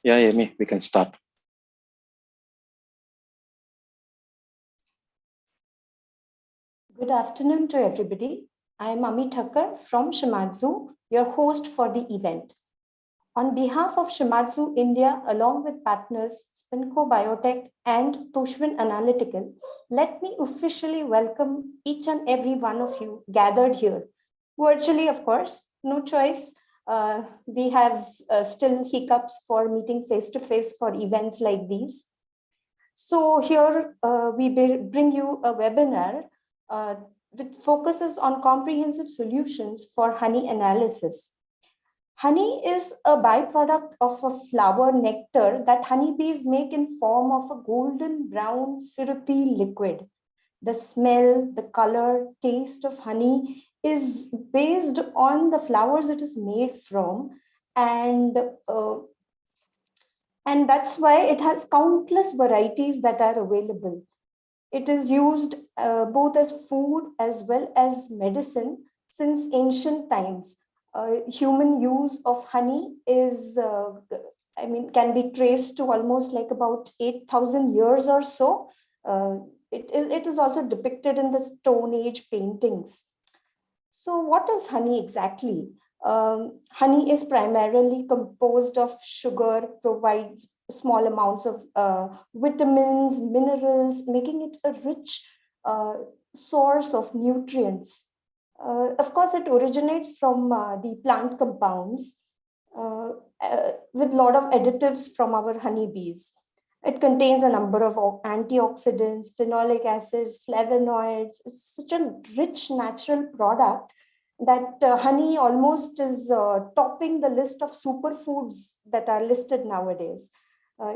Yeah, Amy, we can start. Good afternoon to everybody. I am Ami Thakkar from Shimadzu, your host for the event. On behalf of Shimadzu India, along with partners Spinco Biotech and Toshvin Analytical, let me officially welcome each and every one of you gathered here. Virtually, of course, no choice. We have still hiccups for meeting face-to-face for events like these. So here we bring you a webinar uh, which focuses on comprehensive solutions for honey analysis. Honey is a byproduct of a flower nectar that honeybees make in form of a golden brown syrupy liquid. The smell, the color, taste of honey is based on the flowers it is made from, and uh, and that's why it has countless varieties that are available. It is used both as food as well as medicine since ancient times. Human use of honey can be traced to almost like about 8,000 years or so. It is also depicted in the Stone Age paintings. So, what is honey exactly? Honey is primarily composed of sugar, provides small amounts of vitamins, minerals, making it a rich uh, source of nutrients. Of course, it originates from the plant compounds with a lot of additives from our honeybees. It contains a number of antioxidants, phenolic acids, flavonoids. It's such a rich natural product that honey almost is topping the list of superfoods that are listed nowadays.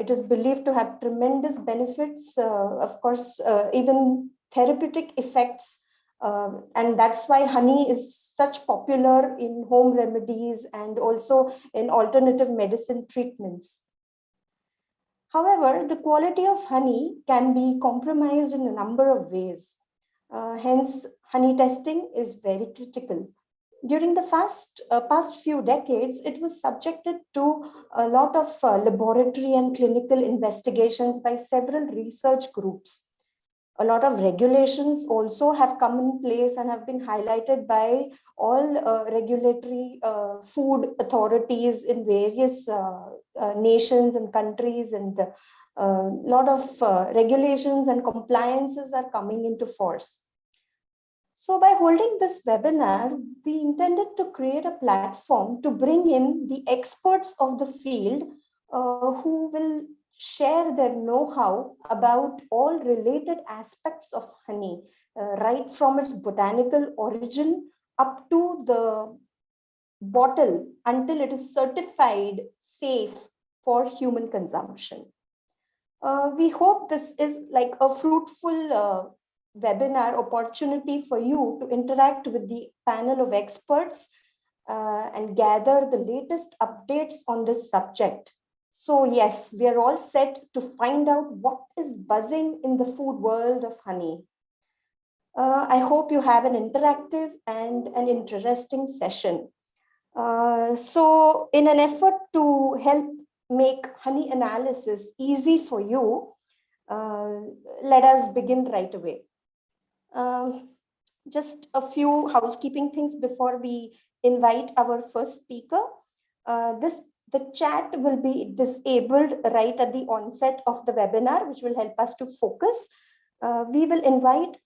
It is believed to have tremendous benefits, of course, even therapeutic effects. And that's why honey is such popular in home remedies and also in alternative medicine treatments. However, the quality of honey can be compromised in a number of ways. Hence, honey testing is very critical. During the past few decades, it was subjected to a lot of laboratory and clinical investigations by several research groups. A lot of regulations also have come in place and have been highlighted by all regulatory food authorities in various nations and countries, and a lot of regulations and compliances are coming into force. So by holding this webinar, we intended to create a platform to bring in the experts of the field who will share their know-how about all related aspects of honey, right from its botanical origin up to the bottle until it is certified safe for human consumption. We hope this is like a fruitful webinar opportunity for you to interact with the panel of experts and gather the latest updates on this subject. So yes, we are all set to find out what is buzzing in the food world of honey. I hope you have an interactive and an interesting session. So in an effort to help make honey analysis easy for you, let us begin right away. Just a few housekeeping things before we invite our first speaker. The chat will be disabled right at the onset of the webinar, which will help us to focus. We will invite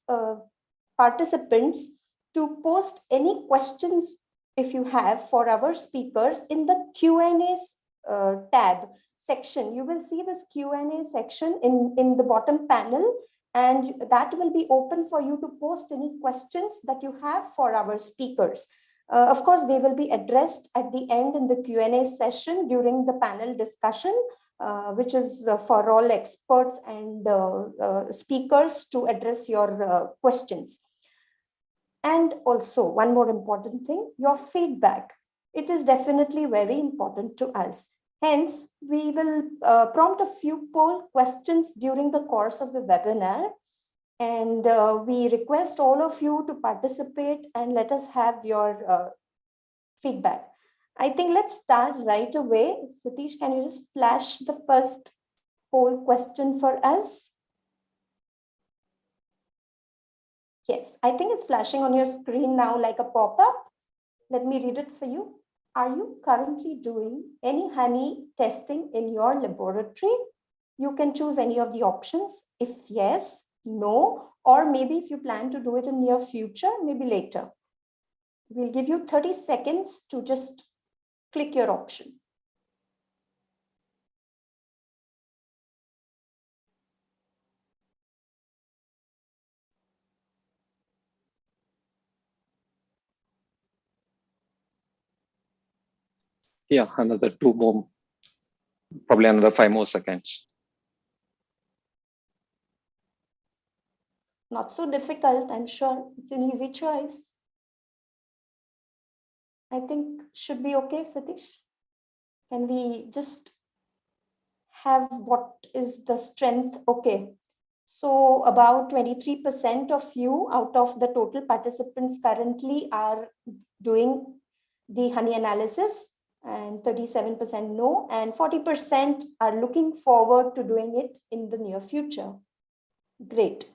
participants to post any questions if you have for our speakers in the Q&A tab section. You will see this Q&A section in the bottom panel, and that will be open for you to post any questions that you have for our speakers. Of course, they will be addressed at the end in the Q&A session during the panel discussion, which is for all experts and speakers to address your questions. And also, one more important thing, your feedback. It is definitely very important to us. Hence, we will prompt a few poll questions during the course of the webinar. And we request all of you to participate and let us have your feedback. I think let's start right away. Satish, can you just flash the first poll question for us? Yes, I think it's flashing on your screen now like a pop-up. Let me read it for you. Are you currently doing any honey testing in your laboratory? You can choose any of the options. If yes, no, or maybe if you plan to do it in near future, maybe later. We'll give you 30 seconds to just click your option. Yeah, another 2 more, probably another 5 more seconds. Not so difficult, I'm sure. It's an easy choice. I think should be okay, Satish. Can we just have what is the strength? Okay. So about 23% of you out of the total participants currently are doing the honey analysis, and 37% no, and 40% are looking forward to doing it in the near future. Great.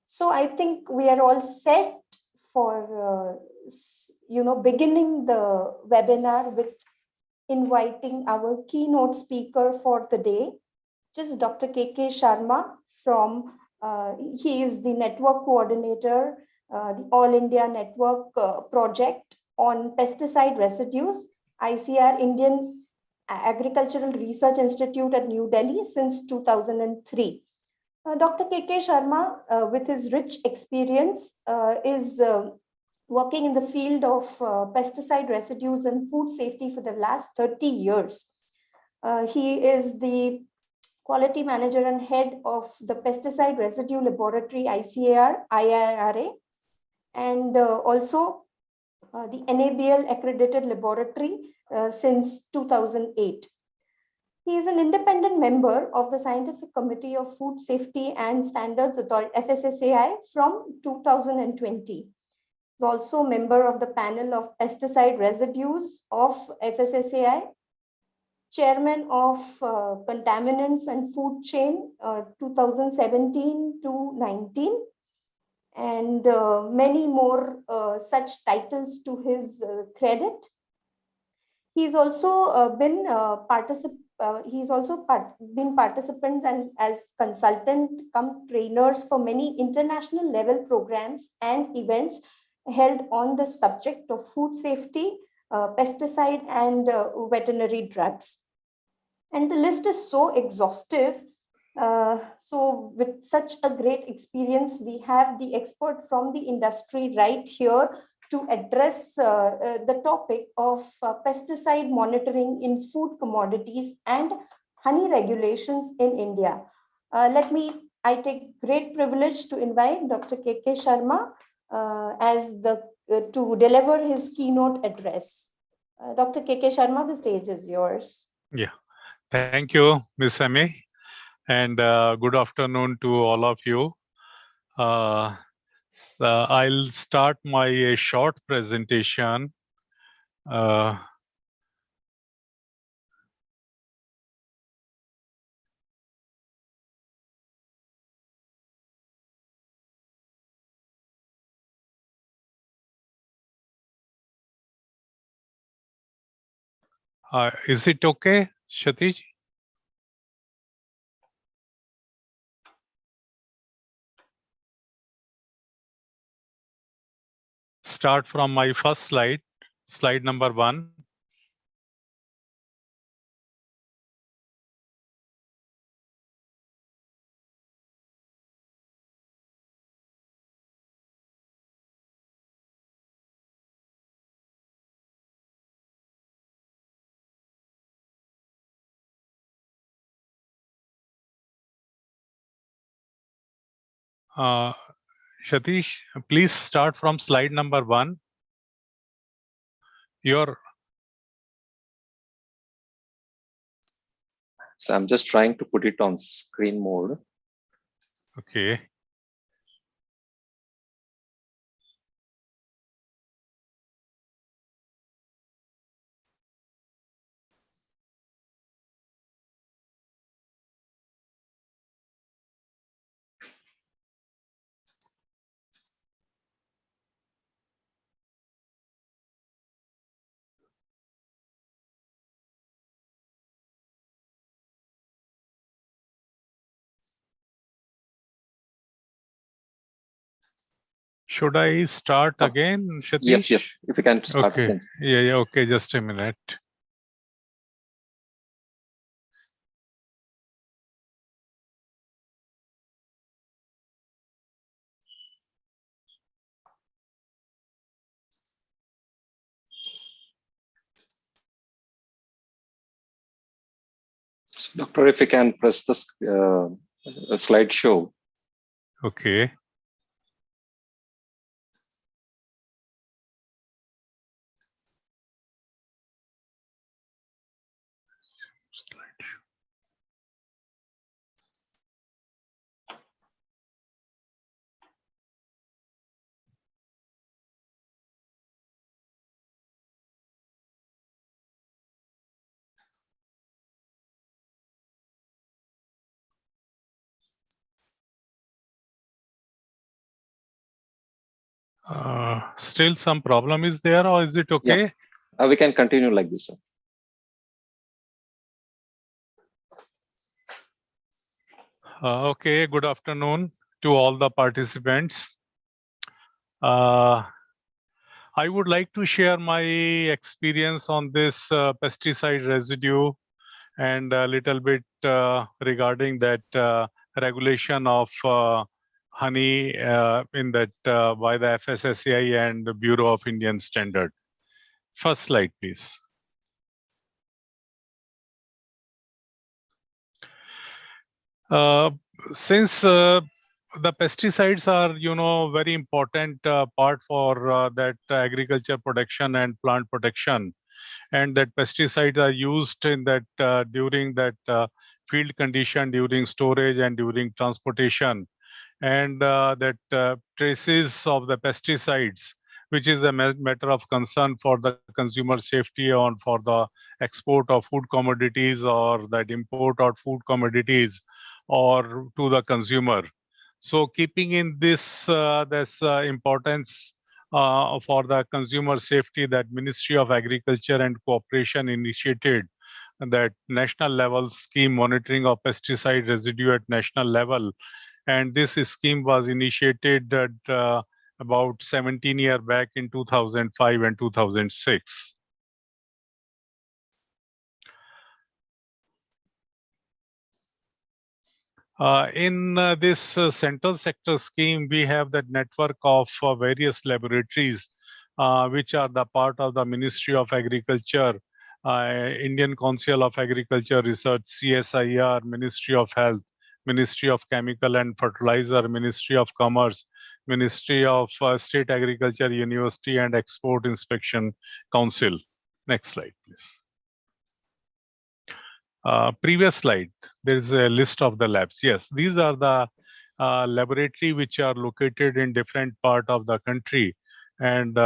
So I think we are all set for beginning the webinar with inviting our keynote speaker for the day, just Dr. KK Sharma from, he is the network coordinator, the All India Network project on pesticide residues, ICAR, Indian Agricultural Research Institute at New Delhi since 2003. Dr. KK Sharma, with his rich experience, is working in the field of pesticide residues and food safety for the last 30 years. He is the quality manager and head of the pesticide residue laboratory ICAR, IIRA, and also the NABL accredited laboratory since 2008. He is an independent member of the Scientific Committee of Food Safety and Standards Authority, FSSAI, from 2020. He's also a member of the panel of pesticide residues of FSSAI, chairman of contaminants and food chain 2017 to 19, and many more such titles to his credit. He's also been participant and as consultant come trainers for many international level programs and events held on the subject of food safety, pesticide and veterinary drugs. And the list is so exhaustive. So with such a great experience, we have the expert from the industry right here to address the topic of pesticide monitoring in food commodities and honey regulations in India. I take great privilege to invite Dr. KK Sharma to deliver his keynote address. Dr. KK Sharma, the stage is yours. Yeah. Thank you, Ms. Amy, and good afternoon to all of you. I'll start my short presentation. Is it okay, Satish? Start from my first slide, slide number 1. Satish, please start from slide number 1. So I'm just trying to put it on screen mode. Okay. Should I start Oh, again, Satish? Yes. If you can start Okay. again. Yeah. Okay. Just a minute. So, Doctor, if you can press this slideshow. Okay. Still some problem is there, or is it okay? We can continue like this, sir. Okay. Good afternoon to all the participants. I would like to share my experience on this pesticide residue and a little bit regarding that regulation of honey in that by the FSSAI and the Bureau of Indian Standard. First slide, please. Since the pesticides are, very important part for that agriculture production and plant protection, and that pesticides are used in that during that field condition, during storage and during transportation, and that traces of the pesticides, which is a matter of concern for the consumer safety and for the export of food commodities or that import of food commodities or to the consumer. So keeping in this importance for the consumer safety, that Ministry of Agriculture and Cooperation initiated that national level scheme monitoring of pesticide residue at national level. And this scheme was initiated at about 17 years back in 2005 and 2006. In this central sector scheme, we have that network of various laboratories, which are the part of the Ministry of Agriculture, Indian Council of Agriculture Research, CSIR, Ministry of Health, Ministry of Chemical and Fertilizer, Ministry of Commerce, Ministry of State Agriculture University and Export Inspection Council. Next slide, please. Previous slide, there is a list of the labs. Yes, these are the laboratory which are located in different part of the country. And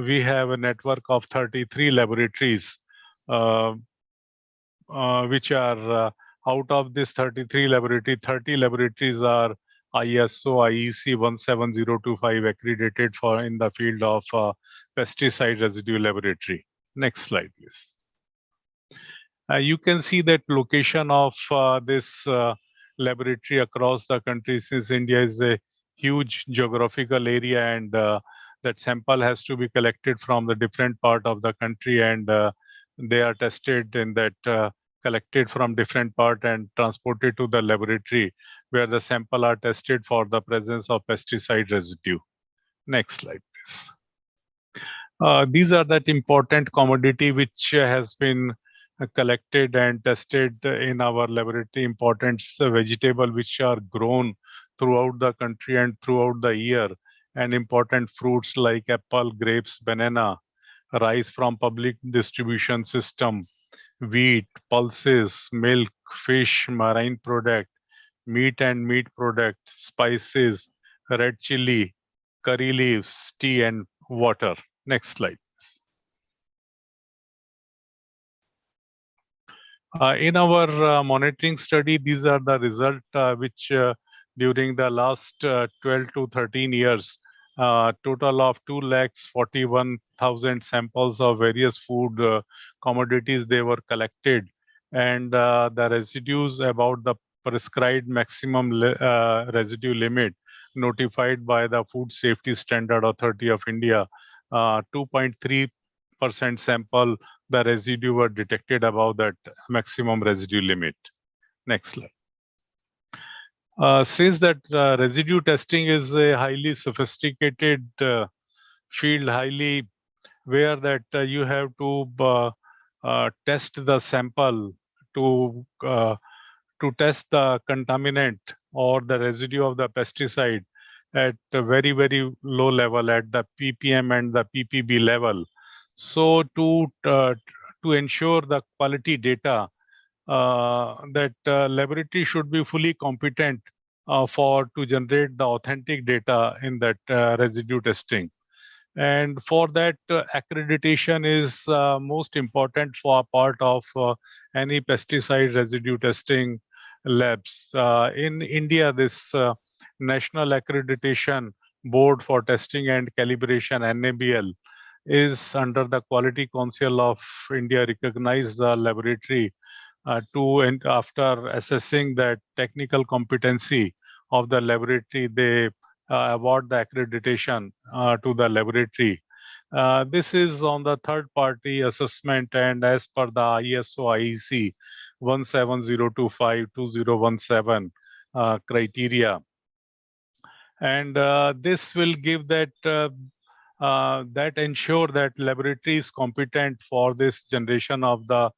we have a network of 33 laboratories, which are out of this 33 laboratory, 30 laboratories are ISO IEC 17025 accredited for in the field of pesticide residue laboratory. Next slide, please. You can see that location of this laboratory across the country, since India is a huge geographical area, and that sample has to be collected from the different part of the country, and they are tested in that collected from different part and transported to the laboratory where the sample are tested for the presence of pesticide residue. Next slide, please. These are that important commodity which has been collected and tested in our laboratory. Important vegetable which are grown throughout the country and throughout the year, and important fruits like apple, grapes, banana, rice from public distribution system, wheat, pulses, milk, fish, marine product, meat and meat product, spices, red chili, curry leaves, tea and water. Next slide. In our monitoring study, these are the results which during the last 12 to 13 years, total of 2,41,000 samples of various food commodities they were collected, and the residues about the prescribed maximum residue limit, notified by the Food Safety Standard Authority of India, 2.3% sample, the residue were detected above that maximum residue limit. Next slide. Since that residue testing is a highly sophisticated field, where that you have to test the sample to test the contaminant or the residue of the pesticide at a very, very low level, at the ppm and the ppb level. So to ensure the quality data, that laboratory should be fully competent to generate the authentic data in that residue testing. And for that, accreditation is most important for a part of any pesticide residue testing labs. In India, this National Accreditation Board for Testing and Calibration, NABL, is under the Quality Council of India, recognized the laboratory and after assessing that technical competency of the laboratory, they award the accreditation to the laboratory. This is on the third party assessment, and as per the ISO IEC 17025-2017 criteria. And this will give that ensure that laboratory is competent for this generation of the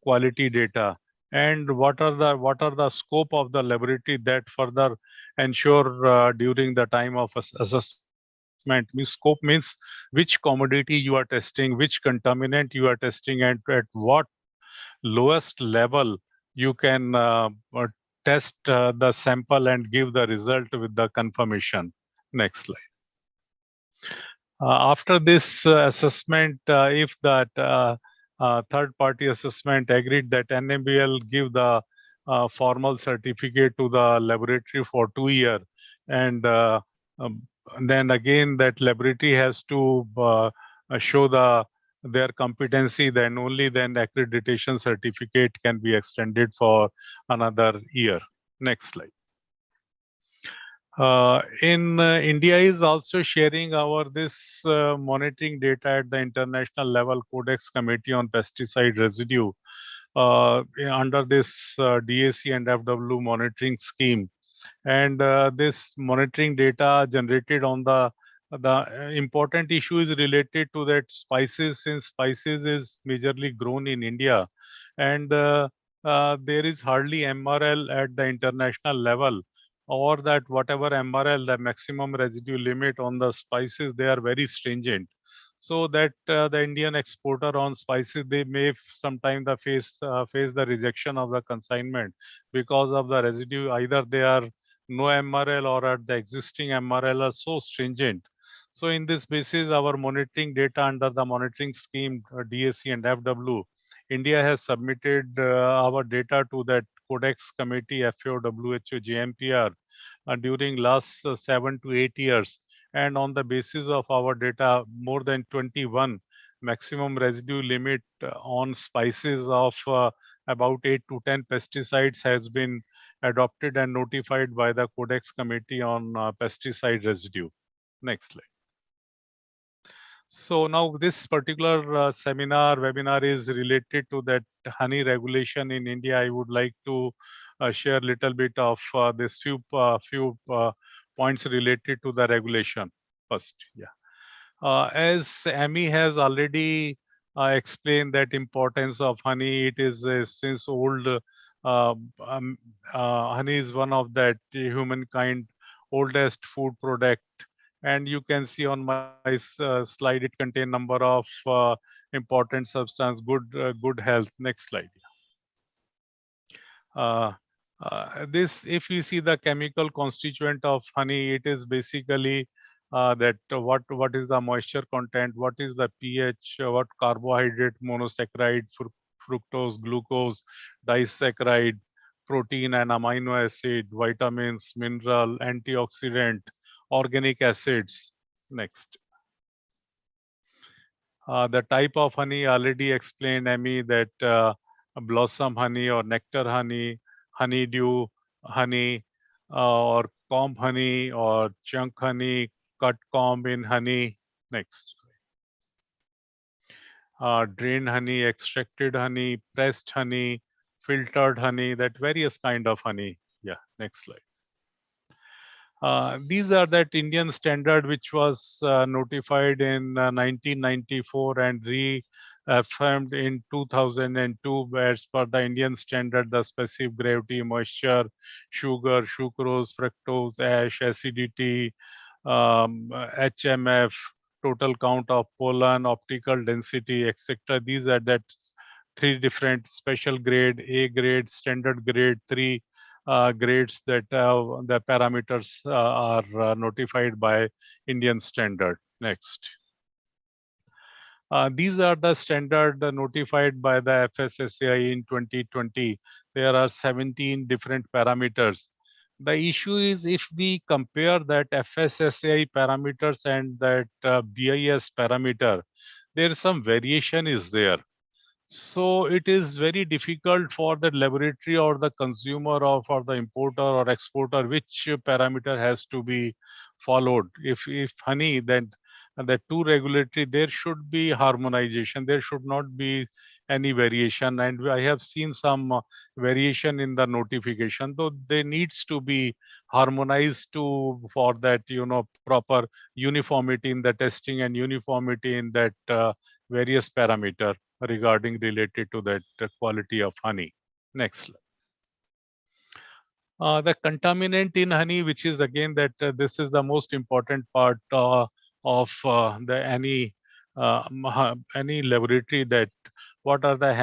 quality data. And what are the scope of the laboratory that further ensure during the time of assessment? Scope means which commodity you are testing, which contaminant you are testing, and at what lowest level you can test the sample and give the result with the confirmation. Next slide. After this assessment, if that third-party assessment agreed, that NABL give the formal certificate to the laboratory for 2 years, and then again that laboratory has to show their competency, then only then accreditation certificate can be extended for another year. Next slide. India is also sharing our this monitoring data at the international level, Codex Committee on Pesticide Residue, under this DAC and FW monitoring scheme. And this monitoring data generated on the important issue is related to that spices, since spices is majorly grown in India, and there is hardly MRL at the international level, or that whatever MRL, the maximum residue limit on the spices, they are very stringent. So that the Indian exporter on spices, they may sometime face the rejection of the consignment because of the residue. Either they are no MRL, or at the existing MRL are so stringent. So in this basis, our monitoring data under the monitoring scheme, DAC and FW, India has submitted our data to that Codex Committee, FAO, WHO, JMPR, during last 7 to 8 years. And on the basis of our data, more than 21 maximum residue limit on spices of about 8 to 10 pesticides has been adopted and notified by the Codex Committee on Pesticide Residue. Next slide. So now this particular webinar is related to that honey regulation in India. I would like to share a little bit of this few points related to the regulation first. Yeah. As Amy has already explained that importance of honey, it is since old, honey is one of that humankind oldest food product. And you can see on my slide, it contains number of important substance, good health. Next slide. This, if you see the chemical constituent of honey, it is basically that what is the moisture content, what is the pH, what carbohydrate, monosaccharide, fructose, glucose, disaccharide, protein and amino acid, vitamins, mineral, antioxidant, organic acids. Next. The type of honey already explained, Amy, that blossom honey or nectar honey, honeydew honey, or comb honey or chunk honey, cut comb in honey. Next. Drained honey, extracted honey, pressed honey, filtered honey, that various kind of honey. Yeah, next slide. These are that Indian standard which was notified in 1994 and reaffirmed in 2002, as per the Indian standard, the specific gravity, moisture, sugar, sucrose, fructose, ash, acidity, HMF, total count of pollen, optical density, etc. These are that three different special grade, A grade, standard grade, three grades that the parameters are notified by Indian standard. Next. These are the standard notified by the FSSAI in 2020. There are 17 different parameters. The issue is if we compare that FSSAI parameters and that BIS parameter, there is some variation is there. So it is very difficult for the laboratory or the consumer or for the importer or exporter which parameter has to be followed. If honey, then the two regulatory, there should be harmonization. There should not be any variation. And I have seen some variation in the notification, though there needs to be harmonized to for that, proper uniformity in the testing and uniformity in that various parameter regarding related to that quality of honey. Next slide. The contaminant in honey, which is again that this is the most important part of any laboratory, that what are the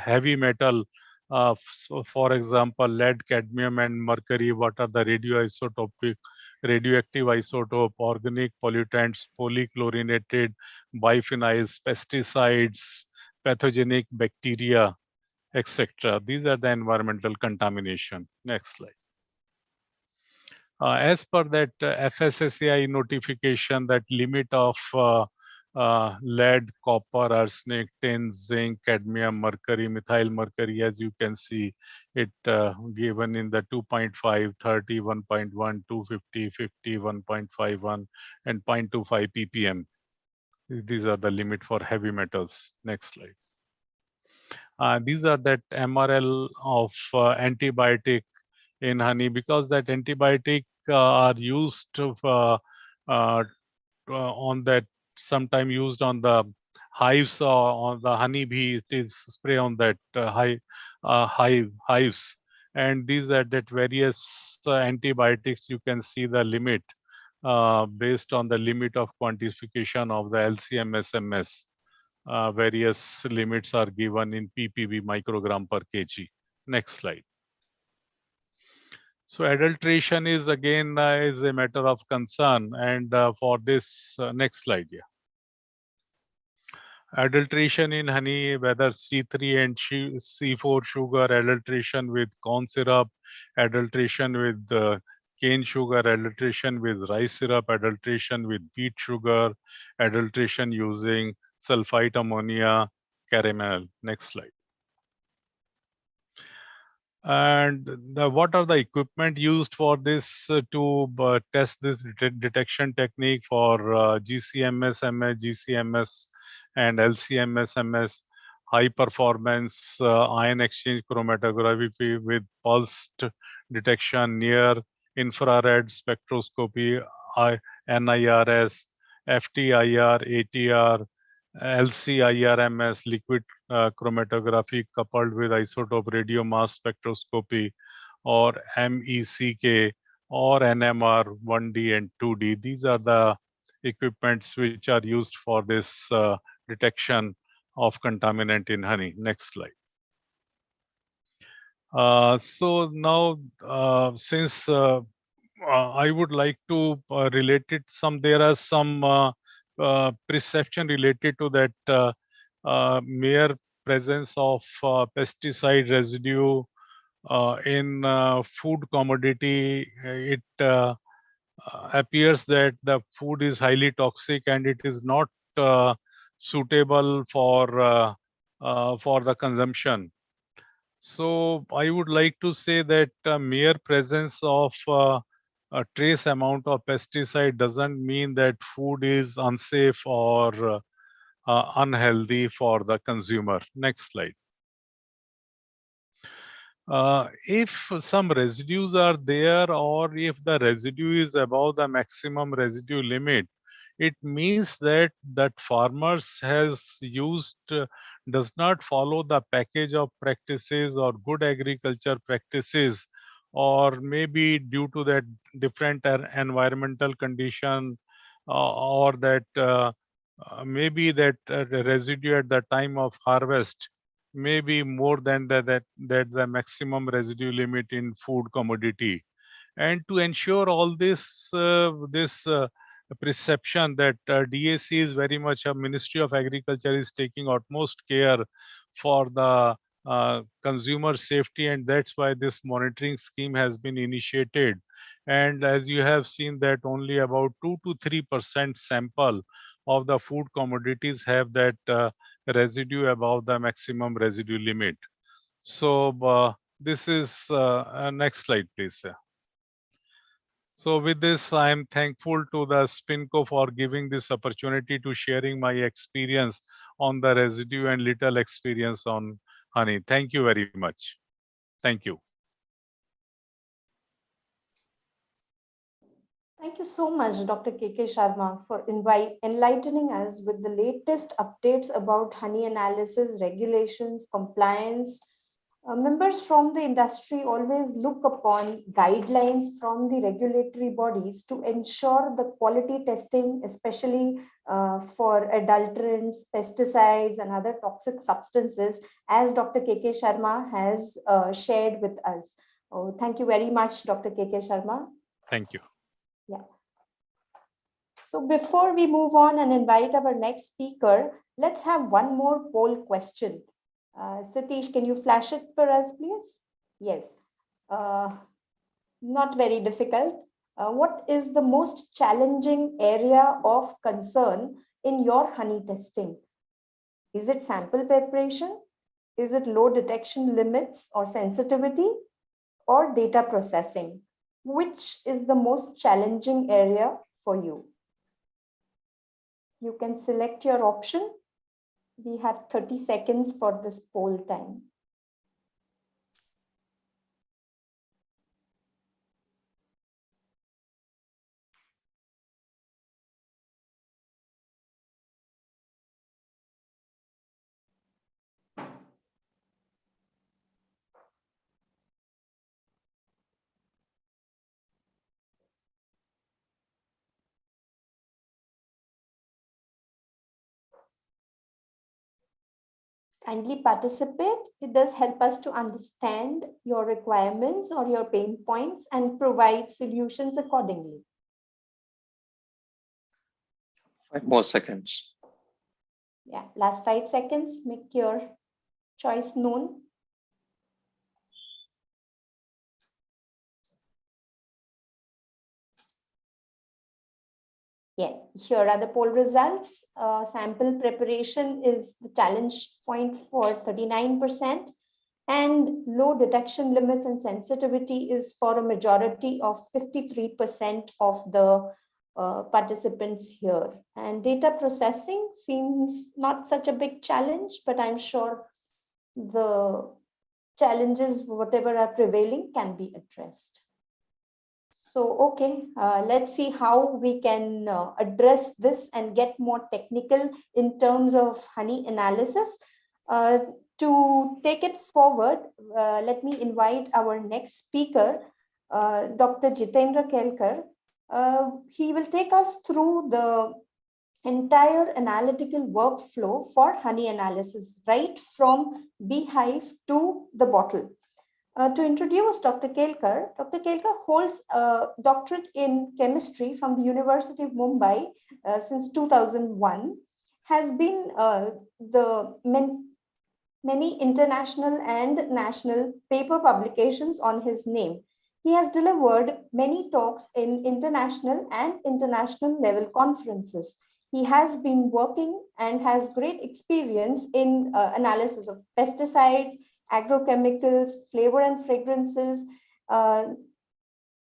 heavy metal, so for example lead, cadmium and mercury, what are the radioactive isotope, organic pollutants, polychlorinated biphenyls, pesticides, pathogenic bacteria, etc. These are the environmental contamination. Next slide. As per that FSSAI notification, that limit of lead, copper, arsenic, tin, zinc, cadmium, mercury, methyl mercury, as you can see it given in the 2.5, 30, 1.1, 250, 50, 1.51 and 0.25 ppm. These are the limit for heavy metals. Next slide. These are that MRL of antibiotic in honey, because that antibiotic are used on that, sometime used on the hives or on the honeybee. It is spray on that hives, and these are that various antibiotics. You can see the limit based on the limit of quantification of the LCMSMS. Various limits are given in ppb, microgram per kg. Next slide. So adulteration is again is a matter of concern, and for this next slide, yeah. Adulteration in honey, whether C3 and C4 sugar, adulteration with corn syrup, adulteration with cane sugar, adulteration with rice syrup, adulteration with beet sugar, adulteration using sulfite ammonia, caramel. Next slide. And what are the equipment used for this to test this detection technique for GCMS, MS, GCMS and LCMS, MS? High performance ion exchange chromatography with pulsed detection, near infrared spectroscopy, NIRS, FTIR, ATR, LCIRMS, liquid chromatography coupled with isotope radio mass spectroscopy, or MECK, or NMR 1D and 2D. These are the equipments which are used for this detection of contaminant in honey. Next slide. So now, since I would like to relate it there are some perception related to that mere presence of pesticide residue in food commodity. It appears that the food is highly toxic and it is not suitable for the consumption. So I would like to say that mere presence of a trace amount of pesticide doesn't mean that food is unsafe or unhealthy for the consumer. Next slide. If some residues are there, or if the residue is above the maximum residue limit, it means that farmers has used does not follow the package of practices or good agriculture practices, or maybe due to that different environmental condition, or that maybe that the residue at the time of harvest may be more than that the maximum residue limit in food commodity. And to ensure all this perception that DAC is very much a Ministry of Agriculture is taking utmost care for the consumer safety, and that's why this monitoring scheme has been initiated. And as you have seen that only about 2 to 3% sample of the food commodities have that residue above the maximum residue limit. So this is next slide, please. So with this, I am thankful to the SPINCO for giving this opportunity to sharing my experience on the residue and little experience on honey. Thank you very much. Thank you. Thank you so much, Dr. KK Sharma, for enlightening us with the latest updates about honey analysis, regulations, compliance. Members from the industry always look upon guidelines from the regulatory bodies to ensure the quality testing, especially for adulterants, pesticides, and other toxic substances, as Dr. KK Sharma has shared with us. Oh, thank you very much, Dr. KK Sharma. Thank you. Yeah. So before we move on and invite our next speaker, let's have one more poll question. Satish, can you flash it for us, please? Yes. Not very difficult. What is the most challenging area of concern in your honey testing? Is it sample preparation? Is it low detection limits or sensitivity, or data processing? Which is the most challenging area for you? You can select your option. We have 30 seconds for this poll time. Kindly participate. It does help us to understand your requirements or your pain points and provide solutions accordingly. 5 more seconds. Yeah, last 5 seconds, make your choice known. Yeah, here are the poll results. Sample preparation is the challenge point for 39%, and low detection limits and sensitivity is for a majority of 53% of the participants here. And data processing seems not such a big challenge, but I'm sure the challenges, whatever are prevailing, can be addressed. So, okay, let's see how we can address this and get more technical in terms of honey analysis. To take it forward, let me invite our next speaker, Dr. Jitendra Kelkar. He will take us through the entire analytical workflow for honey analysis, right from beehive to the bottle. To introduce Dr. Kelkar holds a doctorate in chemistry from the University of Mumbai since 2001, has been many international and national paper publications on his name. He has delivered many talks in international level conferences. He has been working and has great experience in analysis of pesticides, agrochemicals, flavor and fragrances,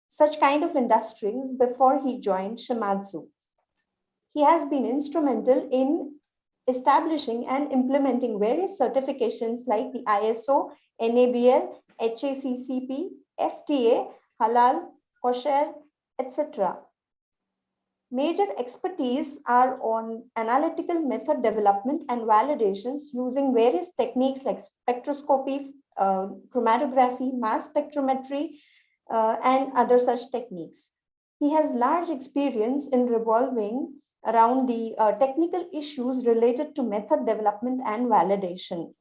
such kind of industries before he joined Shimadzu. He has been instrumental in establishing and implementing various certifications like the ISO, NABL, HACCP, FTA, Halal, Kosher, etc. Major expertise are on analytical method development and validations using various techniques like spectroscopy, chromatography, mass spectrometry, and other such techniques. He has large experience in revolving around the technical issues related to method development and validation.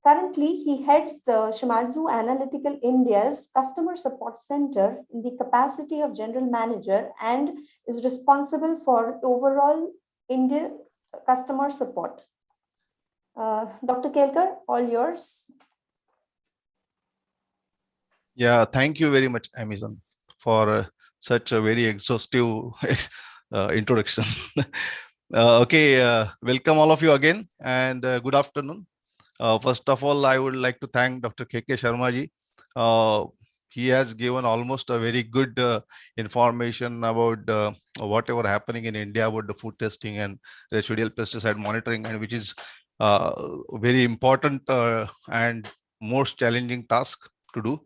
Currently, he heads the Shimadzu Analytical India's Customer Support Center in the capacity of General Manager and is responsible for overall India customer support. Dr. Kelkar, all yours. Yeah, thank you very much, Amazon, for such a very exhaustive introduction. Welcome all of you again, and good afternoon. First of all, I would like to thank Dr. K.K. Sharma ji. He has given almost a very good information about whatever happening in India about the food testing and residual pesticide monitoring, and which is very important and most challenging task to do.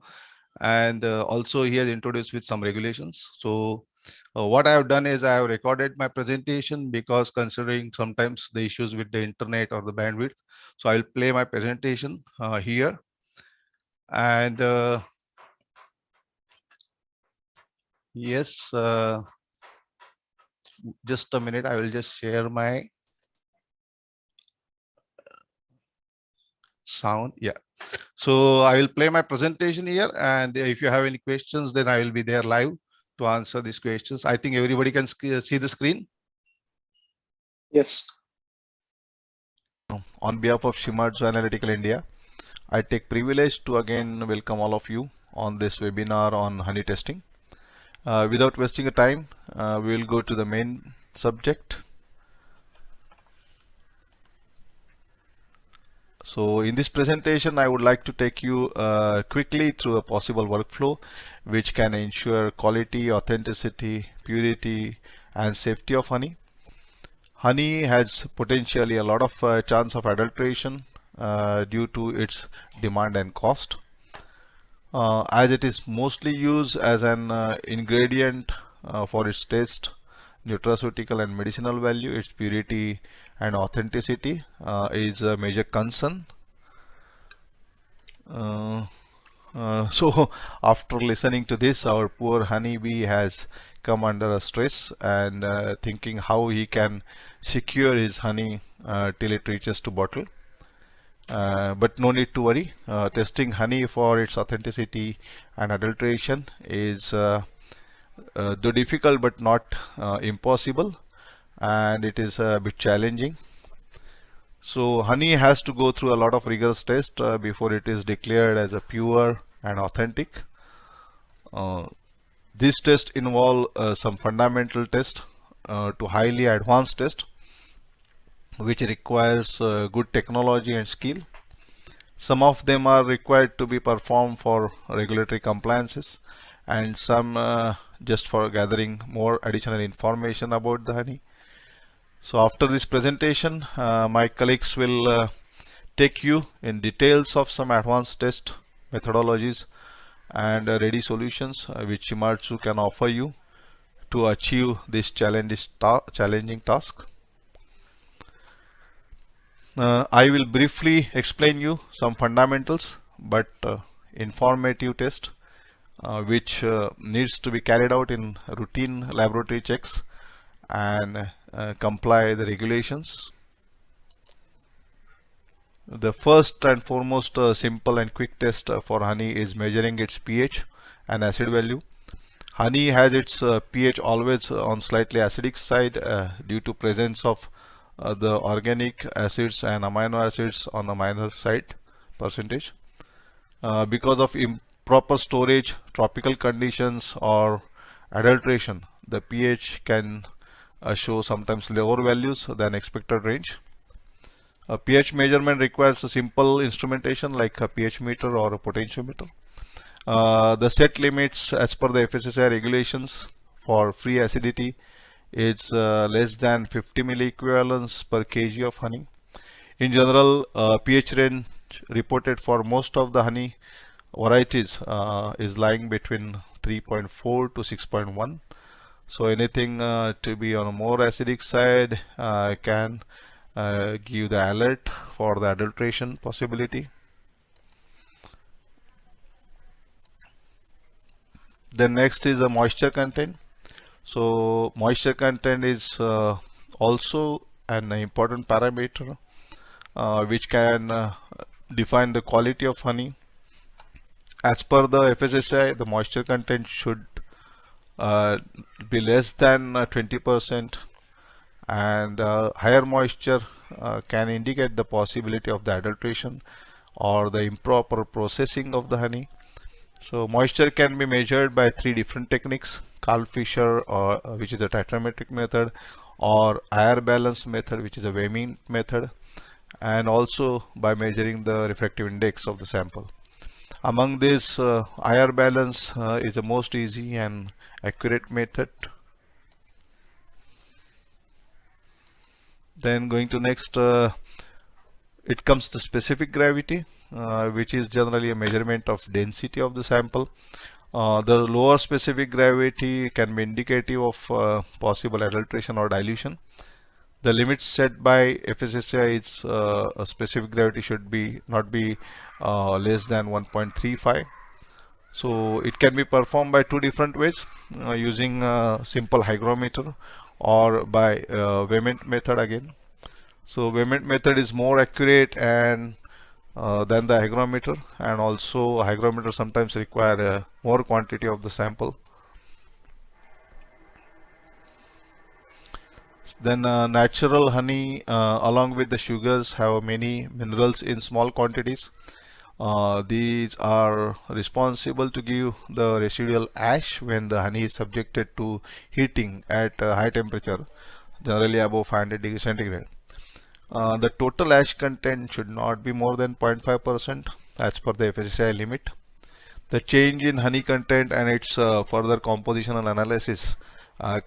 And also he has introduced with some regulations. So what I have done is I have recorded my presentation, because considering sometimes the issues with the internet or the bandwidth, so I'll play my presentation here. And yes, just a minute, I will just share my sound. Yeah, so I will play my presentation here, and if you have any questions, then I will be there live to answer these questions. I think everybody can see the screen. Yes. On behalf of Shimadzu Analytical India, I take privilege to again welcome all of you on this webinar on honey testing. Without wasting a time, we will go to the main subject. So in this presentation, I would like to take you quickly through a possible workflow which can ensure quality, authenticity, purity, and safety of honey. Honey has potentially a lot of chance of adulteration due to its demand and cost. As it is mostly used as an ingredient for its taste, nutraceutical and medicinal value, its purity and authenticity is a major concern. So after listening to this, our poor honeybee has come under a stress and thinking how he can secure his honey till it reaches to bottle. But no need to worry. Testing honey for its authenticity and adulteration is though difficult but not impossible, and it is a bit challenging. So honey has to go through a lot of rigorous tests before it is declared as a pure and authentic. These tests involve some fundamental tests to highly advanced tests, which requires good technology and skill. Some of them are required to be performed for regulatory compliances, and some just for gathering more additional information about the honey. So after this presentation, my colleagues will take you in details of some advanced test methodologies and ready solutions which Shimadzu can offer you to achieve this challenging task. I will briefly explain you some fundamentals but informative test which needs to be carried out in routine laboratory checks and comply the regulations. The first and foremost simple and quick test for honey is measuring its pH and acid value. Honey has its pH always on slightly acidic side due to presence of the organic acids and amino acids on the minor side percentage. Because of improper storage, tropical conditions, or adulteration, the pH can show sometimes lower values than expected range. A pH measurement requires a simple instrumentation like a pH meter or a potentiometer, The set limits as per the FSSAI regulations for free acidity is less than 50 milliequivalents per kg of honey. In general, pH range reported for most of the honey varieties is lying between 3.4 to 6.1. So anything to be on a more acidic side can give the alert for the adulteration possibility. Then next is the moisture content. So moisture content is also an important parameter which can define the quality of honey. As per the FSSAI, the moisture content should be less than 20%, and higher moisture can indicate the possibility of the adulteration or the improper processing of the honey. So moisture can be measured by 3 different techniques: Karl-Fischer, which is a tetrametric method, or IR balance method, which is a Weymann method, and also by measuring the refractive index of the sample. Among these, IR balance is the most easy and accurate method. Then going to next, it comes to specific gravity, which is generally a measurement of density of the sample. The lower specific gravity can be indicative of possible adulteration or dilution. The limits set by FSSAI is a specific gravity should be not be less than 1.35. So it can be performed by 2 different ways, using a simple hygrometer or by Weymann method again. So Weymann method is more accurate and than the hygrometer, and also hygrometer sometimes require more quantity of the sample. Then natural honey along with the sugars have many minerals in small quantities. These are responsible to give the residual ash when the honey is subjected to heating at high temperature, generally above 500 degrees centigrade. The total ash content should not be more than 0.5% as per the FSSAI limit. The change in honey content and its further compositional analysis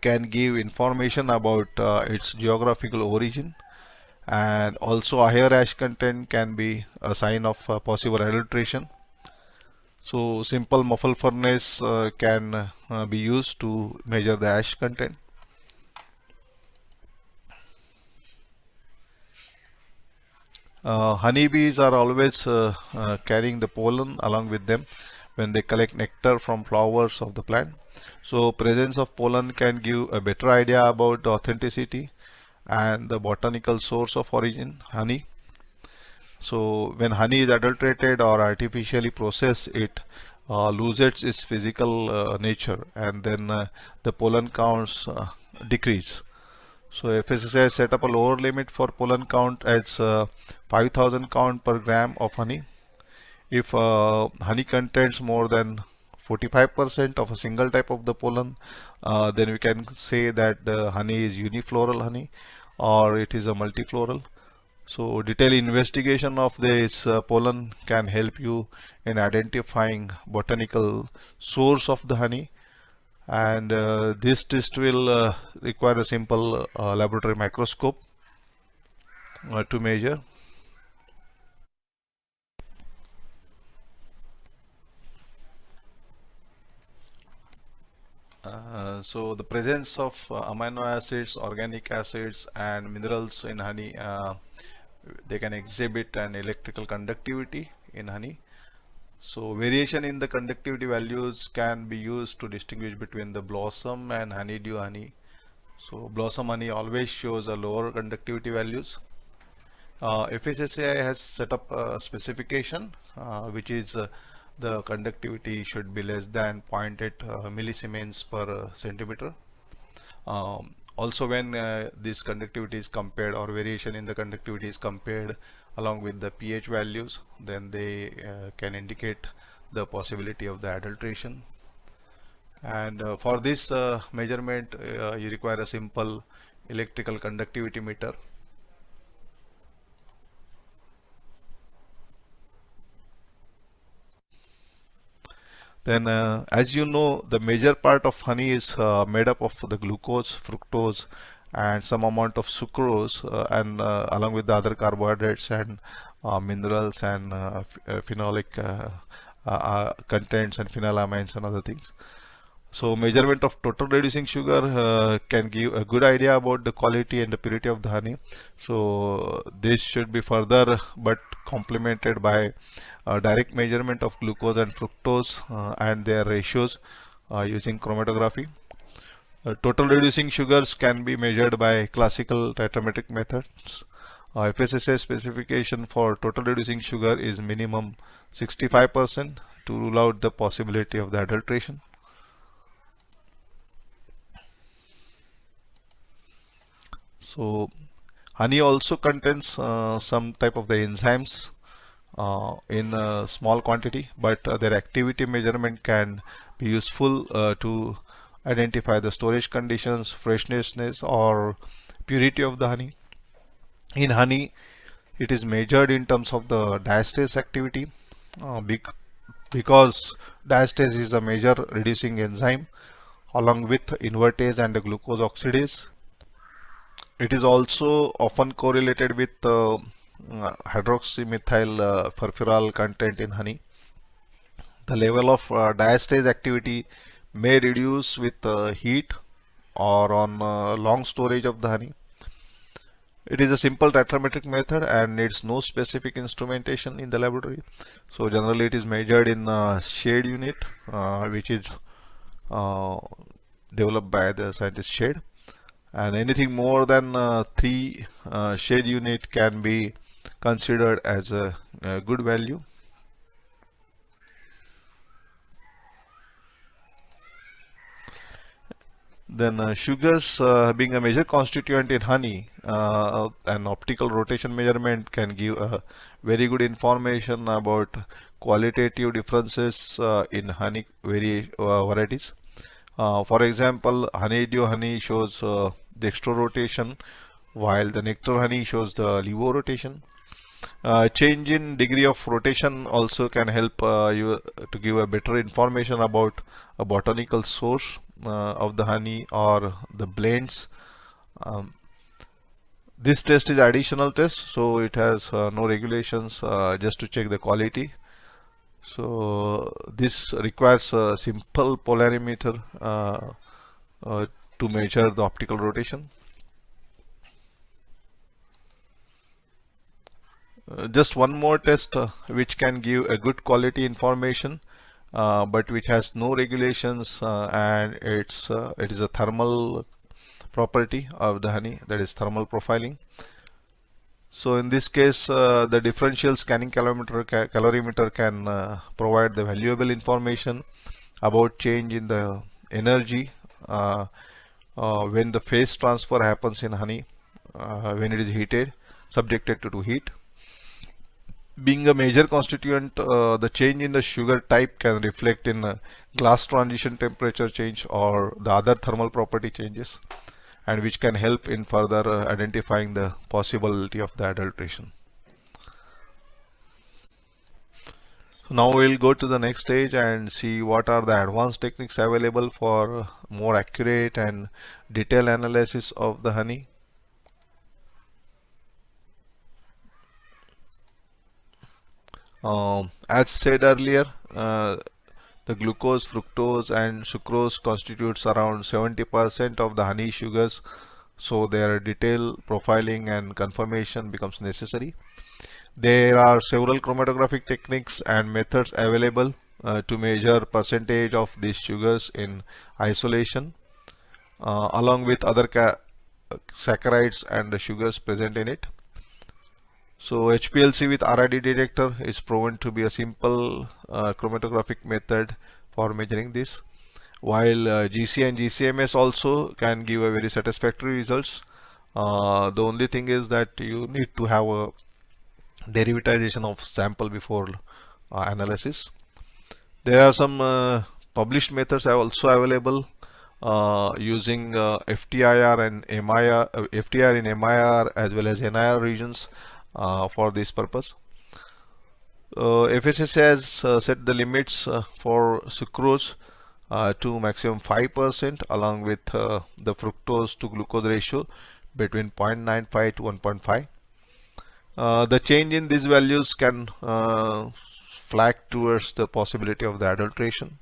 can give information about its geographical origin, and also a higher ash content can be a sign of possible adulteration. So simple muffle furnace can be used to measure the ash content. Honeybees are always carrying the pollen along with them when they collect nectar from flowers of the plant. So presence of pollen can give a better idea about the authenticity and the botanical source of origin honey. So when honey is adulterated or artificially processed, it loses its physical nature, and then the pollen counts decrease. So FSSAI set up a lower limit for pollen count as 5000 count per gram of honey. If honey contains more than 45% of a single type of the pollen, then we can say that the honey is unifloral honey or it is a multifloral. So detailed investigation of this pollen can help you in identifying botanical source of the honey, and this test will require a simple laboratory microscope to measure. So the presence of amino acids, organic acids and minerals in honey, they can exhibit an electrical conductivity in honey. So variation in the conductivity values can be used to distinguish between the blossom and honeydew honey. So blossom honey always shows a lower conductivity values. FSSAI has set up a specification which is the conductivity should be less than 0.8 millisiemens per centimeter. Also when this conductivity is compared, or variation in the conductivity is compared along with the pH values, then they can indicate the possibility of the adulteration. And for this measurement you require a simple electrical conductivity meter. Then, as you know, the major part of honey is made up of the glucose, fructose, and some amount of sucrose, and along with the other carbohydrates and minerals and phenolic contents and phenylamines and other things. So measurement of total reducing sugar can give a good idea about the quality and the purity of the honey. So this should be further but complemented by direct measurement of glucose and fructose and their ratios using chromatography. Total reducing sugars can be measured by classical titrometric methods. FSSAI specification for total reducing sugar is minimum 65% to rule out the possibility of the adulteration. So honey also contains some type of the enzymes in a small quantity, but their activity measurement can be useful to identify the storage conditions, freshness or purity of the honey. In honey, it is measured in terms of the diastase activity because diastase is a major reducing enzyme along with invertase and the glucose oxidase. It is also often correlated with hydroxymethyl furfural content in honey. The level of diastase activity may reduce with heat or on long storage of the honey. It is a simple titrometric method and needs no specific instrumentation in the laboratory. So generally it is measured in shade unit, which is developed by the scientist Shade. And anything more than 3 shade unit can be considered as a good value. Then sugars being a major constituent in honey, an optical rotation measurement can give very good information about qualitative differences in honey varieties. For example, honeydew honey shows dextro rotation, while the nectar honey shows the levo rotation. Change in degree of rotation also can help you to give a better information about a botanical source of the honey or the blends. This test is additional test, so it has no regulations, just to check the quality. So this requires a simple polarimeter to measure the optical rotation. Just one more test which can give a good quality information, but which has no regulations, and it is a thermal property of the honey, that is thermal profiling. So in this case, the differential scanning calorimeter can provide the valuable information about change in the energy when the phase transfer happens in honey when it is heated, subjected to heat. Being a major constituent, the change in the sugar type can reflect in glass transition temperature change or the other thermal property changes, and which can help in further identifying the possibility of the adulteration. So now we'll go to the next stage and see what are the advanced techniques available for more accurate and detailed analysis of the honey. As said earlier, the glucose, fructose and sucrose constitutes around 70% of the honey sugars, so their detailed profiling and confirmation becomes necessary. There are several chromatographic techniques and methods available to measure percentage of these sugars in isolation along with other saccharides and the sugars present in it. So HPLC with RID detector is proven to be a simple chromatographic method for measuring this, while GC and GCMS also can give a very satisfactory results. The only thing is that you need to have a derivatization of sample before analysis. There are some published methods are also available using FTIR and MIR, FTIR in MIR as well as NIR regions for this purpose. FSSAI has set the limits for sucrose to maximum 5% along with the fructose to glucose ratio between 0.95 to 1.5. The change in these values can flag towards the possibility of the adulteration.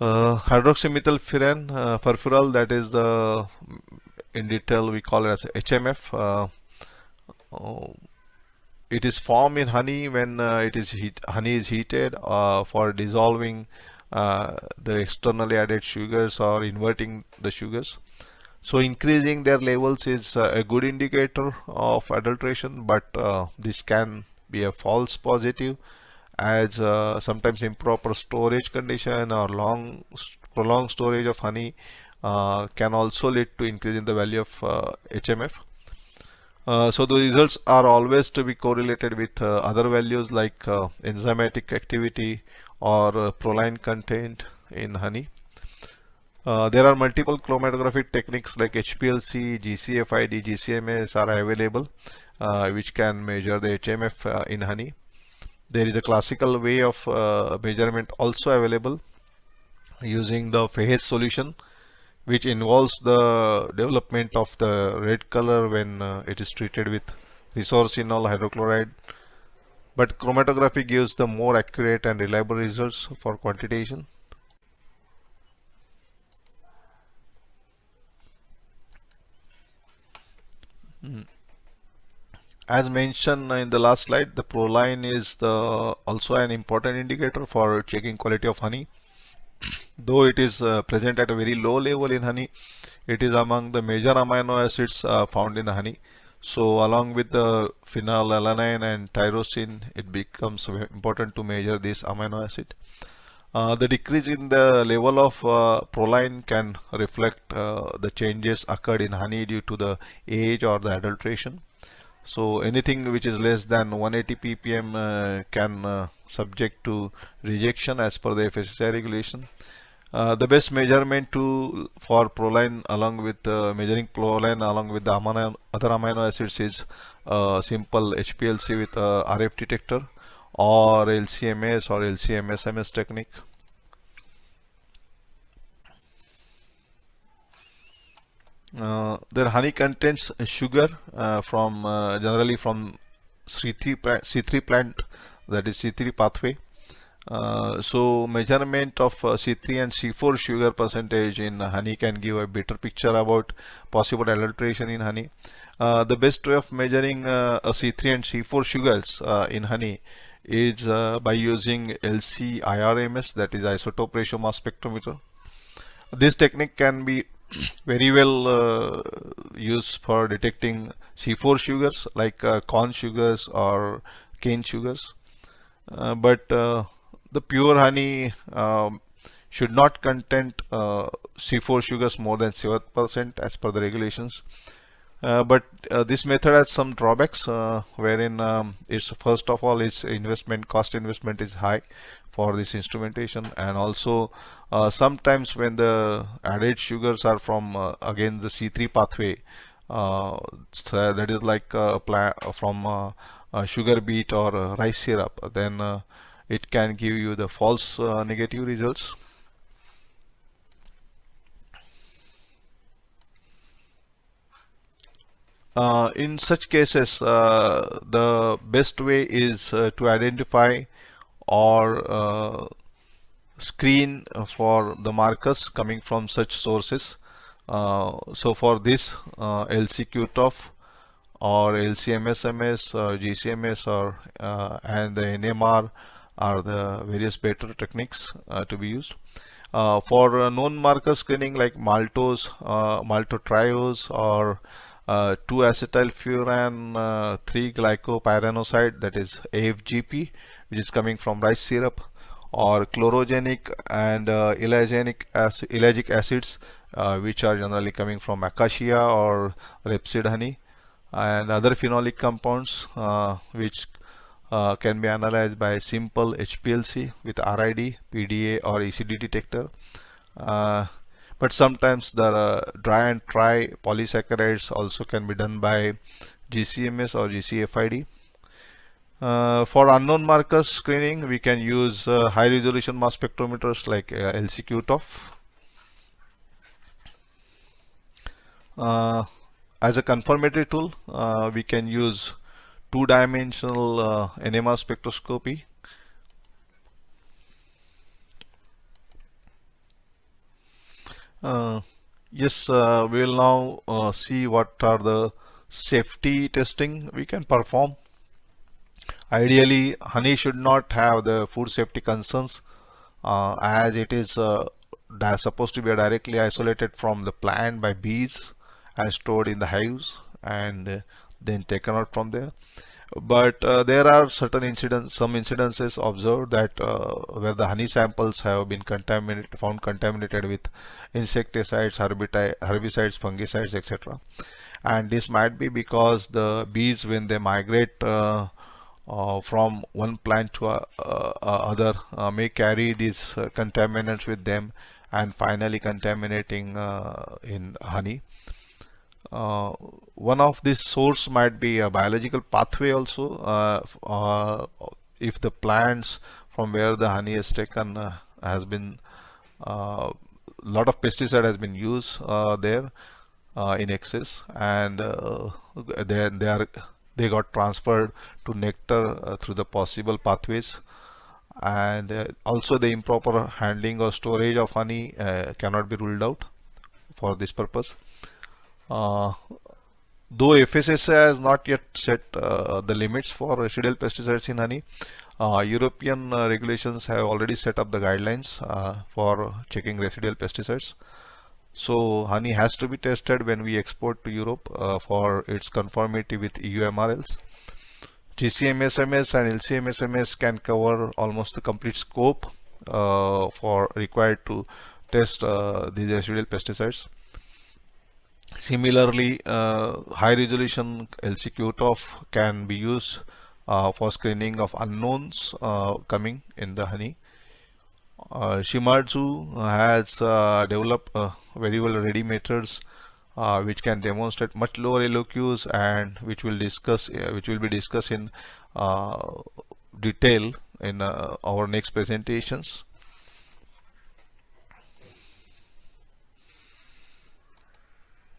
Hydroxymethylfuran furfural, that is the, in detail we call it as HMF. It is formed in honey when honey is heated for dissolving the externally added sugars or inverting the sugars. So increasing their levels is a good indicator of adulteration, but this can be a false positive, as sometimes improper storage condition or prolonged storage of honey can also lead to increase in the value of HMF. So the results are always to be correlated with other values like enzymatic activity or proline content in honey. There are multiple chromatographic techniques like HPLC, GCFID, GCMS are available, which can measure the HMF in honey. There is a classical way of measurement also available using the Fehés solution, which involves the development of the red color when it is treated with resorcinol hydrochloride. But chromatography gives the more accurate and reliable results for quantitation. As mentioned in the last slide, the proline is also an important indicator for checking quality of honey. Though it is present at a very low level in honey, it is among the major amino acids found in honey. So along with the phenylalanine and tyrosine, it becomes important to measure this amino acid. The decrease in the level of proline can reflect the changes occurred in honey due to the age or the adulteration. So anything which is less than 180 ppm can subject to rejection as per the FSSAI regulation. The best measurement for proline along with measuring proline along with the other amino acids is simple HPLC with RF detector or LCMS or LCMS-MS technique. Then honey contains sugar generally from C3 plant, that is C3 pathway. So measurement of C3 and C4 sugar percentage in honey can give a better picture about possible adulteration in honey. The best way of measuring C3 and C4 sugars in honey is by using LC-IRMS, that is isotope ratio mass spectrometer. This technique can be very well used for detecting C4 sugars like corn sugars or cane sugars, but the pure honey should not contain C4 sugars more than 7% as per the regulations. But this method has some drawbacks, wherein it's first of all its cost investment is high for this instrumentation, and also sometimes when the added sugars are from again the C3 pathway, so that is like from sugar beet or rice syrup, then it can give you the false negative results. In such cases, the best way is to identify or screen for the markers coming from such sources. So for this, LC-QTOF or LC-MS-MS or GCMS or and the NMR are the various better techniques to be used. For known marker screening like maltose, maltotriose, or 2-acetylfuran 3-glycopyranoside, that is AFGP, which is coming from rice syrup, or chlorogenic and ellagic acids, which are generally coming from acacia or rapeseed honey, and other phenolic compounds which can be analyzed by simple HPLC with RID, PDA or ECD detector. but sometimes the dry and tri polysaccharides also can be done by GCMS or GCFID. For unknown markers screening, we can use high resolution mass spectrometers like LC-QTOF. As a confirmatory tool, we can use two-dimensional NMR spectroscopy. Yes, we will now see what are the safety testing we can perform. Ideally, honey should not have the food safety concerns as it is supposed to be directly isolated from the plant by bees and stored in the hives and then taken out from there. But there are some incidences observed that where the honey samples have been found contaminated with insecticides, herbicides, fungicides, etc. And this might be because the bees, when they migrate from one plant to other, may carry these contaminants with them and finally contaminating in honey. One of these source might be a biological pathway also. If the plants from where the honey is taken has been lot of pesticide has been used there in excess, and they got transferred to nectar through the possible pathways, and also the improper handling or storage of honey cannot be ruled out for this purpose. Though FSSAI has not yet set the limits for residual pesticides in honey, European regulations have already set up the guidelines for checking residual pesticides. So honey has to be tested when we export to Europe for its conformity with EU MRLs. GCMSMS and LCMSMS can cover almost the complete scope for required to test these residual pesticides. Similarly, high resolution LC-QTOF can be used for screening of unknowns coming in the honey. Shimadzu has developed very well ready methods which can demonstrate much lower LOQs, and which will be discussed in detail in our next presentations.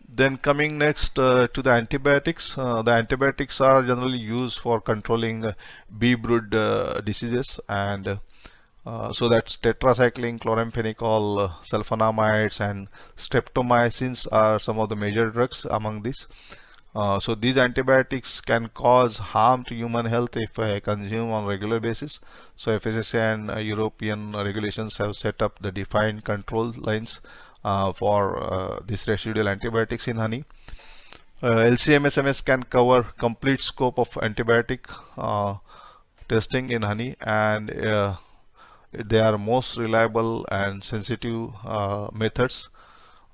Then coming next to the antibiotics. The antibiotics are generally used for controlling bee brood diseases, and so that's tetracycline, chloramphenicol, sulfonamides, and streptomycins are some of the major drugs among these. So these antibiotics can cause harm to human health if consumed on regular basis. So FSSAI and European regulations have set up the defined control lines for these residual antibiotics in honey. LCMSMS can cover complete scope of antibiotic testing in honey, and they are most reliable and sensitive methods.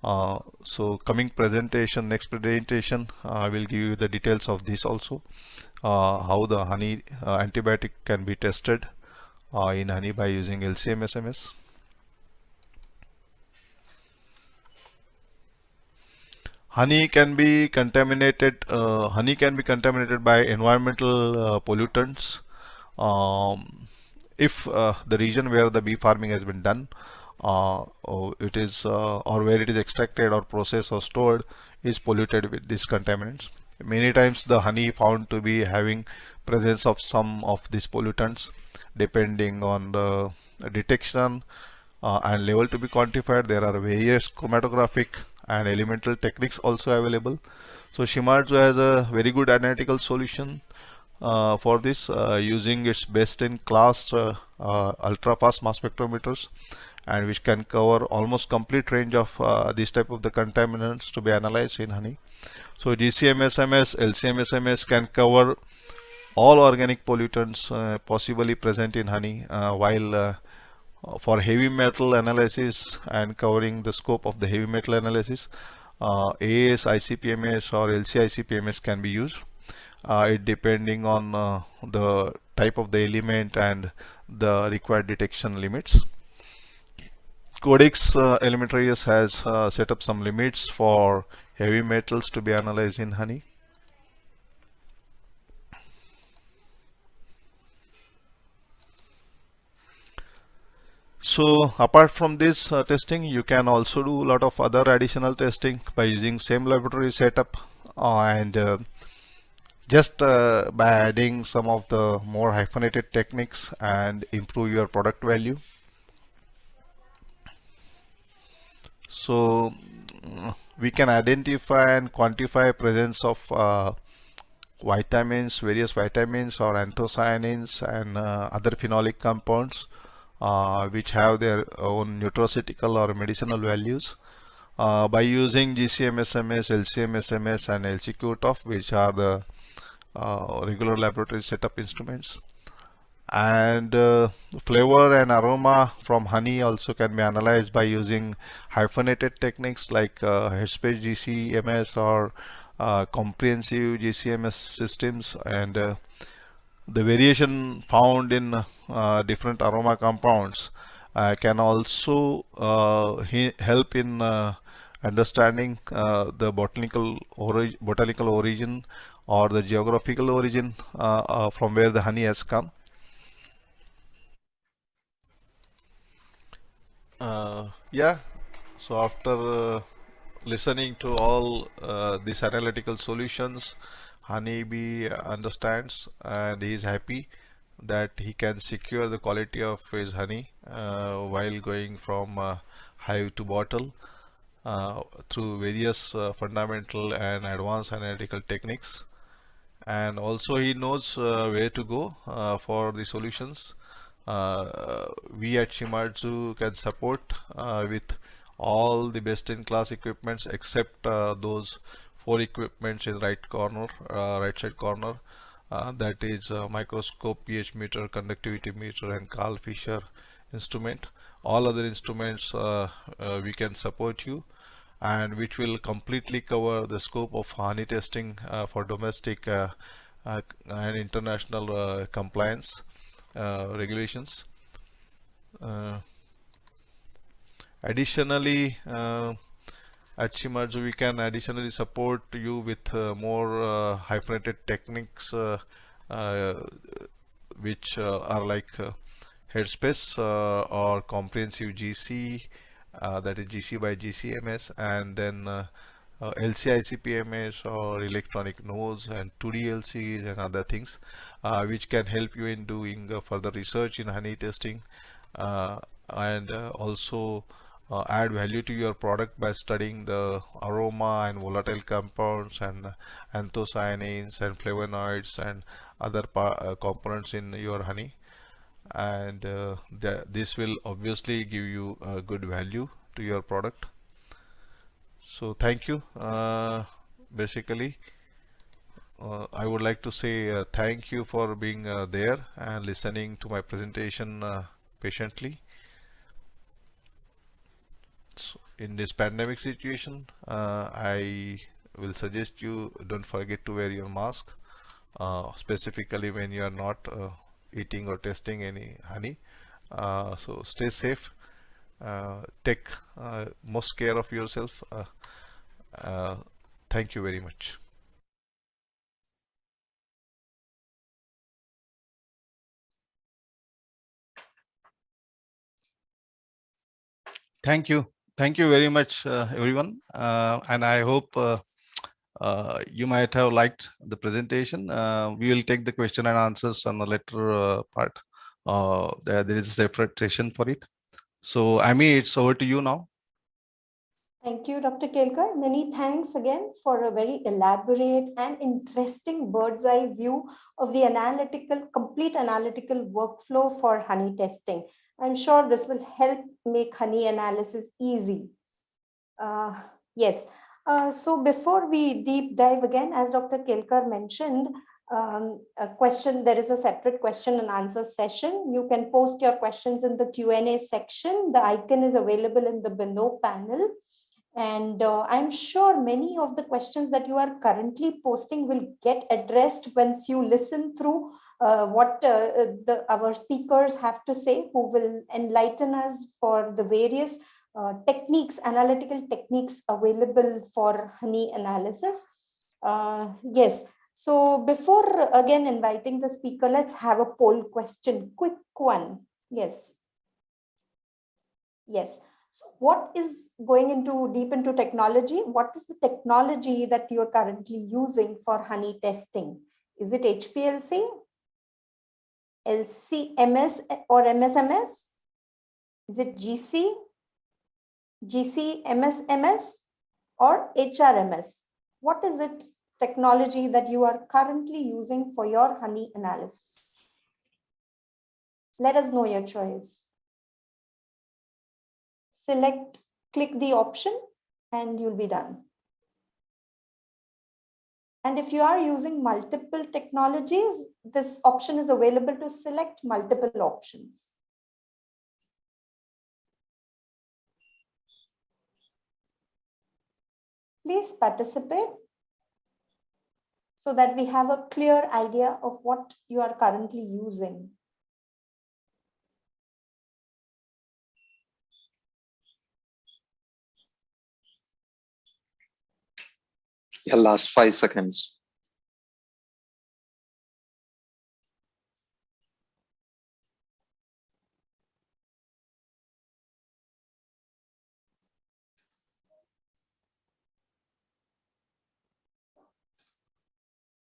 So coming next presentation, I will give you the details of this also, how the honey antibiotic can be tested in honey by using LCMSMS. Honey can be contaminated. Honey can be contaminated by environmental pollutants if the region where the bee farming has been done, or where it is extracted or processed or stored, is polluted with these contaminants. Many times the honey found to be having presence of some of these pollutants, depending on the detection and level to be quantified. There are various chromatographic and elemental techniques also available. So Shimadzu has a very good analytical solution for this, using its best-in-class ultra-fast mass spectrometers, and which can cover almost complete range of this type of the contaminants to be analyzed in honey. So GCMSMS, LCMSMS can cover all organic pollutants possibly present in honey, while for heavy metal analysis and covering the scope of the heavy metal analysis, AS ICP-MS or LC ICP-MS can be used. It depending on the type of the element and the required detection limits. Codex Alimentarius has set up some limits for heavy metals to be analyzed in honey. So apart from this testing, you can also do a lot of other additional testing by using same laboratory setup and just by adding some of the more hyphenated techniques and improve your product value. So we can identify and quantify presence of vitamins, various vitamins or anthocyanins and other phenolic compounds which have their own nutraceutical or medicinal values by using GCM-SMS, LCM-SMS and LC-Q-TOF, which are the regular laboratory setup instruments. And flavor and aroma from honey also can be analyzed by using hyphenated techniques like Headspace GCMS or comprehensive GCMS systems, and the variation found in different aroma compounds can also help in understanding the botanical origin or the geographical origin from where the honey has come. Yeah, so after listening to all these analytical solutions, Honeybee understands and he is happy that he can secure the quality of his honey while going from hive to bottle through various fundamental and advanced analytical techniques. And also he knows where to go for the solutions. We at Shimadzu can support with all the best-in-class equipments except those 4 equipments in right side corner, that is microscope, pH meter, conductivity meter and Carl Fisher instrument. All other instruments we can support you, and which will completely cover the scope of honey testing for domestic and international compliance regulations. Additionally, at Shimadzu we can additionally support you with more hyphenated techniques which are like Headspace or comprehensive GC, that is GC by GCMS, and then LC-ICP-MS or electronic nodes and 2D LCs and other things which can help you in doing further research in honey testing and also add value to your product by studying the aroma and volatile compounds and anthocyanins and flavonoids and other components in your honey, and this will obviously give you a good value to your product. So thank you. Basically I would like to say thank you for being there and listening to my presentation patiently. So in this pandemic situation, I will suggest you don't forget to wear your mask, specifically when you are not eating or testing any honey. So stay safe, take most care of yourself. Thank you very much. Thank you. Thank you very much, everyone. And I hope you might have liked the presentation. We will take the question and answers on the later part. There is a separate session for it. So, Amy, it's over to you now. Thank you, Dr. Kelkar. Many thanks again for a very elaborate and interesting bird's eye view of the complete analytical workflow for honey testing. I'm sure this will help make honey analysis easy. Yes. So before we deep dive again, as Dr. Kelkar mentioned, there is a separate question and answer session. You can post your questions in the Q&A section. The icon is available in the below panel. And I'm sure many of the questions that you are currently posting will get addressed once you listen through what our speakers have to say, who will enlighten us for the various techniques, analytical techniques available for honey analysis. Yes. So before again inviting the speaker, let's have a poll question, quick one. Yes. Yes. So what is going into deep into technology? What is the technology that you're currently using for honey testing? Is it HPLC, LCMS or MSMS? Is it GC, GC-MS-MS or HRMS? What is it technology that you are currently using for your honey analysis? Let us know your choice. Select, click the option and you'll be done. And if you are using multiple technologies, this option is available to select multiple options. Please participate so that we have a clear idea of what you are currently using. Yeah, last 5 seconds.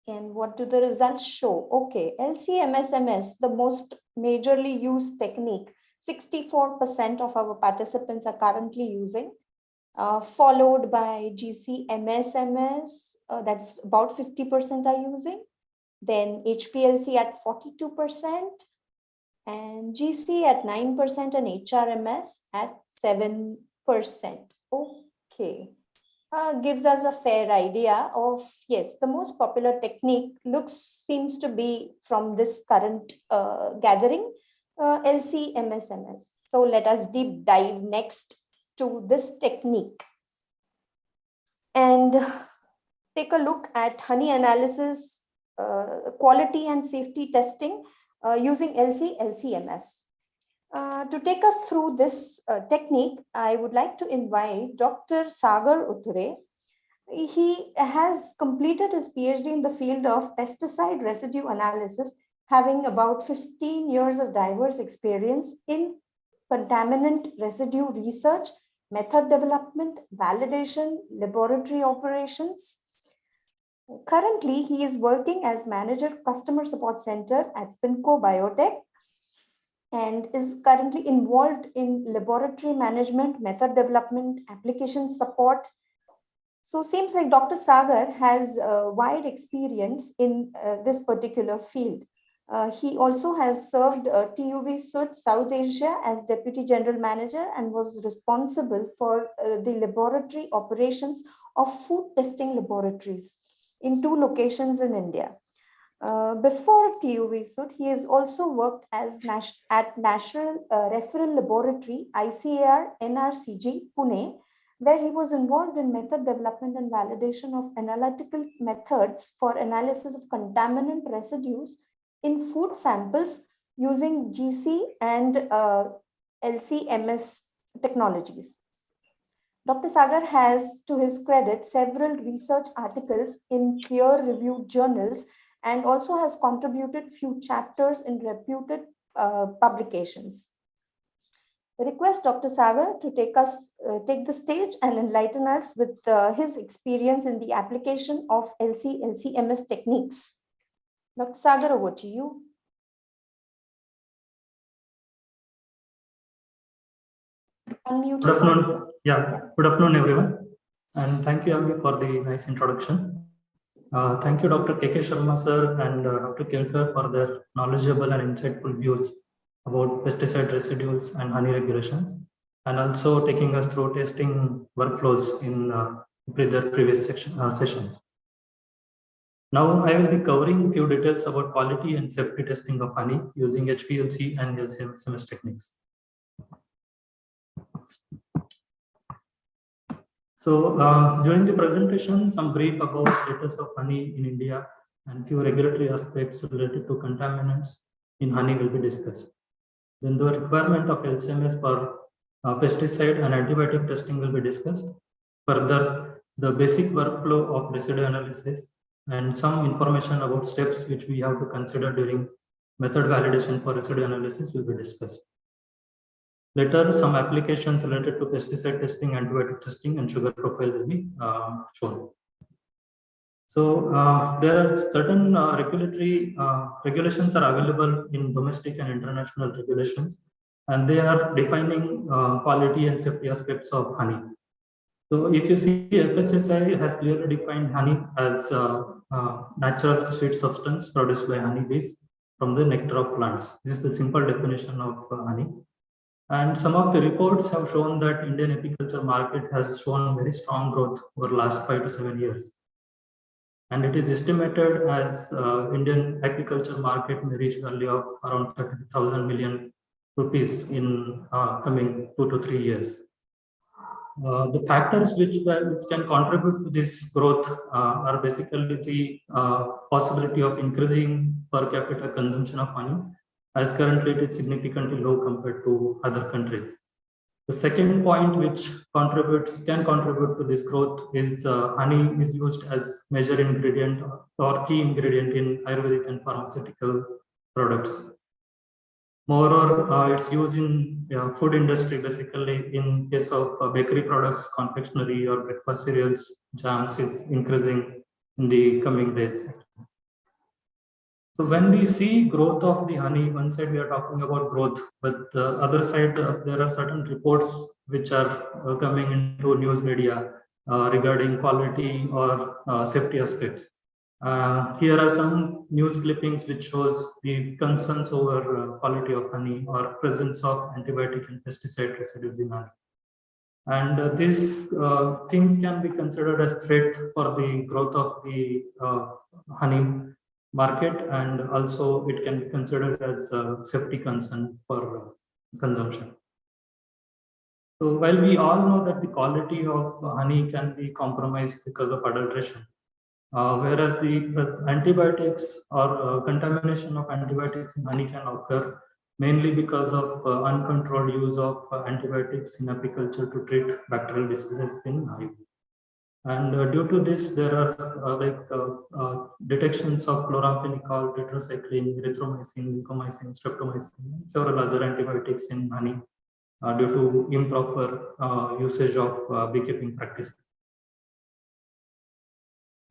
And what do the results show? Okay, LC-MS-MS, the most majorly used technique, 64% of our participants are currently using, followed by GC-MS-MS, that's about 50% are using, then HPLC at 42%, and GC at 9% and HRMS at 7%. Okay. Gives us a fair idea of, yes, the most popular technique seems to be from this current gathering, LC-MS-MS. So let us deep dive next to this technique and take a look at honey analysis, quality and safety testing using LC-MS. To take us through this technique, I would like to invite Dr. Sagar Utre. He has completed his PhD in the field of pesticide residue analysis, having about 15 years of diverse experience in contaminant residue research, method development, validation, laboratory operations. Currently, he is working as Manager Customer Support Center at Spinco Biotech, and is currently involved in laboratory management, method development, application support. So seems like Dr. Sagar has wide experience in this particular field. He also has served TUV Sud South Asia as Deputy General Manager and was responsible for the laboratory operations of food testing laboratories in 2 locations in India. Before TUV Sud, he has also worked as at National Referral Laboratory, ICAR NRCG, Pune, where he was involved in method development and validation of analytical methods for analysis of contaminant residues in food samples using GC and LC-MS technologies. Dr. Sagar has, to his credit, several research articles in peer-reviewed journals and also has contributed few chapters in reputed publications. I request Dr. Sagar to take the stage and enlighten us with his experience in the application of LC-MS techniques. Dr. Sagar, over to you. Unmute. Good afternoon. Yeah, good afternoon, everyone. And thank you, Ami, for the nice introduction. Thank you, Dr. K.K. Sharma, sir, and Dr. Kelkar for their knowledgeable and insightful views about pesticide residues and honey regulations, and also taking us through testing workflows in their previous sessions. Now, I will be covering a few details about quality and safety testing of honey using HPLC and LC-MS techniques. So during the presentation, some brief about status of honey in India and few regulatory aspects related to contaminants in honey will be discussed. Then the requirement of LCMS for pesticide and antibiotic testing will be discussed. Further, the basic workflow of residue analysis and some information about steps which we have to consider during method validation for residue analysis will be discussed. Later, some applications related to pesticide testing, antibiotic testing, and sugar profile will be shown. So there are certain regulatory regulations are available in domestic and international regulations, and they are defining quality and safety aspects of honey. So if you see, FSSAI has clearly defined honey as natural sweet substance produced by honeybees from the nectar of plants. This is the simple definition of honey. And some of the reports have shown that Indian apiculture market has shown very strong growth over the last 5 to 7 years. And it is estimated as Indian agriculture market may reach value of around 30,000 million rupees in coming 2 to 3 years. The factors which can contribute to this growth are basically the possibility of increasing per capita consumption of honey, as currently it is significantly low compared to other countries. The second point which can contribute to this growth is honey is used as major ingredient or key ingredient in Ayurvedic and pharmaceutical products. Moreover, it's used in food industry, basically in case of bakery products, confectionery or breakfast cereals, jams is increasing in the coming days. So when we see growth of the honey, one side we are talking about growth, but the other side there are certain reports which are coming into news media regarding quality or safety aspects. Here are some news clippings which shows the concerns over quality of honey or presence of antibiotic and pesticide residues in honey. And these things can be considered as threat for the growth of the honey market, and also it can be considered as a safety concern for consumption. So while we all know that the quality of honey can be compromised because of adulteration, whereas the antibiotics or contamination of antibiotics in honey can occur mainly because of uncontrolled use of antibiotics in apiculture to treat bacterial diseases in honey. And due to this, there are detections of chloramphenicol, tetracycline, erythromycin, lincomycin, streptomycin, and several other antibiotics in honey due to improper usage of beekeeping practices.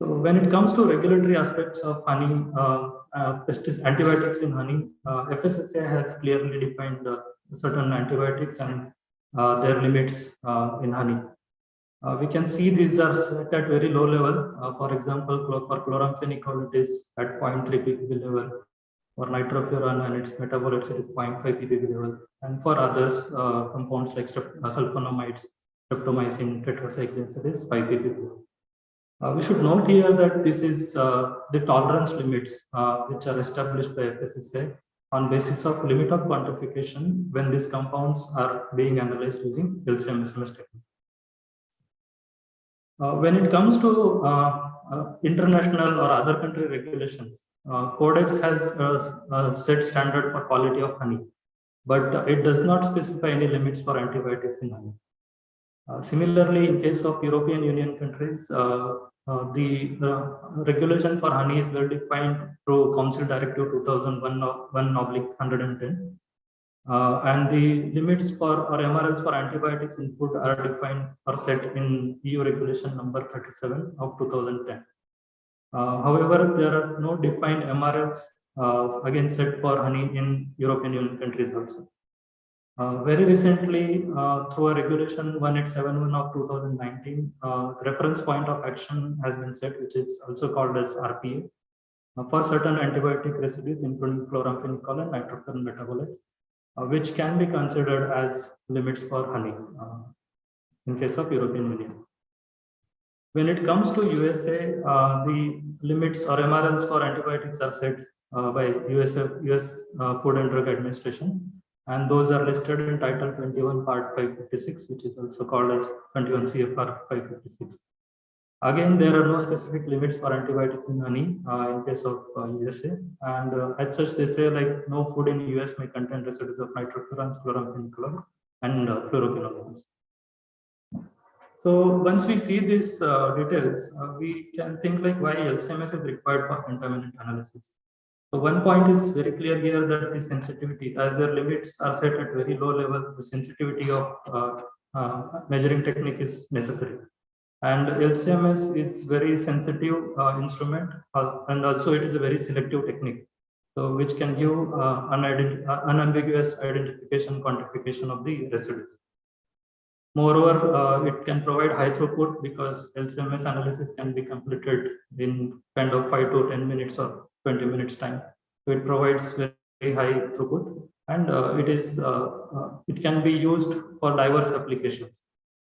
So when it comes to regulatory aspects of honey, antibiotics in honey, FSSAI has clearly defined certain antibiotics and their limits in honey. We can see these are set at very low level. For example, for chloramphenicol, it is at 0.3 ppb level. For nitrofuran and its metabolites, it is 0.5 ppb level. And for others, compounds like sulfonamides, streptomycin, tetracyclines, it is 5 ppb. We should note here that this is the tolerance limits which are established by FSSAI on basis of limit of quantification when these compounds are being analyzed using LC-MS technique. When it comes to international or other country regulations, Codex has set standard for quality of honey, but it does not specify any limits for antibiotics in honey. Similarly, in case of European Union countries, the regulation for honey is well defined through Council Directive 2001/110. And the limits for or MRLs for antibiotics in food are defined or set in EU regulation number 37 of 2010. However, there are no defined MRLs again set for honey in European Union countries also. Very recently, through a regulation 1871 of 2019, reference point of action has been set, which is also called as RPA, for certain antibiotic residues, including chloramphenicol and nitrofuran metabolites, which can be considered as limits for honey in case of European Union. When it comes to USA, the limits or MRLs for antibiotics are set by US Food and Drug Administration. And those are listed in Title 21, Part 556, which is also called as 21 CFR 556. Again, there are no specific limits for antibiotics in honey in case of USA. And as such, they say like no food in US may contain residues of nitrofurans, chloramphenicol, and fluoroquinolones. So once we see these details, we can think like why LCMS is required for contaminant analysis. So one point is very clear here that the sensitivity, as their limits are set at very low level, the sensitivity of measuring technique is necessary. And LCMS is very sensitive instrument, and also it is a very selective technique, so which can give unambiguous identification, quantification of the residues. Moreover, it can provide high throughput because LCMS analysis can be completed in kind of 5 to 10 minutes or 20 minutes time. So it provides very high throughput, and it can be used for diverse applications.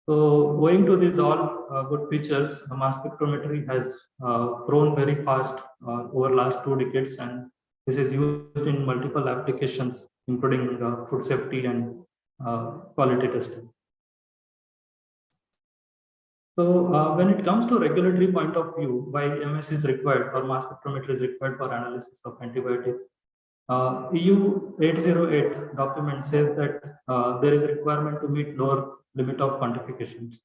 So owing to these all good features, mass spectrometry has grown very fast over last 2 decades, and this is used in multiple applications, including food safety and quality testing. So when it comes to regulatory point of view, why MS is required or mass spectrometry is required for analysis of antibiotics, EU 808 document says that there is a requirement to meet lower limit of quantifications.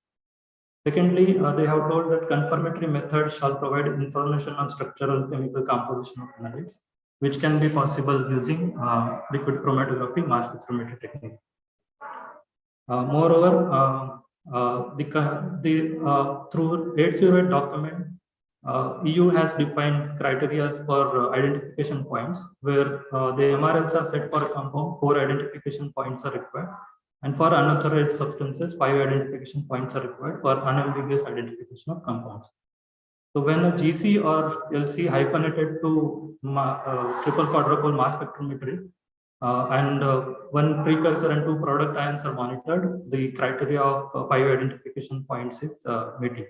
Secondly, they have told that confirmatory methods shall provide information on structural chemical composition of analytes, which can be possible using liquid chromatography mass spectrometry technique. Moreover, through 808 document, EU has defined criteria for identification points, where the MRLs are set for a compound, 4 identification points are required, and for unauthorized substances, 5 identification points are required for unambiguous identification of compounds. So when a GC or LC hyphenated to triple quadruple mass spectrometry, and one precursor and 2 product ions are monitored, the criteria of 5 identification points is meeting.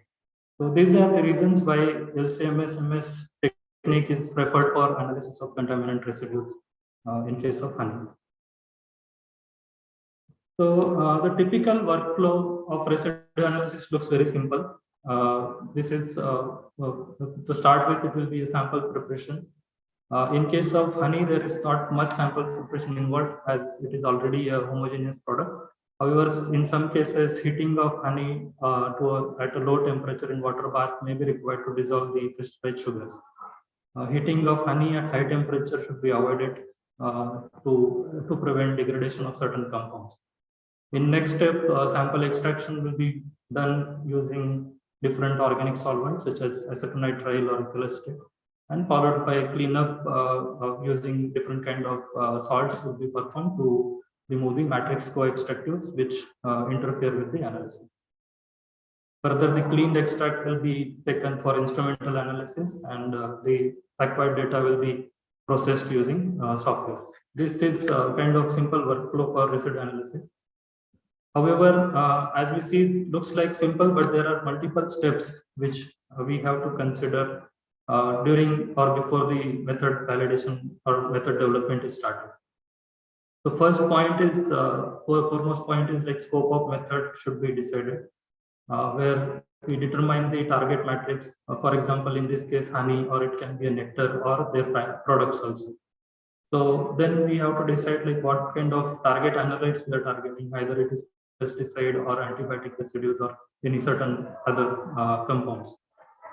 So these are the reasons why LCMS-MS technique is preferred for analysis of contaminant residues in case of honey. So the typical workflow of residue analysis looks very simple. This is to start with, it will be a sample preparation. In case of honey, there is not much sample preparation involved as it is already a homogeneous product. However, in some cases, heating of honey at a low temperature in water bath may be required to dissolve the crystallized sugars. Heating of honey at high temperature should be avoided to prevent degradation of certain compounds. In next step, sample extraction will be done using different organic solvents such as acetonitrile or ethyl acetate, and followed by cleanup using different kind of salts will be performed to remove the matrix co-extractives which interfere with the analysis. Further, the cleaned extract will be taken for instrumental analysis, and the acquired data will be processed using software. This is kind of simple workflow for residue analysis. However, as we see, it looks like simple, but there are multiple steps which we have to consider during or before the method validation or method development is started. The first point is, foremost point is like scope of method should be decided, where we determine the target matrix, for example, in this case, honey, or it can be a nectar or their products also. So then we have to decide like what kind of target analytes we are targeting, either it is pesticide or antibiotic residues or any certain other compounds.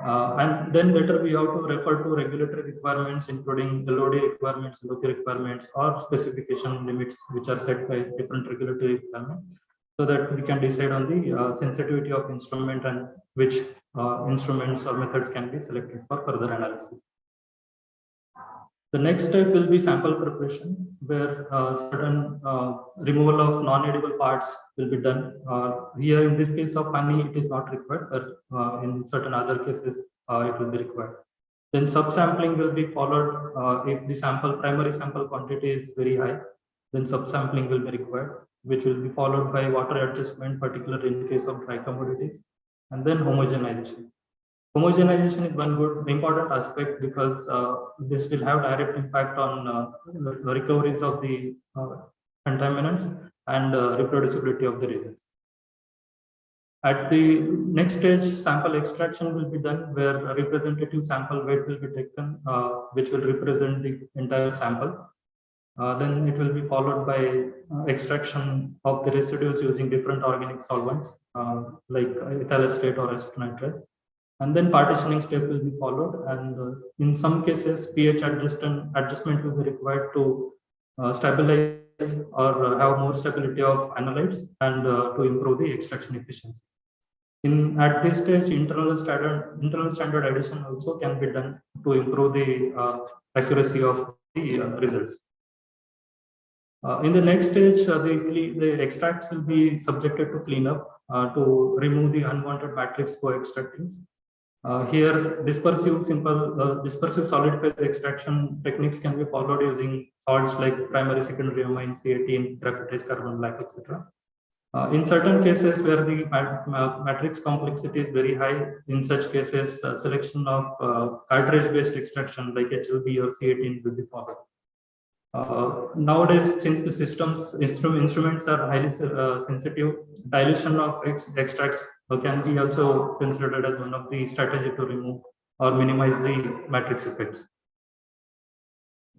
And then later we have to refer to regulatory requirements, including the LOD requirements, LOC requirements, or specification limits, which are set by different regulatory requirements, so that we can decide on the sensitivity of instrument and which instruments or methods can be selected for further analysis. The next step will be sample preparation, where certain removal of non-edible parts will be done. Here in this case of honey, it is not required, but in certain other cases, it will be required. Then subsampling will be followed. If the primary sample quantity is very high, then subsampling will be required, which will be followed by water adjustment, particularly in case of dry commodities, and then homogenization. Homogenization is one good important aspect because this will have direct impact on the recoveries of the contaminants and reproducibility of the results. At the next stage, sample extraction will be done, where a representative sample weight will be taken, which will represent the entire sample. Then it will be followed by extraction of the residues using different organic solvents like ethyl acetate or acetonitrile. And then partitioning step will be followed. And in some cases, pH adjustment will be required to stabilize or have more stability of analytes and to improve the extraction efficiency. At this stage, internal standard addition also can be done to improve the accuracy of the results. In the next stage, the extracts will be subjected to cleanup to remove the unwanted matrix co-extractants. Here, dispersive solid phase extraction techniques can be followed using salts like primary, secondary amine, C18, graphitase, carbon black, etc. In certain cases where the matrix complexity is very high, in such cases, selection of cartridge-based extraction like HLB or C18 will be followed. Nowadays, since the instruments are highly sensitive, dilution of extracts can be also considered as one of the strategies to remove or minimize the matrix effects.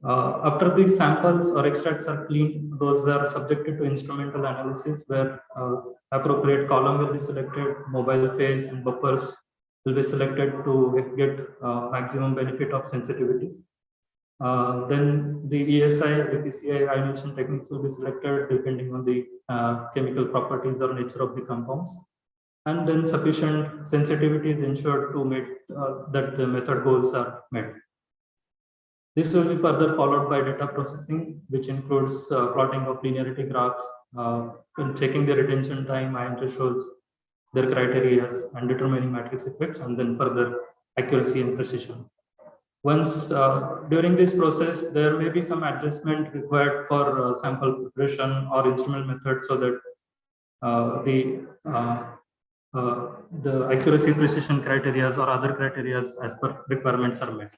After these samples or extracts are cleaned, those are subjected to instrumental analysis, where appropriate column will be selected, mobile phase and buffers will be selected to get maximum benefit of sensitivity. Then the ESI, the PCI ionization techniques will be selected depending on the chemical properties or nature of the compounds. And then sufficient sensitivity is ensured to meet that the method goals are met. This will be further followed by data processing, which includes plotting of linearity graphs, checking the retention time, ion thresholds, their criteria, and determining matrix effects, and then further accuracy and precision. Once during this process, there may be some adjustment required for sample preparation or instrument method, so that the accuracy precision criteria or other criteria as per requirements are met.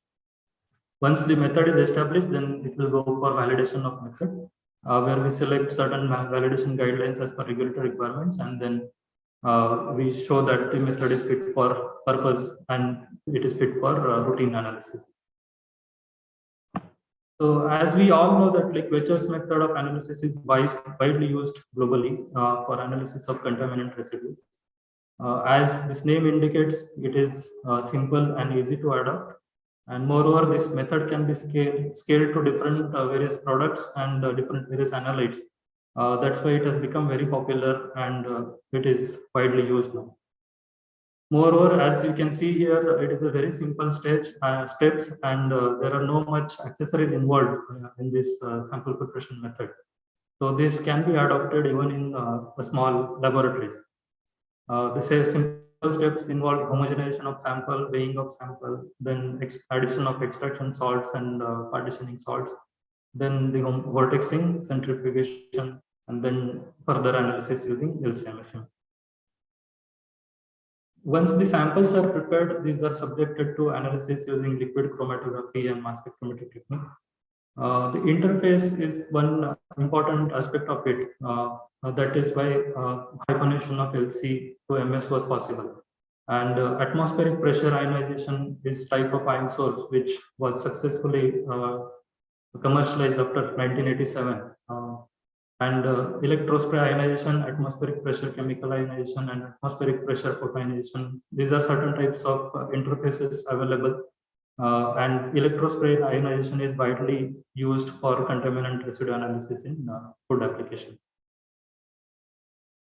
Once the method is established, then it will go for validation of method, where we select certain validation guidelines as per regulatory requirements, and then we show that the method is fit for purpose and it is fit for routine analysis. So as we all know that like Vecher's method of analysis is widely used globally for analysis of contaminant residues. As this name indicates, it is simple and easy to adopt. And moreover, this method can be scaled to different various products and different various analytes. That's why it has become very popular and it is widely used now. Moreover, as you can see here, it is a very simple steps, and there are no much accessories involved in this sample preparation method. So this can be adopted even in small laboratories. The simple steps involve homogenization of sample, weighing of sample, then addition of extraction salts and partitioning salts, then the vortexing, centrifugation, and then further analysis using LC-MS. Once the samples are prepared, these are subjected to analysis using liquid chromatography and mass spectrometry technique. The interface is one important aspect of it. That is why hyphenation of LC to MS was possible. And atmospheric pressure ionization is type of ion source which was successfully commercialized after 1987. And electrospray ionization, atmospheric pressure chemical ionization, and atmospheric pressure photoionization. These are certain types of interfaces available. And electrospray ionization is widely used for contaminant residue analysis in food application.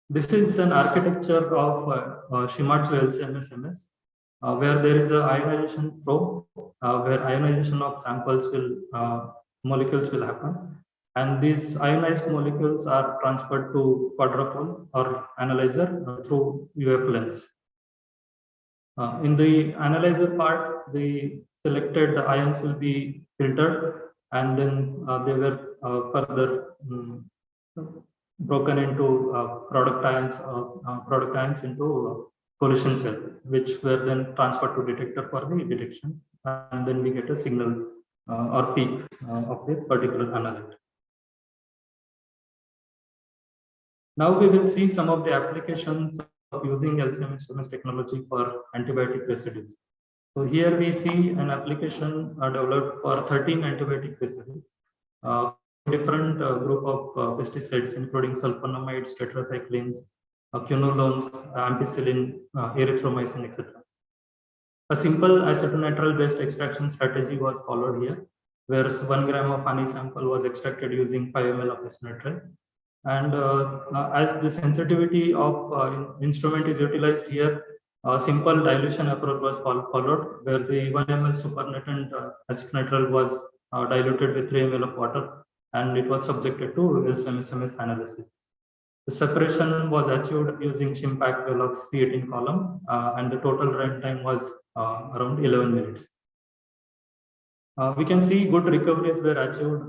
This is an architecture of Shimadzu LC-MS, where there is a ionization probe, where ionization of samples molecules will happen. And these ionized molecules are transferred to quadrupole or analyzer through UF lens. In the analyzer part, the selected ions will be filtered, and then they were further broken into product ions into collision cell, which were then transferred to detector for the detection, and then we get a signal or peak of the particular analyte. Now we will see some of the applications of using LC-MS technology for antibiotic residues. So here we see an application developed for 13 antibiotic residues, different group of pesticides, including sulfonamides, tetracyclines, quinolones, ampicillin, erythromycin, etc. A simple acetonitrile-based extraction strategy was followed here, where 1 gram of honey sample was extracted using 5 ml of acetonitrile. And as the sensitivity of instrument is utilized here, a simple dilution approach was followed, where the 1 ml supernatant acetonitrile was diluted with 3 ml of water, and it was subjected to LC-MS analysis. The separation was achieved using Shimpack Velox C18 column, and the total runtime was around 11 minutes. We can see good recoveries were achieved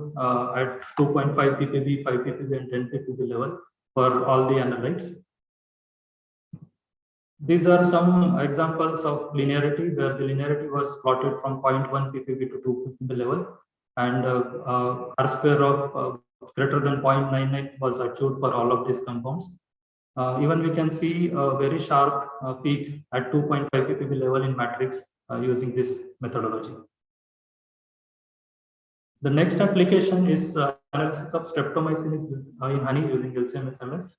at 2.5 ppb, 5 ppb, and 10 ppb level for all the analytes. These are some examples of linearity, where the linearity was plotted from 0.1 ppb to 2 ppb level, and R square of greater than 0.99 was achieved for all of these compounds. Even we can see a very sharp peak at 2.5 ppb level in matrix using this methodology. The next application is analysis of streptomycin in honey using LC-MS.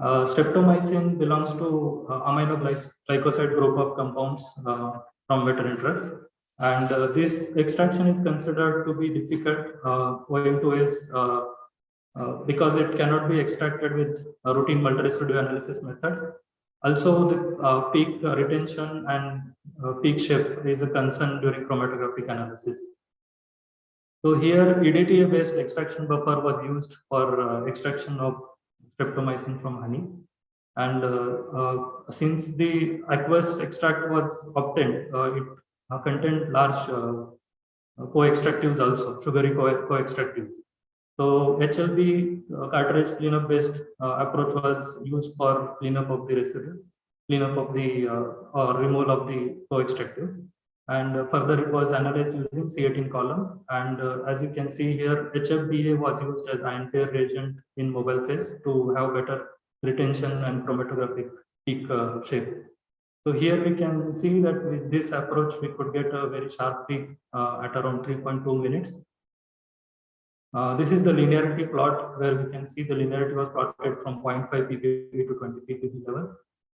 Streptomycin belongs to aminoglycoside group of compounds from better interest, and this extraction is considered to be difficult owing to its because it cannot be extracted with routine multi-residue analysis methods. Also, the peak retention and peak shape is a concern during chromatographic analysis. So here, EDTA-based extraction buffer was used for extraction of streptomycin from honey. And since the aqueous extract was obtained, it contained large co-extractives also, sugary co-extractives. So HLB cartridge cleanup-based approach was used for cleanup of the residue, cleanup of the or removal of the co-extractive. And further, it was analyzed using C18 column. And as you can see here, HFBA was used as ion pair reagent in mobile phase to have better retention and chromatographic peak shape. So here we can see that with this approach, we could get a very sharp peak at around 3.2 minutes. This is the linearity plot, where we can see the linearity was plotted from 0.5 ppb to 20 ppb level.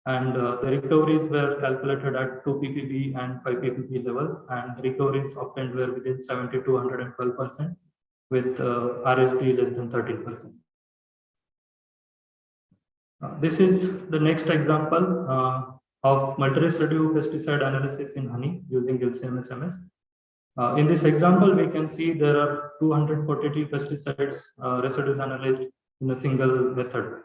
And the recoveries were calculated at 2 ppb and 5 ppb level, and recoveries obtained were within 70 to 112%, with RSD less than 13%. This is the next example of multi-residue pesticide analysis in honey using LC-MS. In this example, we can see there are 240 pesticides residues analyzed in a single method.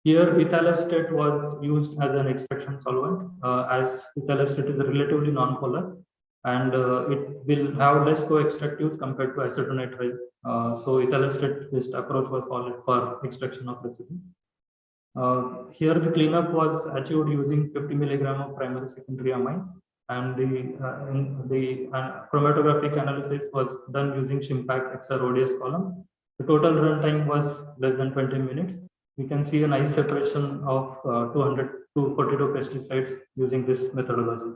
Here, ethyl acetate was used as an extraction solvent, as ethyl acetate is relatively non-polar, and it will have less co-extractives compared to acetonitrile. So ethyl acetate-based approach was followed for extraction of residue. Here, the cleanup was achieved using 50 milligram of primary secondary amine, and the chromatographic analysis was done using Shimpack XR ODS column. The total runtime was less than 20 minutes. We can see a nice separation of 242 pesticides using this methodology.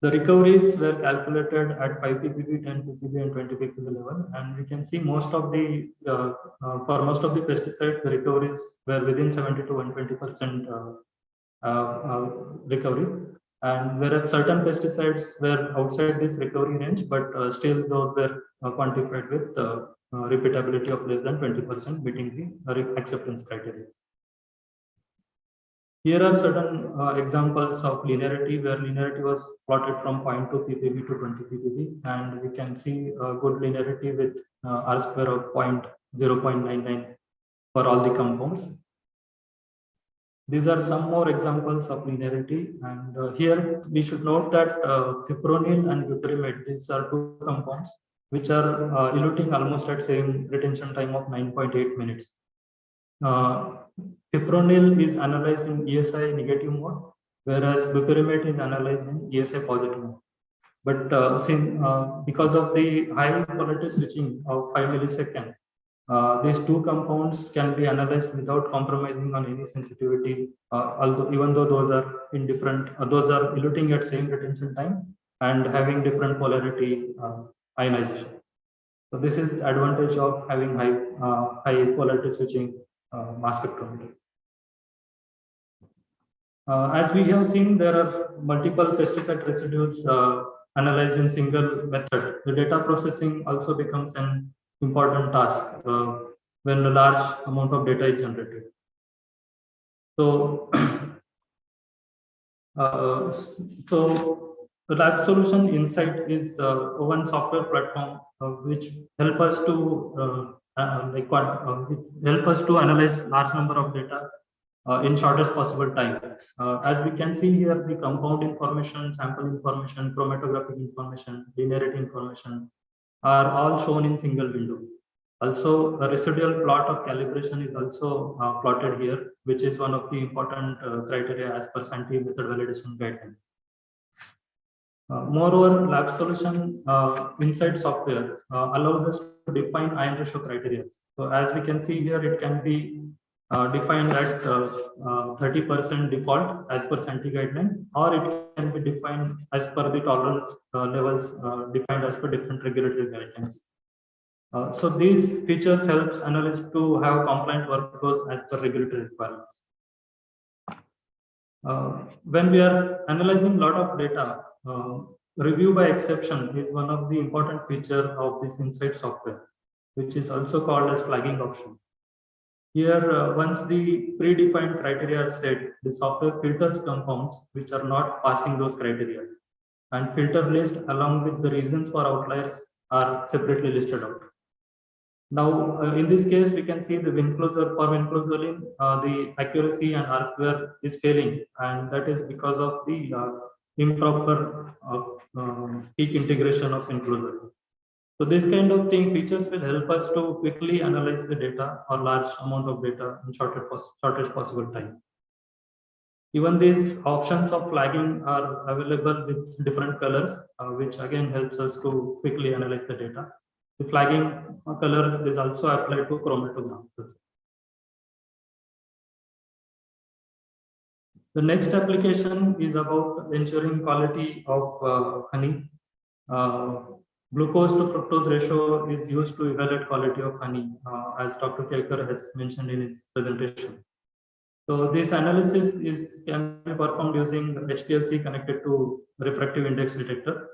The recoveries were calculated at 5 ppb, 10 ppb, and 20 ppb level, and we can see most of the for most of the pesticides, the recoveries were within 70 to 120% recovery. And whereas certain pesticides were outside this recovery range, but still those were quantified with repeatability of less than 20%, meeting the acceptance criteria. Here are certain examples of linearity, where linearity was plotted from 0.2 ppb to 20 ppb, and we can see a good linearity with R square of 0.99 for all the compounds. These are some more examples of linearity, and here we should note that fipronil and butyrimide, these are two compounds which are eluting almost at same retention time of 9.8 minutes. Fipronil is analyzed in ESI negative mode, whereas butyrimide is analyzed in ESI positive mode. But because of the high quality switching of 5 milliseconds, These two compounds can be analyzed without compromising on any sensitivity, although even though those are in different, those are eluting at same retention time and having different polarity ionization. So this is the advantage of having high polarity switching mass spectrometry. As we have seen, there are multiple pesticide residues analyzed in single method. The data processing also becomes an important task when a large amount of data is generated. So, the Lab Solution Insight is one software platform which help us to help us to analyze large number of data in shortest possible time. As we can see here, the compound information, sample information, chromatographic information, linearity information are all shown in single window. Also, a residual plot of calibration is also plotted here, which is one of the important criteria as per scientific method validation guidelines. Moreover, Lab Solution Insight software allows us to define ion ratio criteria. So as we can see here, it can be defined at 30% default as per Scientific guideline, or it can be defined as per the tolerance levels defined as per different regulatory guidelines. So these features helps analysts to have compliant workflows as per regulatory requirements. When we are analyzing a lot of data, review by exception is one of the important features of this Insight software, which is also called as flagging option. Here, once the predefined criteria are set, the software filters compounds which are not passing those criteria, and filter list along with the reasons for outliers are separately listed out. Now, in this case, we can see the vinclozolin for vinclozolin, the accuracy and R square is failing, and that is because of the improper peak integration of vinclozolin. So this kind of features will help us to quickly analyze the data or large amount of data in shortest possible time. Even these options of flagging are available with different colors, which again helps us to quickly analyze the data. The flagging color is also applied to chromatograms. The next application is about ensuring quality of honey. Glucose to fructose ratio is used to evaluate quality of honey, as Dr. Kelkar has mentioned in his presentation. So this analysis can be performed using HPLC connected to refractive index detector.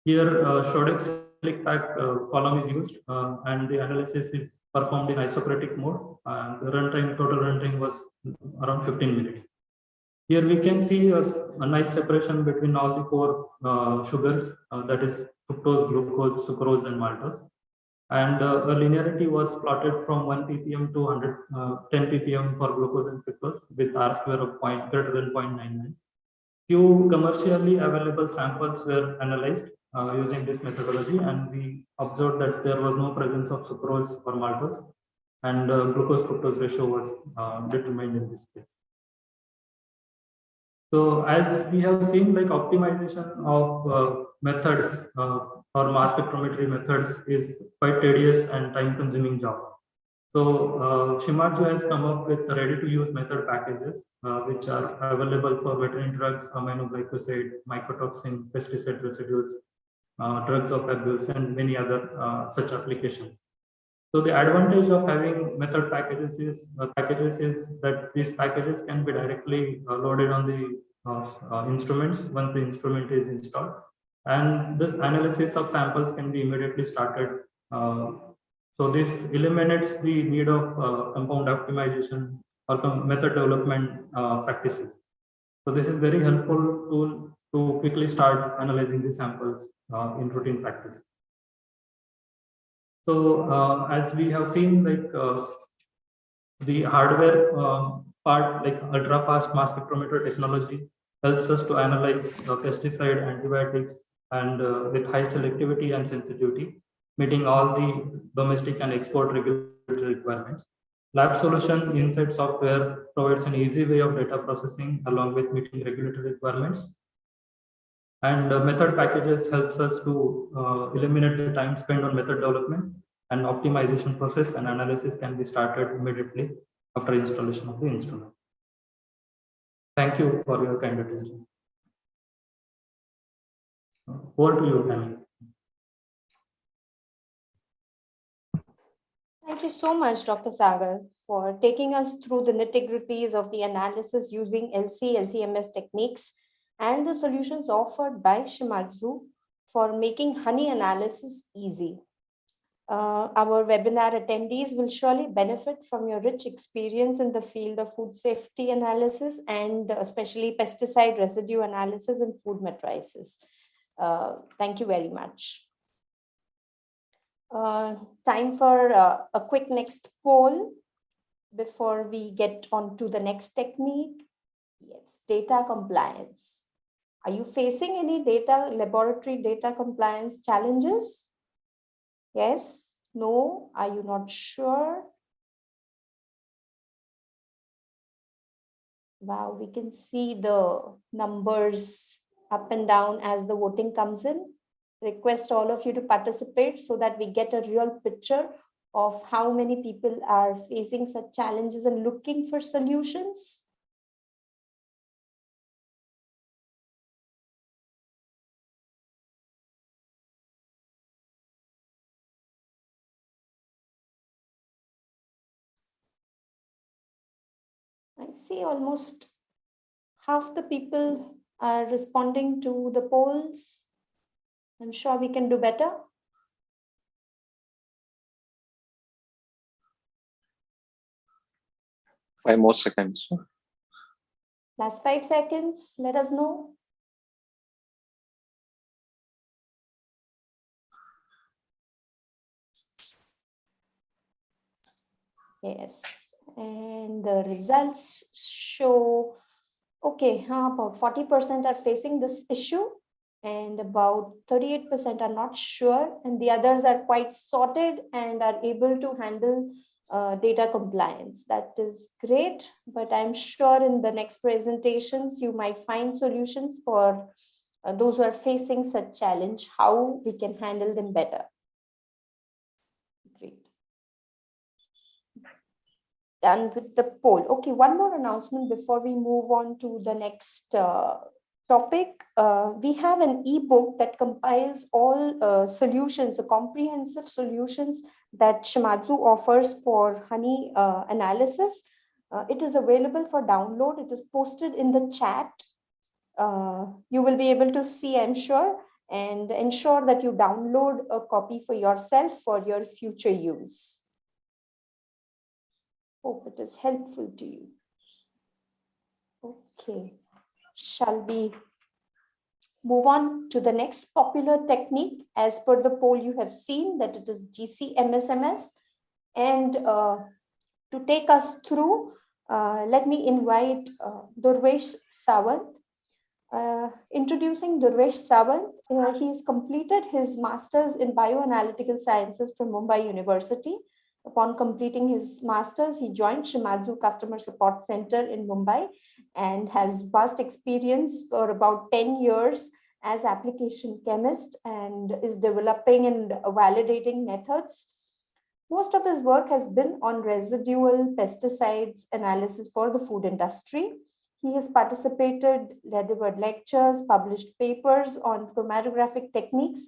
Here, Shodex pack column is used, and the analysis is performed in isocratic mode. And the total runtime was around 15 minutes. Here we can see a nice separation between all the four sugars, that is fructose, glucose, sucrose, and maltose. And the linearity was plotted from 1 ppm to 10 ppm for glucose and fructose with R square of greater than 0.99. Few commercially available samples were analyzed using this methodology, and we observed that there was no presence of sucrose or maltose, and glucose fructose ratio was determined in this case. So as we have seen, like optimization of methods or mass spectrometry methods is quite tedious and time-consuming job. So Shimadzu has come up with ready-to-use method packages, which are available for veterinary drugs, aminoglycoside, mycotoxin, pesticide residues, drugs of abuse, and many other such applications. So the advantage of having method packages is that these packages can be directly loaded on the instruments once the instrument is installed, and this analysis of samples can be immediately started. So this eliminates the need of compound optimization or method development practices. So this is very helpful tool to quickly start analyzing the samples in routine practice. So as we have seen, like the hardware part, like ultra fast mass spectrometer technology, helps us to analyze pesticide, antibiotics, and with high selectivity and sensitivity, meeting all the domestic and export regulatory requirements. Lab Solution Insight software provides an easy way of data processing along with meeting regulatory requirements. And method packages helps us to eliminate the time spent on method development and optimization process and analysis can be started immediately after installation of the instrument. Thank you for your kind attention. Over to you, Tammy. Thank you so much, Dr. Sagar, for taking us through the nitty-gritties of the analysis using LC-LCMS techniques and the solutions offered by Shimadzu for making honey analysis easy. Our webinar attendees will surely benefit from your rich experience in the field of food safety analysis and especially pesticide residue analysis and food matrices. Thank you very much. Time for a quick next poll before we get on to the next technique. Yes, data compliance. Are you facing any laboratory data compliance challenges? Yes, no, are you not sure? Wow, we can see the numbers up and down as the voting comes in. Request all of you to participate so that we get a real picture of how many people are facing such challenges and looking for solutions. I see almost half the people are responding to the polls. I'm sure we can do better. Five more seconds. Last 5 seconds, let us know. Yes, and the results show, okay, about 40% are facing this issue and about 38% are not sure, and the others are quite sorted and are able to handle data compliance. That is great, but I'm sure in the next presentations, you might find solutions for those who are facing such challenge, how we can handle them better. Great. Done with the poll. Okay, one more announcement before we move on to the next topic. We have an ebook that compiles all solutions, the comprehensive solutions that Shimadzu offers for honey analysis. It is available for download. It is posted in the chat. You will be able to see, I'm sure, and ensure that you download a copy for yourself for your future use. Hope it is helpful to you. Okay, shall we move on to the next popular technique? As per the poll, you have seen that it is GC-MSMS. And to take us through, let me invite Durvesh Sawant. Introducing Durvesh Sawant, he has completed his master's in bioanalytical sciences from Mumbai University. Upon completing his master's, he joined Shimadzu Customer Support Center in Mumbai and has vast experience for about 10 years as application chemist and is developing and validating methods. Most of his work has been on residual pesticides analysis for the food industry. He has participated, delivered lectures, published papers on chromatographic techniques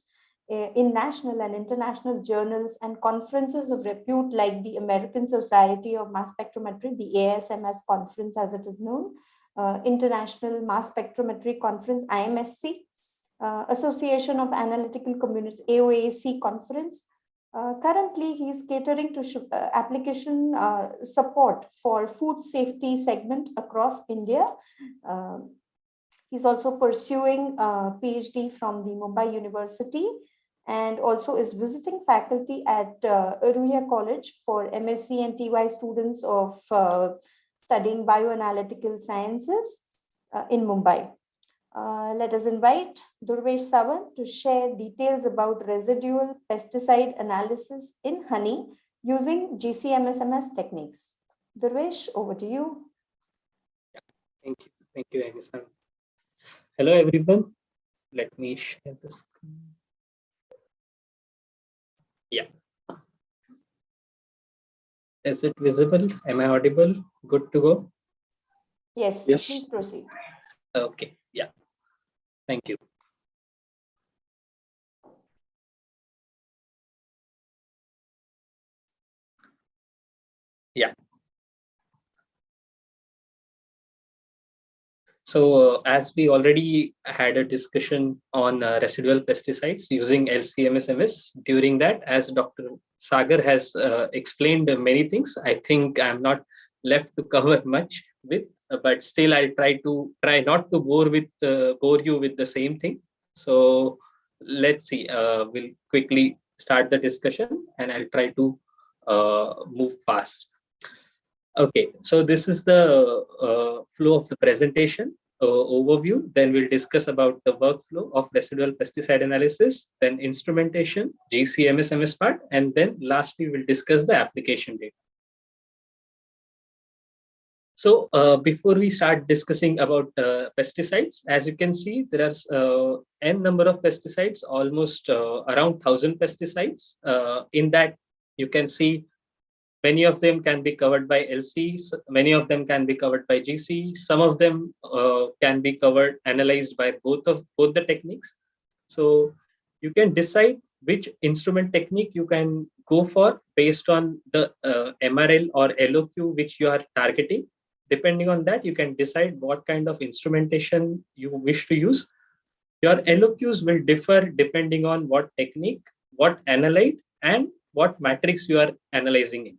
in national and international journals and conferences of repute like the American Society of Mass Spectrometry, the ASMS conference as it is known, International Mass Spectrometry Conference, IMSC, Association of Analytical Communities, AOAC conference. Currently, he is catering to application support for food safety segment across India. He's also pursuing a PhD from the Mumbai University and also is visiting faculty at Aruya College for MSc and TY students of studying bioanalytical sciences in Mumbai. Let us invite Durvesh Sawant to share details about residual pesticide analysis in honey using GC-MSMS techniques. Durvesh, over to you. Thank you, Amy-san. Hello, everyone. Let me share the screen. Yeah. Is it visible? Am I audible? Good to go? Yes, Yes. please proceed. Okay, yeah. Thank you. Yeah. So as we already had a discussion on residual pesticides using LCMS-MS, during that, as Dr. Sagar has explained many things, I think I'm not left to cover much with, but still I'll try not to bore you with the same thing. So let's see, we'll quickly start the discussion and I'll try to move fast. Okay, so this is the flow of the presentation overview. Then we'll discuss about the workflow of residual pesticide analysis, then instrumentation, GCMS-MS part, and then lastly we'll discuss the application data. So before we start discussing about pesticides, as you can see, there are n number of pesticides, almost around 1,000 pesticides. In that, you can see many of them can be covered by LCs, many of them can be covered by GC, some of them can be analyzed by both the techniques. So you can decide which instrument technique you can go for based on the MRL or LOQ which you are targeting. Depending on that, you can decide what kind of instrumentation you wish to use. Your LOQs will differ depending on what technique, what analyte, and what matrix you are analyzing in.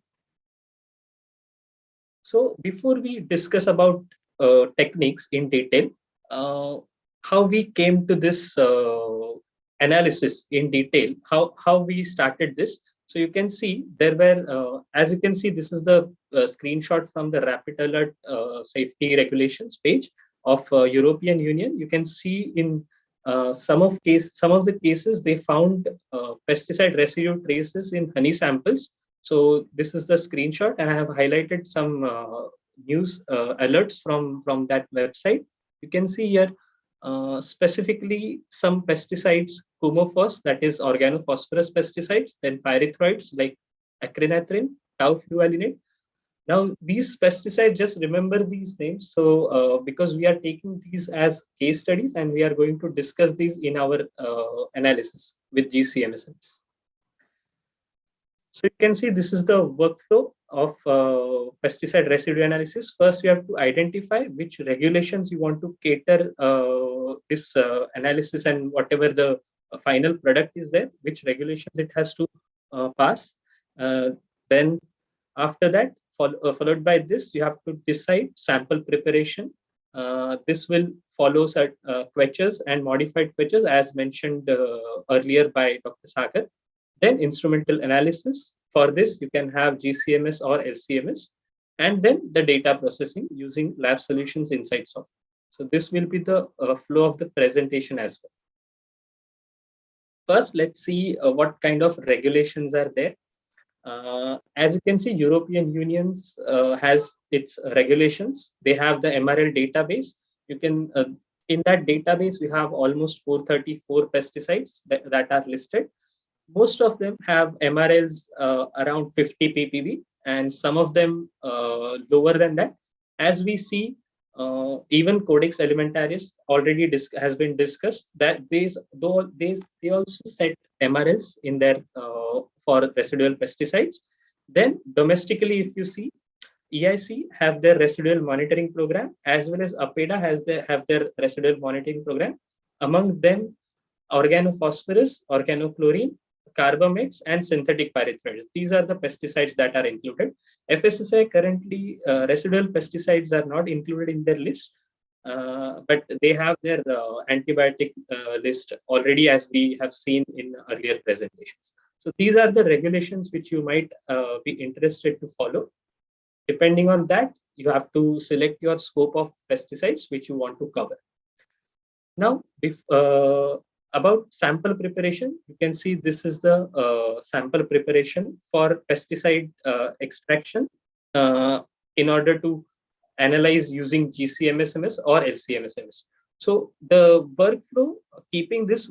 So before we discuss about techniques in detail, how we came to this analysis in detail, how we started this. So you can see there were, as you can see, this is the screenshot from the Rapid Alert Safety Regulations page of European Union. You can see in some of the cases they found pesticide residue traces in honey samples. So this is the screenshot, and I have highlighted some news alerts from that website. You can see here specifically some pesticides, Coumophos, that is organophosphorus pesticides, then pyrethroids like acrynethrin, tauflualinate. Now these pesticides, just remember these names. So because we are taking these as case studies and we are going to discuss these in our analysis with GCMS. So you can see this is the workflow of pesticide residue analysis. First, you have to identify which regulations you want to cater this analysis and whatever the final product is there, which regulations it has to pass. Then after that, followed by this, you have to decide sample preparation. This will follow quetches and modified quetches as mentioned earlier by Dr. Sagar. Then instrumental analysis. For this, you can have GCMS or LCMS, and then the data processing using Lab Solutions Insight software. So this will be the flow of the presentation as well. First, let's see what kind of regulations are there. As you can see, European Union has its regulations. They have the MRL database. You can in that database, we have almost 434 pesticides that are listed. Most of them have MRLs around 50 ppb, and some of them lower than that. As we see, even Codex Alimentarius already has been discussed that they also set MRLs in their for residual pesticides. Then domestically, if you see, EIC have their residual monitoring program, as well as APEDA have their residual monitoring program. Among them, organophosphorus, organochlorine, carbamates, and synthetic pyrethroids. These are the pesticides that are included. FSSAI currently residual pesticides are not included in their list, but they have their antibiotic list already, as we have seen in earlier presentations. So these are the regulations which you might be interested to follow. Depending on that, you have to select your scope of pesticides which you want to cover. Now, about sample preparation, you can see this is the sample preparation for pesticide extraction in order to analyze using GCMS-MS or LCMS-MS. So the workflow, keeping this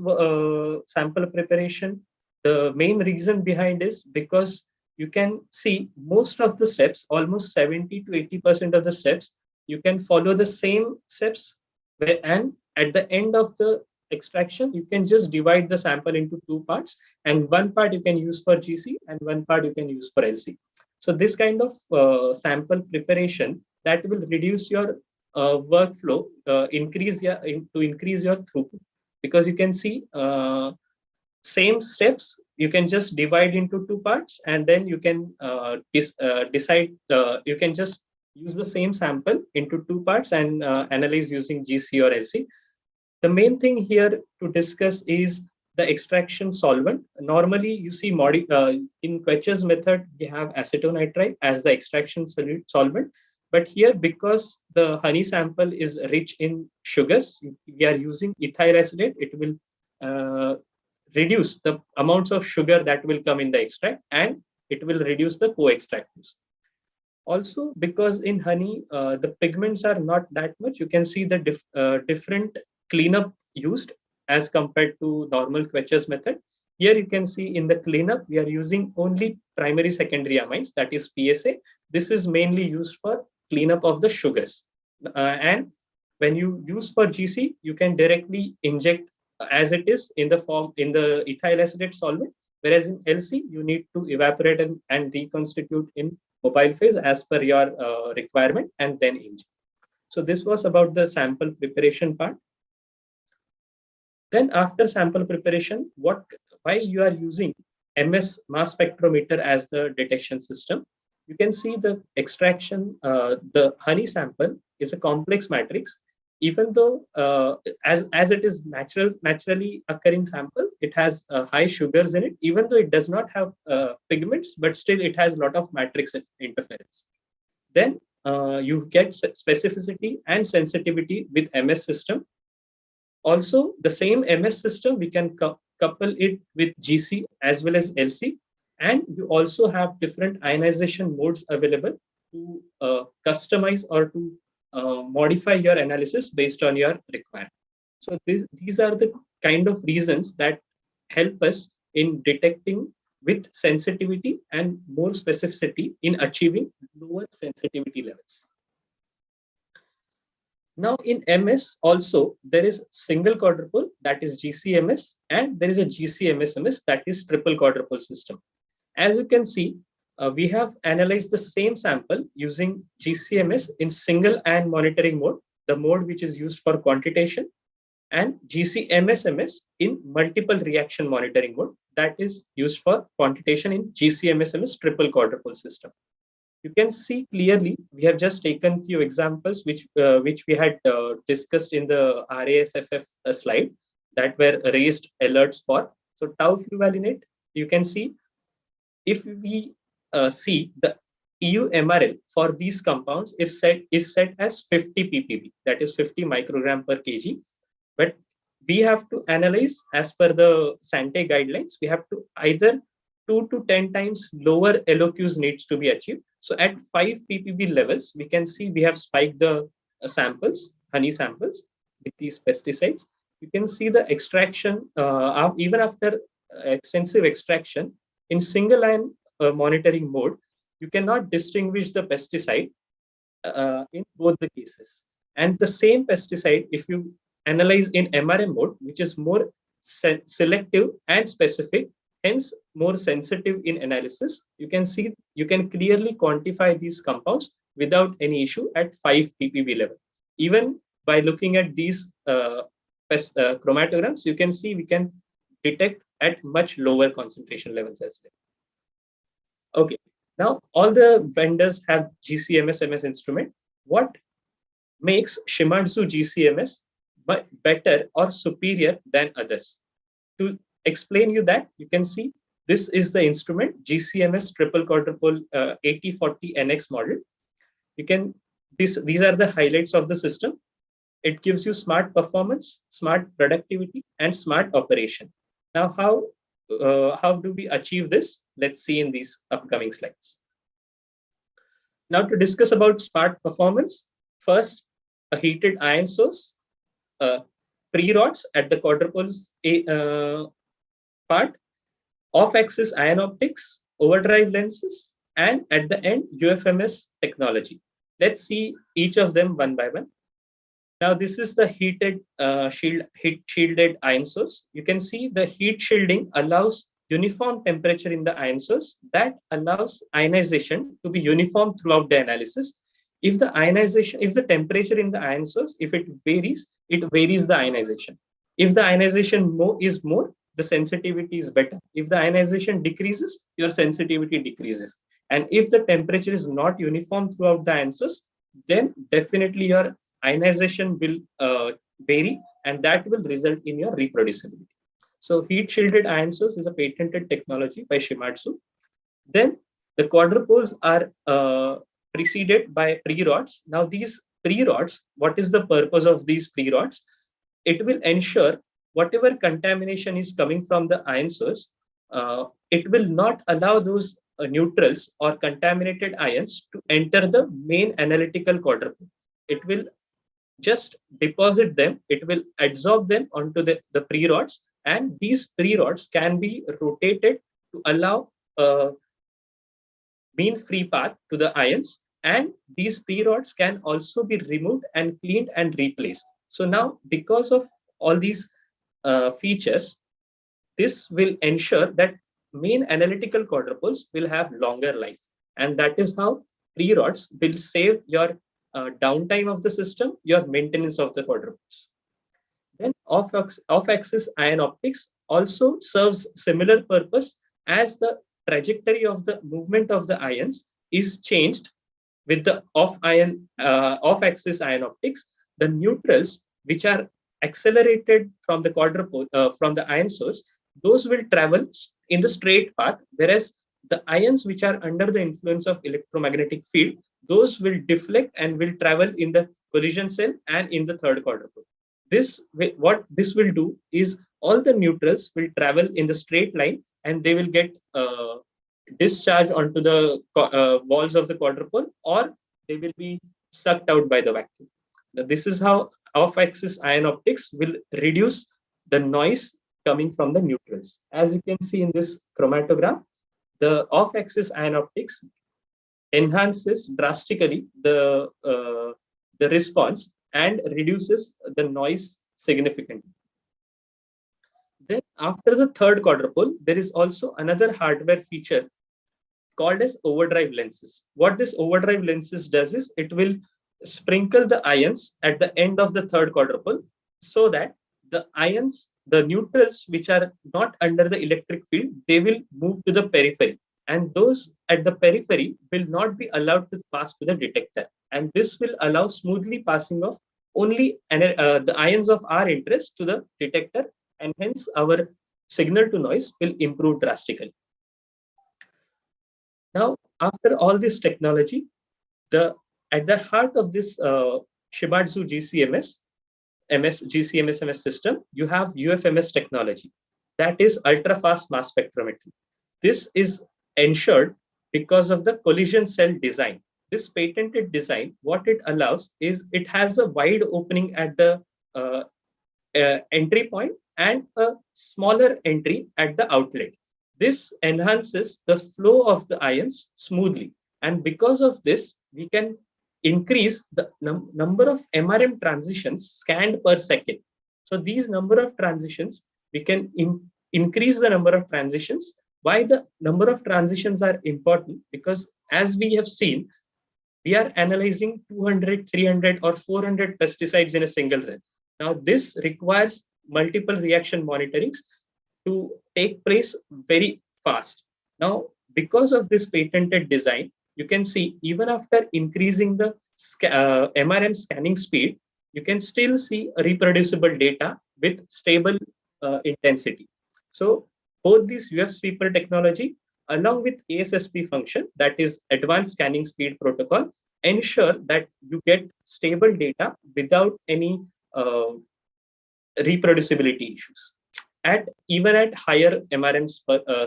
sample preparation, the main reason behind is because you can see most of the steps, almost 70 to 80% of the steps, you can follow the same steps, and at the end of the extraction, you can just divide the sample into two parts, and one part you can use for GC and one part you can use for LC. So this kind of sample preparation that will reduce your workflow, to increase your throughput, because you can see same steps you can just divide into two parts, and then you can decide, you can just use the same sample into two parts and analyze using GC or LC. The main thing here to discuss is the extraction solvent. Normally you see in Quecher's method we have acetonitrite as the extraction solvent, but here, because the honey sample is rich in sugars, we are using ethyl acetate. It will reduce the amounts of sugar that will come in the extract, and it will reduce the co-extractives. Also, because in honey, the pigments are not that much, you can see the different cleanup used as compared to normal Quecher's method. Here you can see in the cleanup, we are using only primary secondary amines, that is PSA. This is mainly used for cleanup of the sugars. And when you use for GC, you can directly inject as it is in the ethyl acetate solvent, whereas in LC, you need to evaporate and reconstitute in mobile phase as per your requirement, and then inject. So this was about the sample preparation part. Then after sample preparation, why you are using MS mass spectrometer as the detection system? You can see the extraction, the honey sample is a complex matrix. Even though as it is naturally occurring sample, it has high sugars in it, even though it does not have pigments, but still it has a lot of matrix interference. Then you get specificity and sensitivity with MS system. Also, the same MS system, we can couple it with GC as well as LC, and you also have different ionization modes available to customize or to modify your analysis based on your requirement. So these are the kind of reasons that help us in detecting with sensitivity and more specificity in achieving lower sensitivity levels. Now in MS also, there is single quadrupole, that is GCMS, and there is a GCMSMS, that is triple quadrupole system. As you can see, we have analyzed the same sample using GCMS in single ion monitoring mode, the mode which is used for quantitation, and GCMSMS in multiple reaction monitoring mode, that is used for quantitation in GCMSMS triple quadrupole system. You can see clearly, we have just taken few examples which we had discussed in the RASFF slide that were raised alerts for. So tau fluvalinate, you can see, if we see the EU MRL for these compounds is set as 50 ppb, that is 50 microgram per kg. But we have to analyze as per the Sante guidelines. We have to either 2 to 10 times lower LOQs needs to be achieved. So at 5 ppb levels, we can see we have spiked the samples, honey samples with these pesticides. You can see the extraction, even after extensive extraction in single ion monitoring mode, you cannot distinguish the pesticide in both the cases. And the same pesticide, if you analyze in MRM mode, which is more selective and specific, hence more sensitive in analysis, you can see, you can clearly quantify these compounds without any issue at 5 ppb level. Even by looking at these chromatograms, you can see we can detect at much lower concentration levels as well. Okay, now all the vendors have GCMS-MS instrument. What makes Shimadzu GCMS better or superior than others? To explain you that, you can see this is the instrument GCMS triple quadrupole 8040 NX model. You can these are the highlights of the system. It gives you smart performance, smart productivity, and smart operation. Now, how do we achieve this? Let's see in these upcoming slides. Now, to discuss about smart performance, first, a heated ion source, pre-rods at the quadrupoles part, off-axis ion optics, overdrive lenses, and at the end, UFMS technology. Let's see each of them one by one. Now, this is the heated heat shielded ion source. You can see the heat shielding allows uniform temperature in the ion source that allows ionization to be uniform throughout the analysis. If the temperature in the ion source, if it varies the ionization. If the ionization is more, the sensitivity is better. If the ionization decreases, your sensitivity decreases. And if the temperature is not uniform throughout the ion source, then definitely your ionization will vary, and that will result in your reproducibility. So heat shielded ion source is a patented technology by Shimadzu. Then the quadrupoles are preceded by pre-rods. Now these pre-rods, what is the purpose of these pre-rods? It will ensure whatever contamination is coming from the ion source, it will not allow those neutrals or contaminated ions to enter the main analytical quadrupole. It will just deposit them, it will absorb them onto the pre-rods, and these pre-rods can be rotated to allow mean free path to the ions, and these pre-rods can also be removed and cleaned and replaced. So now, because of all these features, this will ensure that main analytical quadrupoles will have longer life, and that is how pre-rods will save your downtime of the system, your maintenance of the quadrupoles. Then off-axis ion optics also serves similar purpose, as the trajectory of the movement of the ions is changed with the off-axis ion optics. The neutrals which are accelerated from the quadrupole from the ion source, those will travel in the straight path, whereas the ions which are under the influence of electromagnetic field, those will deflect and will travel in the collision cell and in the third quadrupole. What this will do is all the neutrals will travel in the straight line, and they will get discharged onto the walls of the quadrupole, or they will be sucked out by the vacuum. Now, this is how off-axis ion optics will reduce the noise coming from the neutrals. As you can see in this chromatogram, the off-axis ion optics enhances drastically the response and reduces the noise significantly. Then after the third quadrupole, there is also another hardware feature called as overdrive lenses. What this overdrive lenses does is it will sprinkle the ions at the end of the third quadrupole, so that the ions, the neutrals which are not under the electric field, they will move to the periphery, and those at the periphery will not be allowed to pass to the detector, and this will allow smoothly passing of only the ions of our interest to the detector, and hence our signal to noise will improve drastically. Now, after all this technology, at the heart of this Shimadzu GCMS MS system, you have UFMS technology, that is ultra-fast mass spectrometry. This is ensured because of the collision cell design. This patented design, what it allows is it has a wide opening at the entry point and a smaller entry at the outlet. This enhances the flow of the ions smoothly, and because of this, we can increase the number of MRM transitions scanned per second. So these number of transitions, we can increase the number of transitions. Why the number of transitions are important? Because as we have seen, we are analyzing 200, 300 or 400 pesticides in a single run. Now this requires multiple reaction monitorings to take place very fast. Now, because of this patented design, you can see even after increasing the MRM scanning speed, you can still see reproducible data with stable intensity. So both these UF sweeper technology along with ASSP function, that is advanced scanning speed protocol, ensure that you get stable data without any reproducibility issues. Even at higher MRM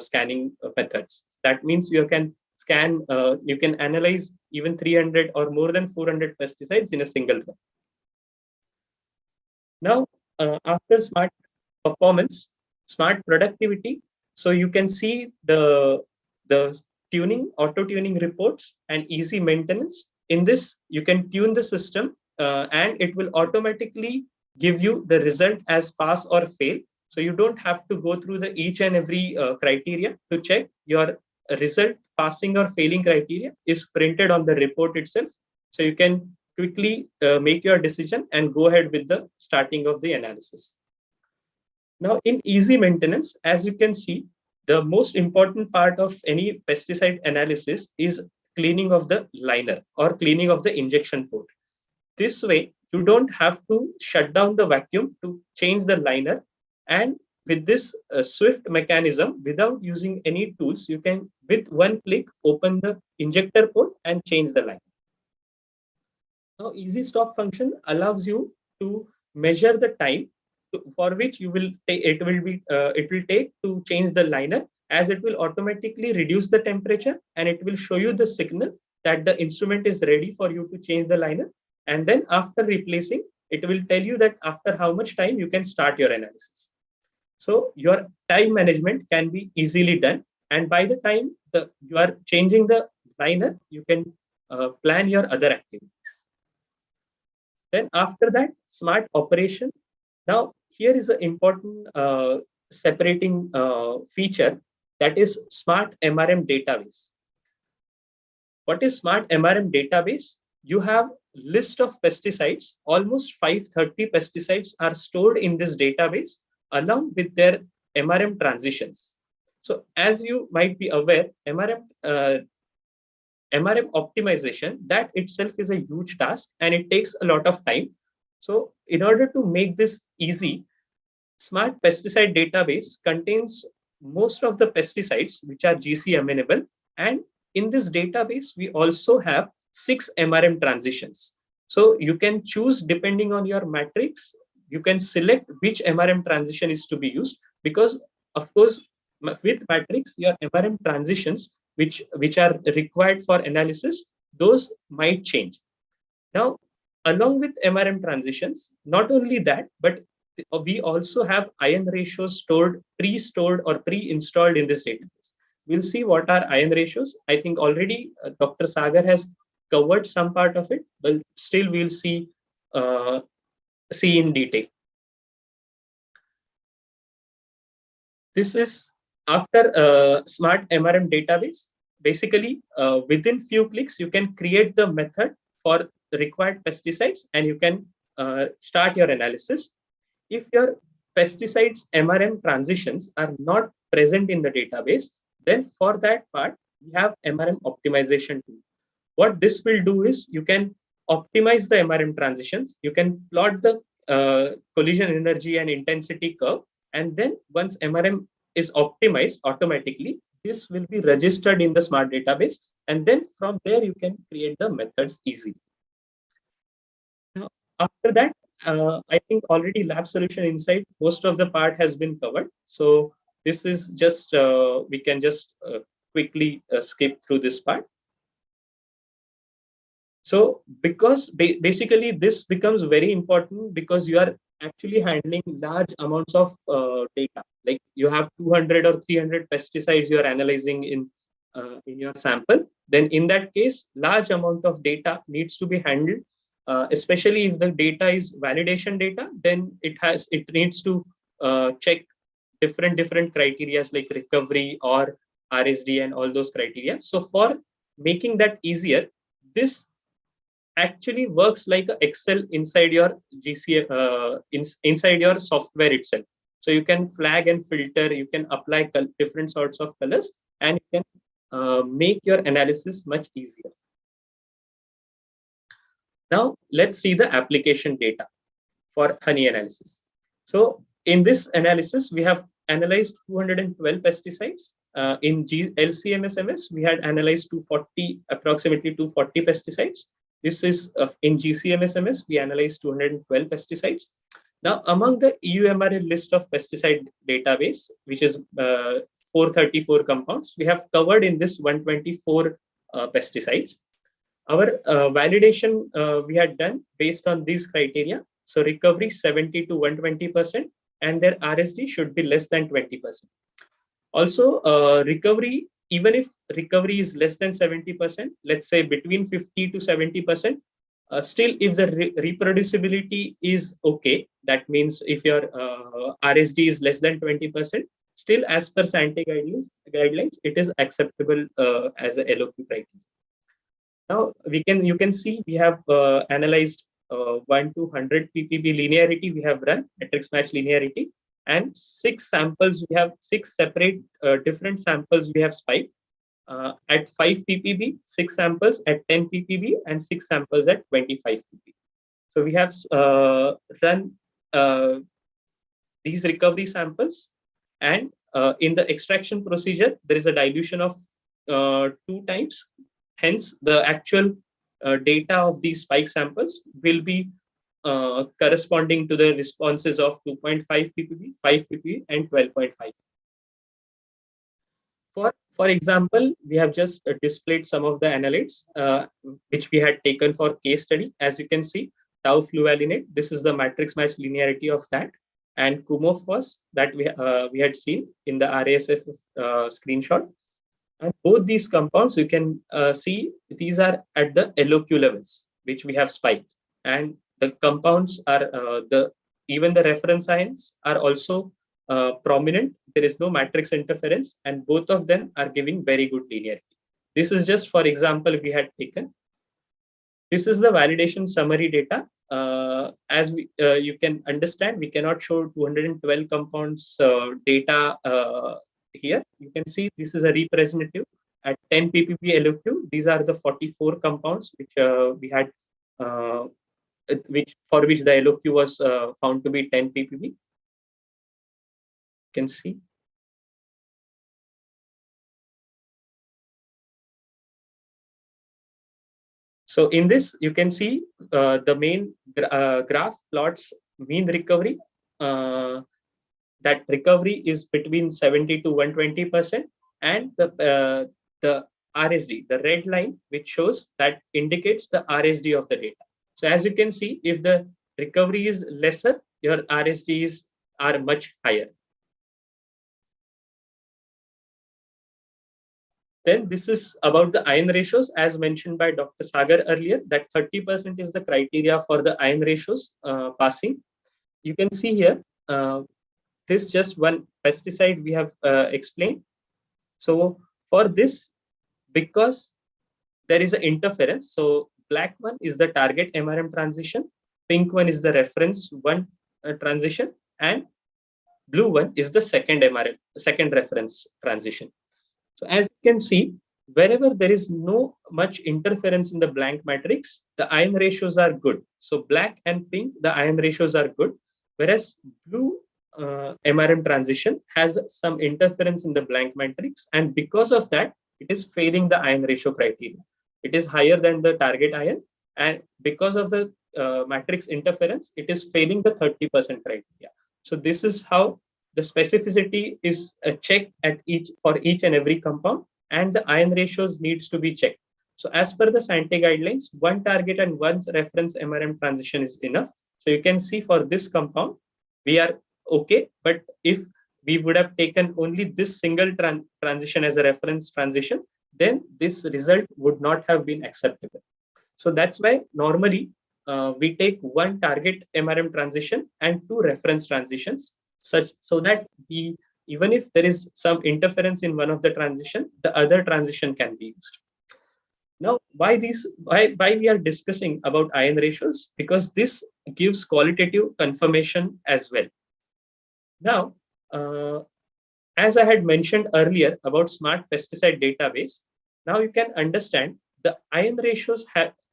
scanning methods. That means you can scan, you can analyze even 300 or more than 400 pesticides in a single run. Now, after smart performance, smart productivity, so you can see the the auto tuning reports, and easy maintenance. In this, you can tune the system and it will automatically give you the result as pass or fail. So you don't have to go through the each and every criteria to check. Your result, passing or failing criteria, is printed on the report itself. So you can quickly make your decision and go ahead with the starting of the analysis. Now in easy maintenance, as you can see, the most important part of any pesticide analysis is cleaning of the liner or cleaning of the injection port. This way, you don't have to shut down the vacuum to change the liner. And with this swift mechanism, without using any tools, you can, with one click, open the injector port and change the liner. Now, easy stop function allows you to measure the time for which it will take to change the liner, as it will automatically reduce the temperature and it will show you the signal that the instrument is ready for you to change the liner. And then after replacing, it will tell you that after how much time you can start your analysis. So your time management can be easily done. And by the time you are changing the liner, you can plan your other activities. Then after that, smart operation. Now here is an important separating feature, that is smart MRM database. What is smart MRM database? You have list of pesticides, almost 530 pesticides are stored in this database along with their MRM transitions. So as you might be aware, MRM optimization, that itself is a huge task and it takes a lot of time. So in order to make this easy, smart pesticide database contains most of the pesticides which are GC amenable, and in this database we also have 6 MRM transitions. So you can choose, depending on your matrix, you can select which MRM transition is to be used, because of course with matrix your MRM transitions which are required for analysis, those might change. Now along with MRM transitions, not only that, but we also have ion ratios pre-stored or pre-installed in this database. We'll see what are ion ratios. I think already Dr. Sagar has covered some part of it, but still we'll see in detail. This is after smart MRM database. Basically, within few clicks, you can create the method for the required pesticides and you can start your analysis. If your pesticides MRM transitions are not present in the database, then for that part, we have MRM optimization tool. What this will do is you can optimize the MRM transitions. You can plot the collision energy and intensity curve. And then once MRM is optimized automatically, this will be registered in the smart database. And then from there, you can create the methods easily. Now, after that, I think already Lab Solution Insight, most of the part has been covered. So this is just, we can just quickly skip through this part. So because basically this becomes very important because you are actually handling large amounts of data. Like you have 200 or 300 pesticides you are analyzing in your sample. Then in that case, large amount of data needs to be handled. Especially if the data is validation data, then it needs to check different criteria like recovery or RSD and all those criteria. So for making that easier, this actually works like an Excel inside your GC inside your software itself. So you can flag and filter, you can apply different sorts of colors, and you can make your analysis much easier. Now let's see the application data for honey analysis. So in this analysis, we have analyzed 212 pesticides. In LCMS-MS, we had analyzed approximately 240 pesticides. This is in GCMS-MS, we analyzed 212 pesticides. Now, among the EUMRL list of pesticide database, which is 434 compounds, we have covered in this 124 pesticides. Our validation we had done based on these criteria. So recovery 70 to 120%, and their RSD should be less than 20%. Also, recovery even if recovery is less than 70%, let's say between 50 to 70%, still if the reproducibility is okay, that means if your RSD is less than 20%, still as per SANTE guidelines, it is acceptable as a LOQ criteria. Now you can see we have analyzed 1 to 100 ppb linearity we have run, matrix match linearity, and 6 samples, we have 6 separate different samples we have spiked at 5 ppb, 6 samples at 10 ppb, and 6 samples at 25 ppb. So we have run these recovery samples, and in the extraction procedure, there is a dilution of 2 times. Hence, the actual data of these spike samples will be corresponding to the responses of 2.5 ppb, 5 ppb, and 12.5. For example, we have just displayed some of the analytes which we had taken for case study. As you can see, tau fluvalinate, this is the matrix match linearity of that, and Kumofos that we had seen in the RASF screenshot. And both these compounds, you can see these are at the LOQ levels, which we have spiked. And the compounds are, even the reference ions are also prominent. There is no matrix interference, and both of them are giving very good linearity. This is just for example we had taken. This is the validation summary data. As you can understand, we cannot show 212 compounds data here. You can see this is a representative at 10 ppb LOQ. These are the 44 compounds which we had, for which the LOQ was found to be 10 ppb. You can see. So in this, you can see the main graph plots mean recovery. That recovery is between 70 to 120%, and the RSD, the red line, which shows that indicates the RSD of the data. So as you can see, if the recovery is lesser, your RSDs are much higher. Then this is about the ion ratios, as mentioned by Dr. Sagar earlier, that 30% is the criteria for the ion ratios passing. You can see here, this just one pesticide we have explained. So for this, because there is an interference, so black one is the target MRM transition, pink one is the reference one transition, and blue one is the second reference transition. So as you can see, wherever there is no much interference in the blank matrix, the ion ratios are good. So black and pink, the ion ratios are good, whereas blue MRM transition has some interference in the blank matrix, and because of that, it is failing the ion ratio criteria. It is higher than the target ion, and because of the matrix interference, it is failing the 30% criteria. So this is how the specificity is checked at for each and every compound, and the ion ratios needs to be checked. So as per the SANTE guidelines, one target and one reference MRM transition is enough. So you can see for this compound, we are okay, but if we would have taken only this single transition as a reference transition, then this result would not have been acceptable. So that's why normally we take one target MRM transition and 2 reference transitions, so that even if there is some interference in one of the transition, the other transition can be used. Now, why we are discussing about ion ratios? Because this gives qualitative confirmation as well. Now, as I had mentioned earlier about smart pesticide database, now you can understand the ion ratios.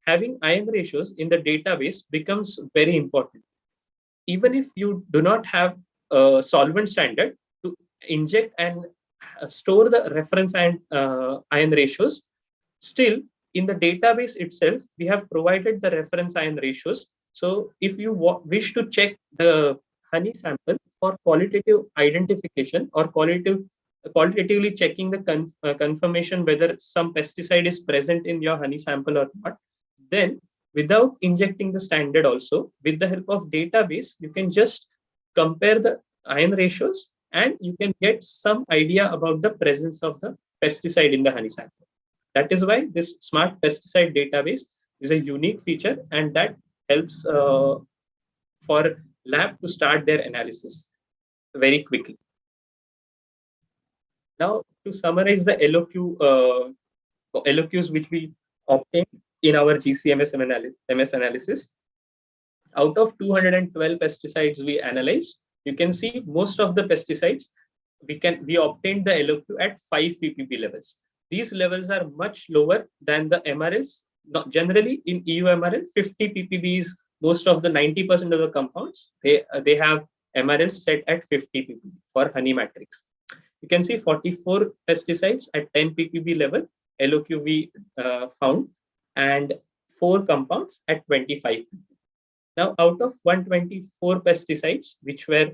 Having ion ratios in the database becomes very important. Even if you do not have a solvent standard to inject and store the reference and ion ratios, still in the database itself, we have provided the reference ion ratios. So if you wish to check the honey sample for qualitative identification or qualitatively checking the confirmation whether some pesticide is present in your honey sample or not, then without injecting the standard also, with the help of database, you can just compare the ion ratios and you can get some idea about the presence of the pesticide in the honey sample. That is why this smart pesticide database is a unique feature, and that helps for lab to start their analysis very quickly. Now, to summarize the LOQs which we obtained in our GCMS MS analysis, out of 212 pesticides we analyzed, you can see most of the pesticides we obtained the LOQ at 5 ppb levels. These levels are much lower than the MRLs. Not generally in EU MRL, 50 ppb is most of the 90% of the compounds. They have MRLs set at 50 ppb for honey matrix. You can see 44 pesticides at 10 ppb level LOQ we found, and 4 compounds at 25 ppb. Now, out of 124 pesticides which were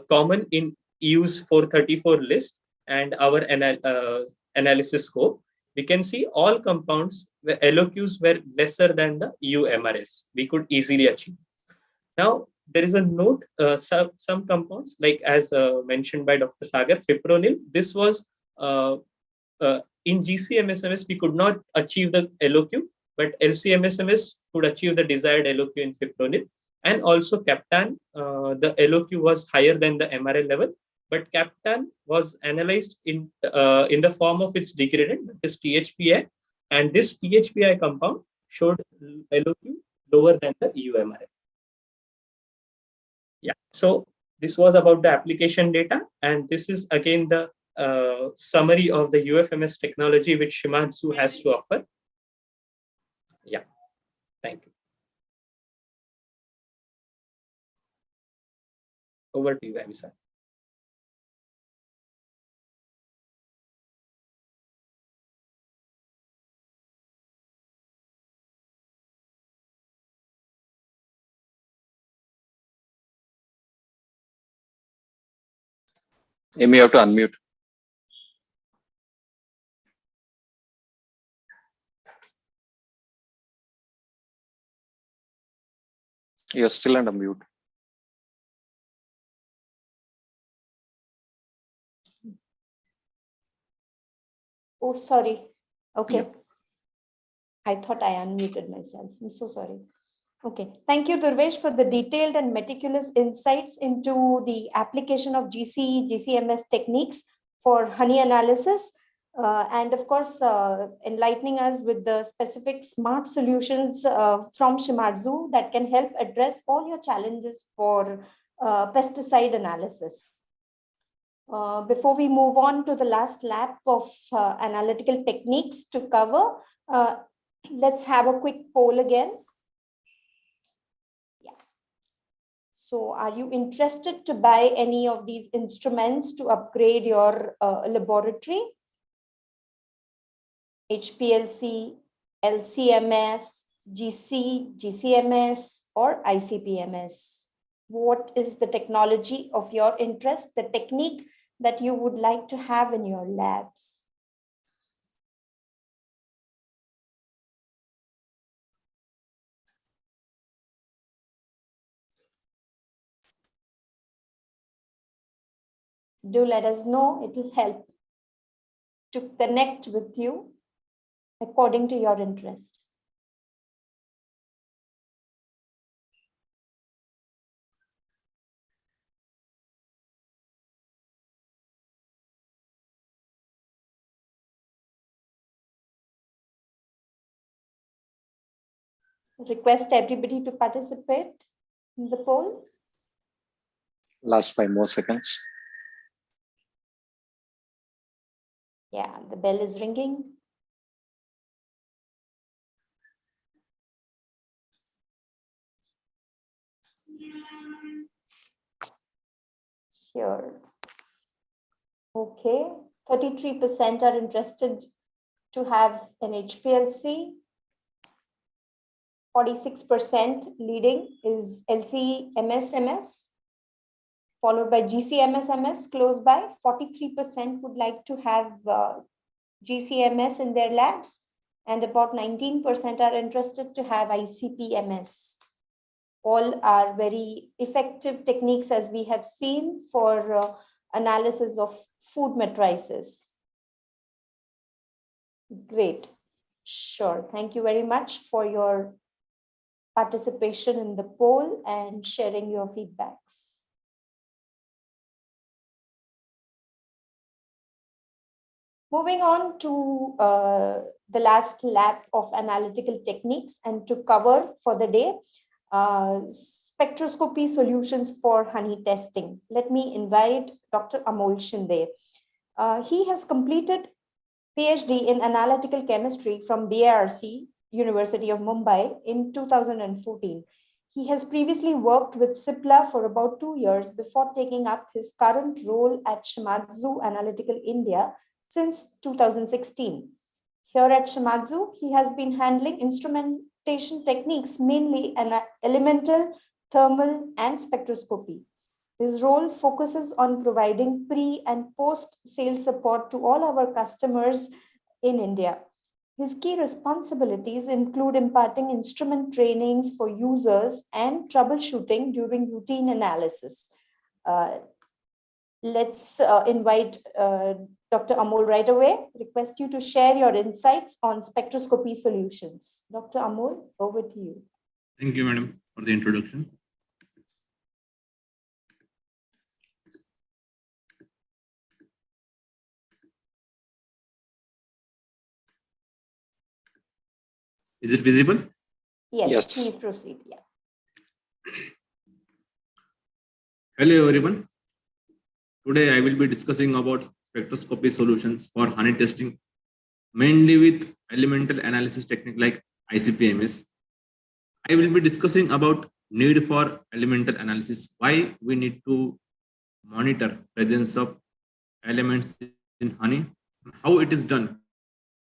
common in EU's 434 list and our analysis scope, we can see all compounds where LOQs were lesser than the EU MRLs we could easily achieve. Now, there is a note, some compounds, like as mentioned by Dr. Sagar, fipronil, this was in GCMSMS, we could not achieve the LOQ, but LCMSMS could achieve the desired LOQ in fipronil. And also Captan, the LOQ was higher than the MRL level, but Captan was analyzed in the form of its degradant, that is THPI, and this THPI compound showed LOQ lower than the EU MRL. Yeah, so this was about the application data, and this is again the summary of the UFMS technology which Shimadzu has to offer. Yeah, thank you. Over to you, Amisa. Amy, you have to unmute. You're still under mute. Oh, sorry. Okay. Yeah. I thought I unmuted myself. I'm so sorry. Okay. Thank you, Durvesh, for the detailed and meticulous insights into the application of GCMS techniques for honey analysis. And of course, enlightening us with the specific smart solutions from Shimadzu that can help address all your challenges for pesticide analysis. Before we move on to the last lap of analytical techniques to cover, let's have a quick poll again. Yeah. So are you interested to buy any of these instruments to upgrade your laboratory? HPLC, LCMS, GCMS, or ICP-MS? What is the technology of your interest, the technique that you would like to have in your labs? Do let us know. It will help to connect with you according to your interest. Request everybody to participate in the poll. Last 5 more seconds. Yeah, the bell is ringing. Sure. Okay, 33% are interested to have an HPLC. 46% leading is LCMS-MS, followed by GCMS-MS, close by. 43% would like to have GCMS in their labs, and about 19% are interested to have ICP-MS. All are very effective techniques, as we have seen, for analysis of food matrices. Great. Sure. Thank you very much for your participation in the poll and sharing your feedbacks. Moving on to the last lap of analytical techniques, and to cover for the day, spectroscopy solutions for honey testing. Let me invite Dr. Amol Shinde. He has completed PhD in analytical chemistry from BARC, University of Mumbai, in 2014. He has previously worked with CIPLA for about 2 years before taking up his current role at Shimadzu Analytical India since 2016. Here at Shimadzu, he has been handling instrumentation techniques, mainly elemental, thermal, and spectroscopy. His role focuses on providing pre and post sales support to all our customers in India. His key responsibilities include imparting instrument trainings for users and troubleshooting during routine analysis. Let's invite Dr. Amol right away. Request you to share your insights on spectroscopy solutions. Dr. Amol, over to you. Thank you, madam, for the introduction. Is it visible? Yes, Yes. please proceed. Yeah. Hello, everyone. Today, I will be discussing about spectroscopy solutions for honey testing, mainly with elemental analysis technique like ICP-MS. I will be discussing about need for elemental analysis, why we need to monitor presence of elements in honey, how it is done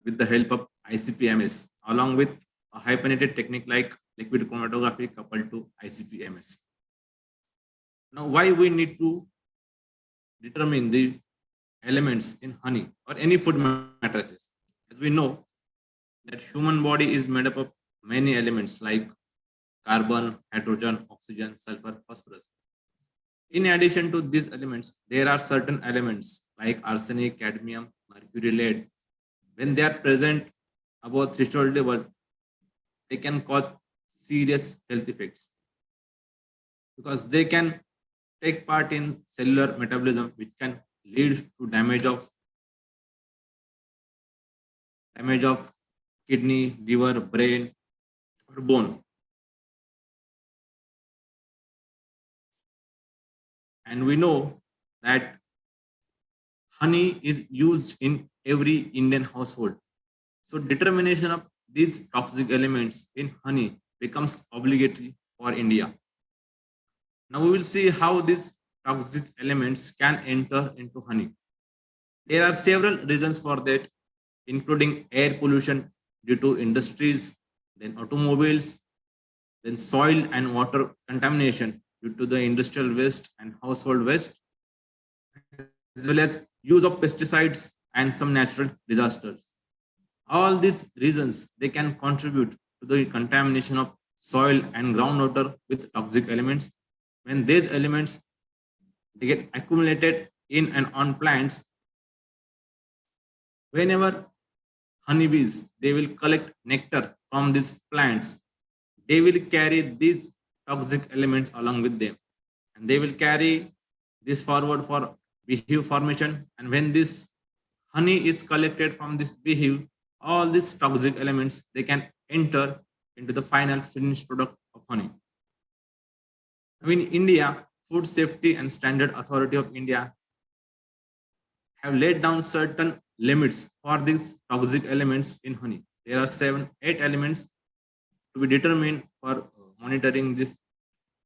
with the help of ICP-MS, along with a high-penetrated technique like liquid chromatography coupled to ICP-MS. Now, why we need to determine the elements in honey or any food matrices? As we know that human body is made up of many elements like carbon, hydrogen, oxygen, sulfur, phosphorus. In addition to these elements, there are certain elements like arsenic, cadmium, mercury, lead. When they are present above threshold level, they can cause serious health effects because they can take part in cellular metabolism, which can lead to damage of kidney, liver, brain, or bone. And we know that honey is used in every Indian household. So determination of these toxic elements in honey becomes obligatory for India. Now we will see how these toxic elements can enter into honey. There are several reasons for that, including air pollution due to industries, then automobiles, then soil and water contamination due to the industrial waste and household waste, as well as use of pesticides and some natural disasters. All these reasons, they can contribute to the contamination of soil and groundwater with toxic elements. When these elements they get accumulated in and on plants, whenever honeybees they will collect nectar from these plants, they will carry these toxic elements along with them, and they will carry this forward for beehive formation. And when this honey is collected from this beehive, all these toxic elements they can enter into the final finished product of honey. Now in India, Food Safety and Standard Authority of India have laid down certain limits for these toxic elements in honey. There are 8 elements to be determined for monitoring these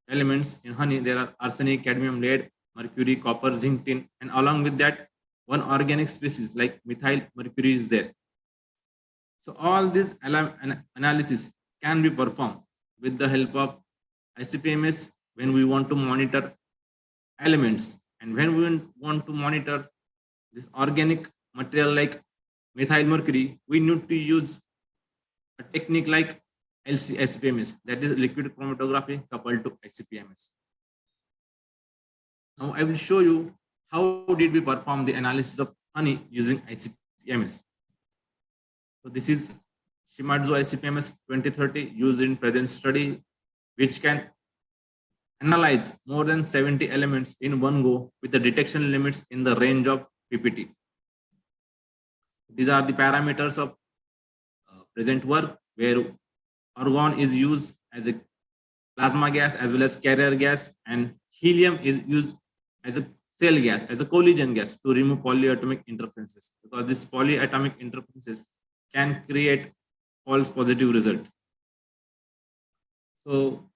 elements in honey. There are arsenic, cadmium, lead, mercury, copper, zinc, tin, and along with that, one organic species like methyl mercury is there. So all these analysis can be performed with the help of ICP-MS when we want to monitor elements, and when we want to monitor this organic material like methyl mercury, we need to use a technique like ICP-MS, that is liquid chromatography coupled to ICP-MS. Now I will show you how did we perform the analysis of honey using ICP-MS. So this is Shimadzu ICP-MS 2030 used in present study, which can analyze more than 70 elements in one go with the detection limits in the range of ppt. These are the parameters of present work, where argon is used as a plasma gas as well as carrier gas, and helium is used as a cell gas, as a collision gas to remove polyatomic interferences, because this polyatomic interferences can create false positive result. So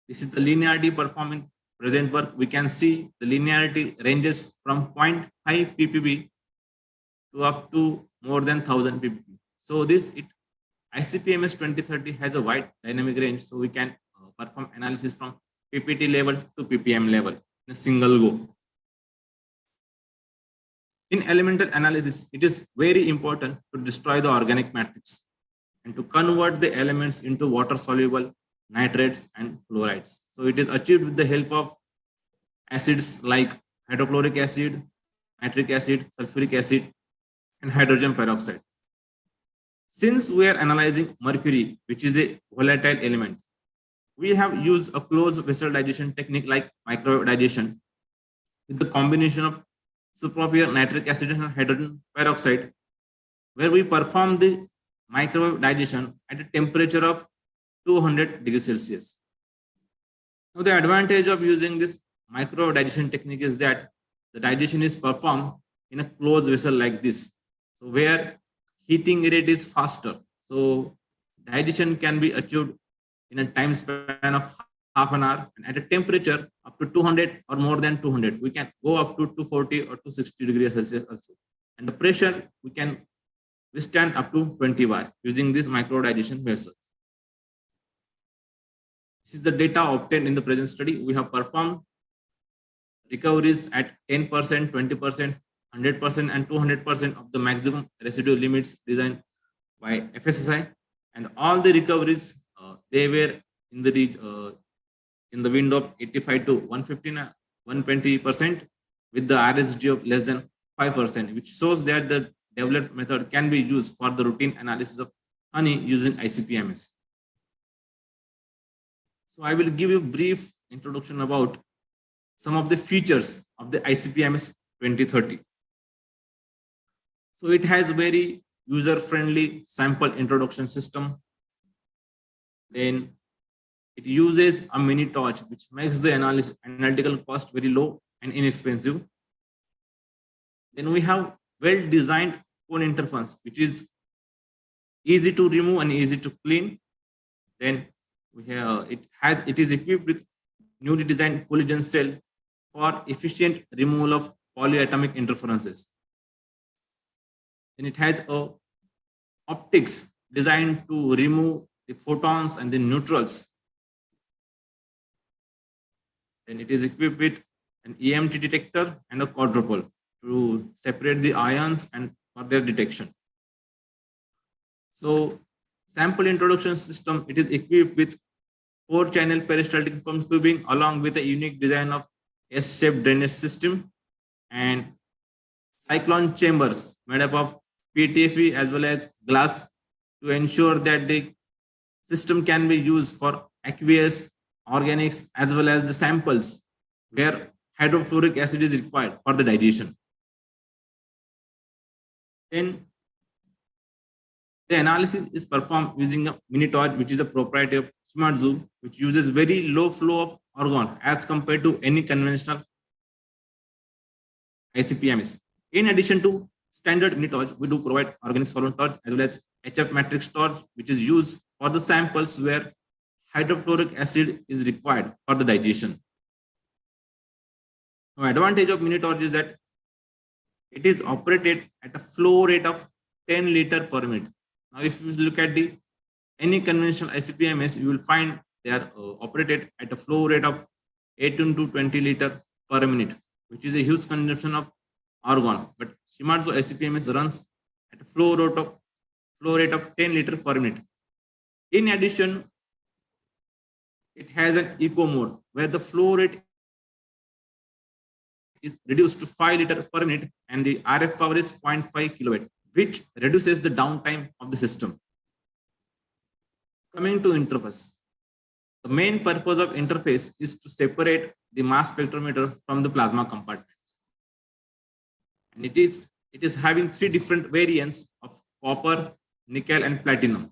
this is the linearity performing present work. We can see the linearity ranges from 0.5 ppb to up to more than 1000 ppb. So this ICP-MS 2030 has a wide dynamic range, so we can perform analysis from ppt level to ppm level in a single go. In elemental analysis, it is very important to destroy the organic matrix and to convert the elements into water-soluble nitrates and fluorides. So it is achieved with the help of acids like hydrochloric acid, nitric acid, sulfuric acid, and hydrogen peroxide. Since we are analyzing mercury, which is a volatile element, we have used a closed vessel digestion technique like microwave digestion with the combination of superpure nitric acid and hydrogen peroxide, where we perform the microwave digestion at a temperature of 200 degrees Celsius. Now, the advantage of using this microwave digestion technique is that the digestion is performed in a closed vessel like this, so where heating rate is faster. So digestion can be achieved in a time span of half an hour, and at a temperature up to 200 or more than 200. We can go up to 240 or 260 degrees Celsius also. And the pressure we can withstand up to 20 bar using this microwave digestion vessels. This is the data obtained in the present study. We have performed recoveries at 10%, 20%, 100%, and 200% of the maximum residue limits designed by FSSI. And all the recoveries, they were in the window of 85 to 120% with the RSG of less than 5%, which shows that the developed method can be used for the routine analysis of honey using ICP-MS. So I will give you a brief introduction about some of the features of the ICP-MS 2030. So it has very user-friendly sample introduction system. Then it uses a mini torch, which makes the analytical cost very low and inexpensive. Then we have well-designed cone interference, which is easy to remove and easy to clean. Then we have it is equipped with newly designed collision cell for efficient removal of polyatomic interferences. Then it has optics designed to remove the photons and the neutrals. Then it is equipped with an EMT detector and a quadrupole to separate the ions and for their detection. So sample introduction system, it is equipped with 4-channel peristaltic pump tubing along with a unique design of S-shaped drainage system and cyclone chambers made up of PTFE as well as glass to ensure that the system can be used for aqueous, organics, as well as the samples where hydrofluoric acid is required for the digestion. Then the analysis is performed using a mini torch, which is a proprietary of Shimadzu, which uses very low flow of argon as compared to any conventional ICP-MS. In addition to standard mini torch, we do provide organic solvent torch as well as HF matrix torch, which is used for the samples where hydrofluoric acid is required for the digestion. Now, advantage of mini torch is that it is operated at a flow rate of 10 liters per minute. Now, if you look at any conventional ICP-MS, you will find they are operated at a flow rate of 18 to 20 liters per minute, which is a huge consumption of argon. But Shimadzu ICP-MS runs at a flow rate of 10 liters per minute. In addition, it has an eco mode where the flow rate is reduced to 5 liters per minute and the RF power is 0.5 kilowatt. which reduces the downtime of the system. Coming to interface. The main purpose of interface is to separate the mass spectrometer from the plasma compartment. And it is having 3 different variants of copper, nickel, and platinum.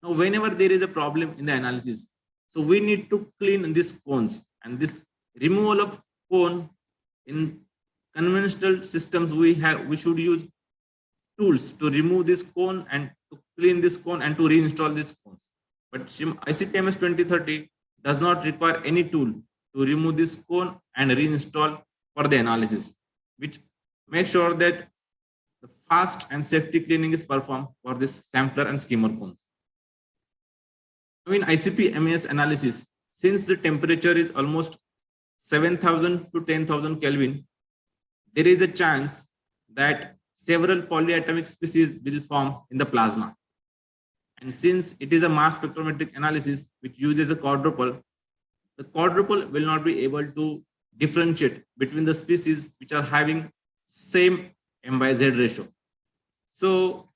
Now, whenever there is a problem in the analysis, so we need to clean these cones, and this removal of cone in conventional systems, we should use tools to remove this cone and to clean this cone and to reinstall these cones. But ICP-MS 2030 does not require any tool to remove this cone and reinstall for the analysis, which makes sure that the fast and safety cleaning is performed for this sampler and skimmer cones. In ICP-MS analysis, since the temperature is almost 7,000 to 10,000 Kelvin, there is a chance that several polyatomic species will form in the plasma. And since it is a mass spectrometric analysis which uses a quadrupole, the quadrupole will not be able to differentiate between the species which are having same M/Z ratio. So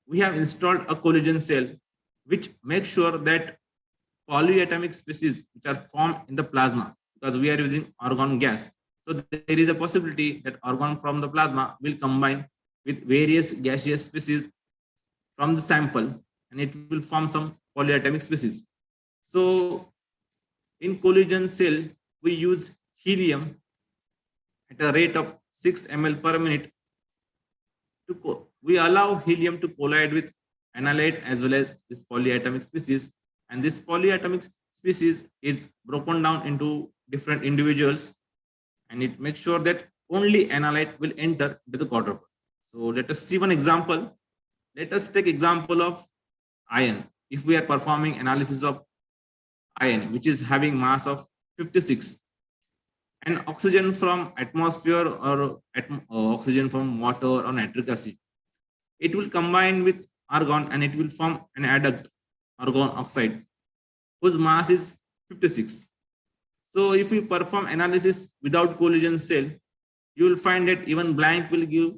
we have installed a collision cell which makes sure that polyatomic species which are formed in the plasma, because we are using argon gas, so there is a possibility that argon from the plasma will combine with various gaseous species from the sample, and it will form some polyatomic species. So in collision cell, we use helium at a rate of 6 ml per minute. We allow helium to collide with analyte as well as this polyatomic species, and this polyatomic species is broken down into different individuals, and it makes sure that only analyte will enter into the quadrupole. So let us see one example. Let us take example of iron. If we are performing analysis of iron, which is having mass of 56, and oxygen from atmosphere or oxygen from water or nitric acid, it will combine with argon and it will form an adduct, argon oxide, whose mass is 56. So if we perform analysis without collision cell, you will find that even blank will give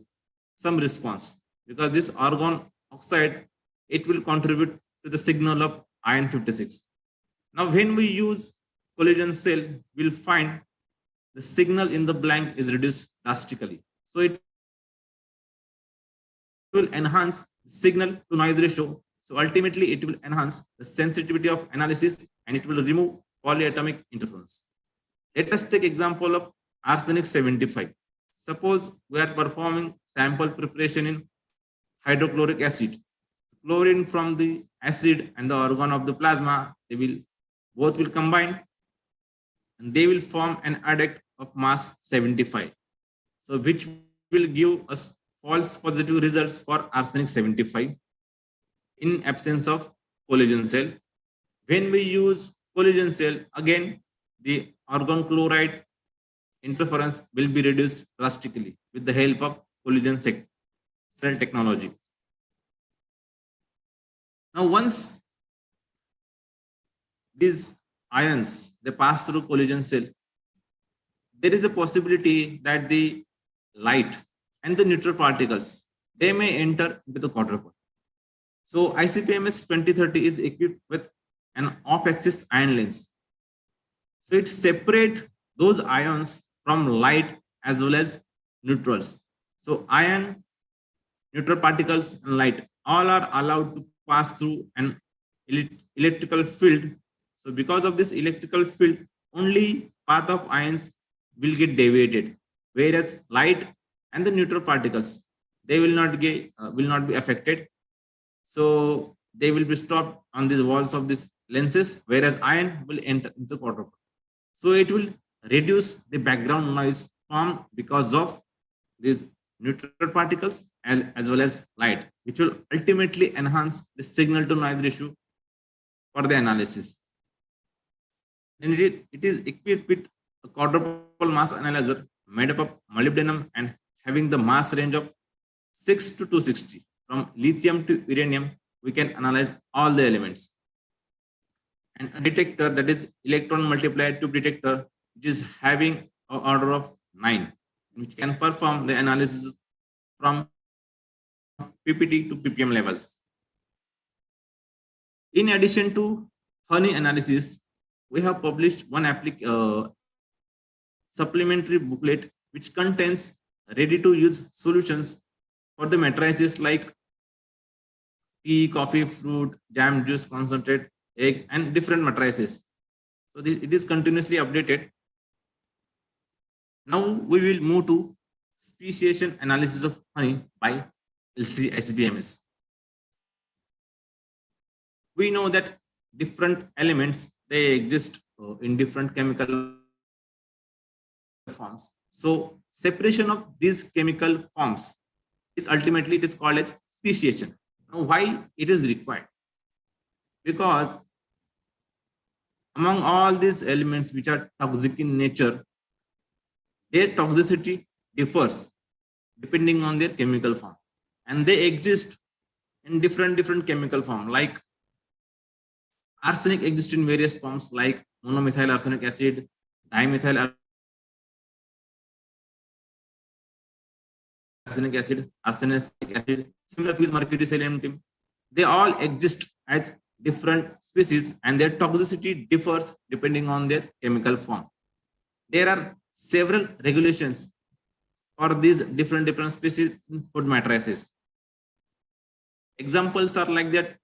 some response, because this argon oxide, it will contribute to the signal of iron 56. Now, when we use collision cell, we'll find the signal in the blank is reduced drastically. So it will enhance signal to noise ratio. So ultimately, it will enhance the sensitivity of analysis and it will remove polyatomic interference. Let us take example of arsenic 75. Suppose we are performing sample preparation in hydrochloric acid. Chlorine from the acid and the argon of the plasma, both will combine and they will form an adduct of mass 75. So which will give us false positive results for arsenic 75 in absence of collision cell. When we use collision cell, again, the argon chloride interference will be reduced drastically with the help of collision cell technology. Now, once these ions, they pass through collision cell, there is a possibility that the light and the neutral particles, they may enter into the quadrupole. So ICP-MS 2030 is equipped with an off-axis ion lens. So it separates those ions from light as well as neutrals. So ion, neutral particles, and light all are allowed to pass through an electrical field. So because of this electrical field, only path of ions will get deviated, whereas light and the neutral particles, they will not be affected. So they will be stopped on these walls of these lenses, whereas ion will enter into the quadrupole. So it will reduce the background noise formed because of these neutral particles as well as light, which will ultimately enhance the signal to noise ratio for the analysis. And it is equipped with a quadrupole mass analyzer made up of molybdenum and having the mass range of 6 to 260. From lithium to uranium, we can analyze all the elements. And a detector, that is electron multiplier tube detector, which is having an order of 9. which can perform the analysis from PPT to ppm levels. In addition to honey analysis, we have published one supplementary booklet which contains ready-to-use solutions for the matrices like tea, coffee, fruit, jam, juice, concentrate, egg, and different matrices. So it is continuously updated. Now we will move to speciation analysis of honey by LC-ICP-MS. We know that different elements, they exist in different chemical forms. So separation of these chemical forms is ultimately it is called as speciation. Now why it is required? Because among all these elements which are toxic in nature, their toxicity differs depending on their chemical form, and they exist in different chemical form. Like arsenic exists in various forms like monomethyl arsenic acid, dimethyl arsenic acid, arsenic acid, similar with mercury, selenium, tin. They all exist as different species, and their toxicity differs depending on their chemical form. There are several regulations for these different species in food matrices. Examples are like that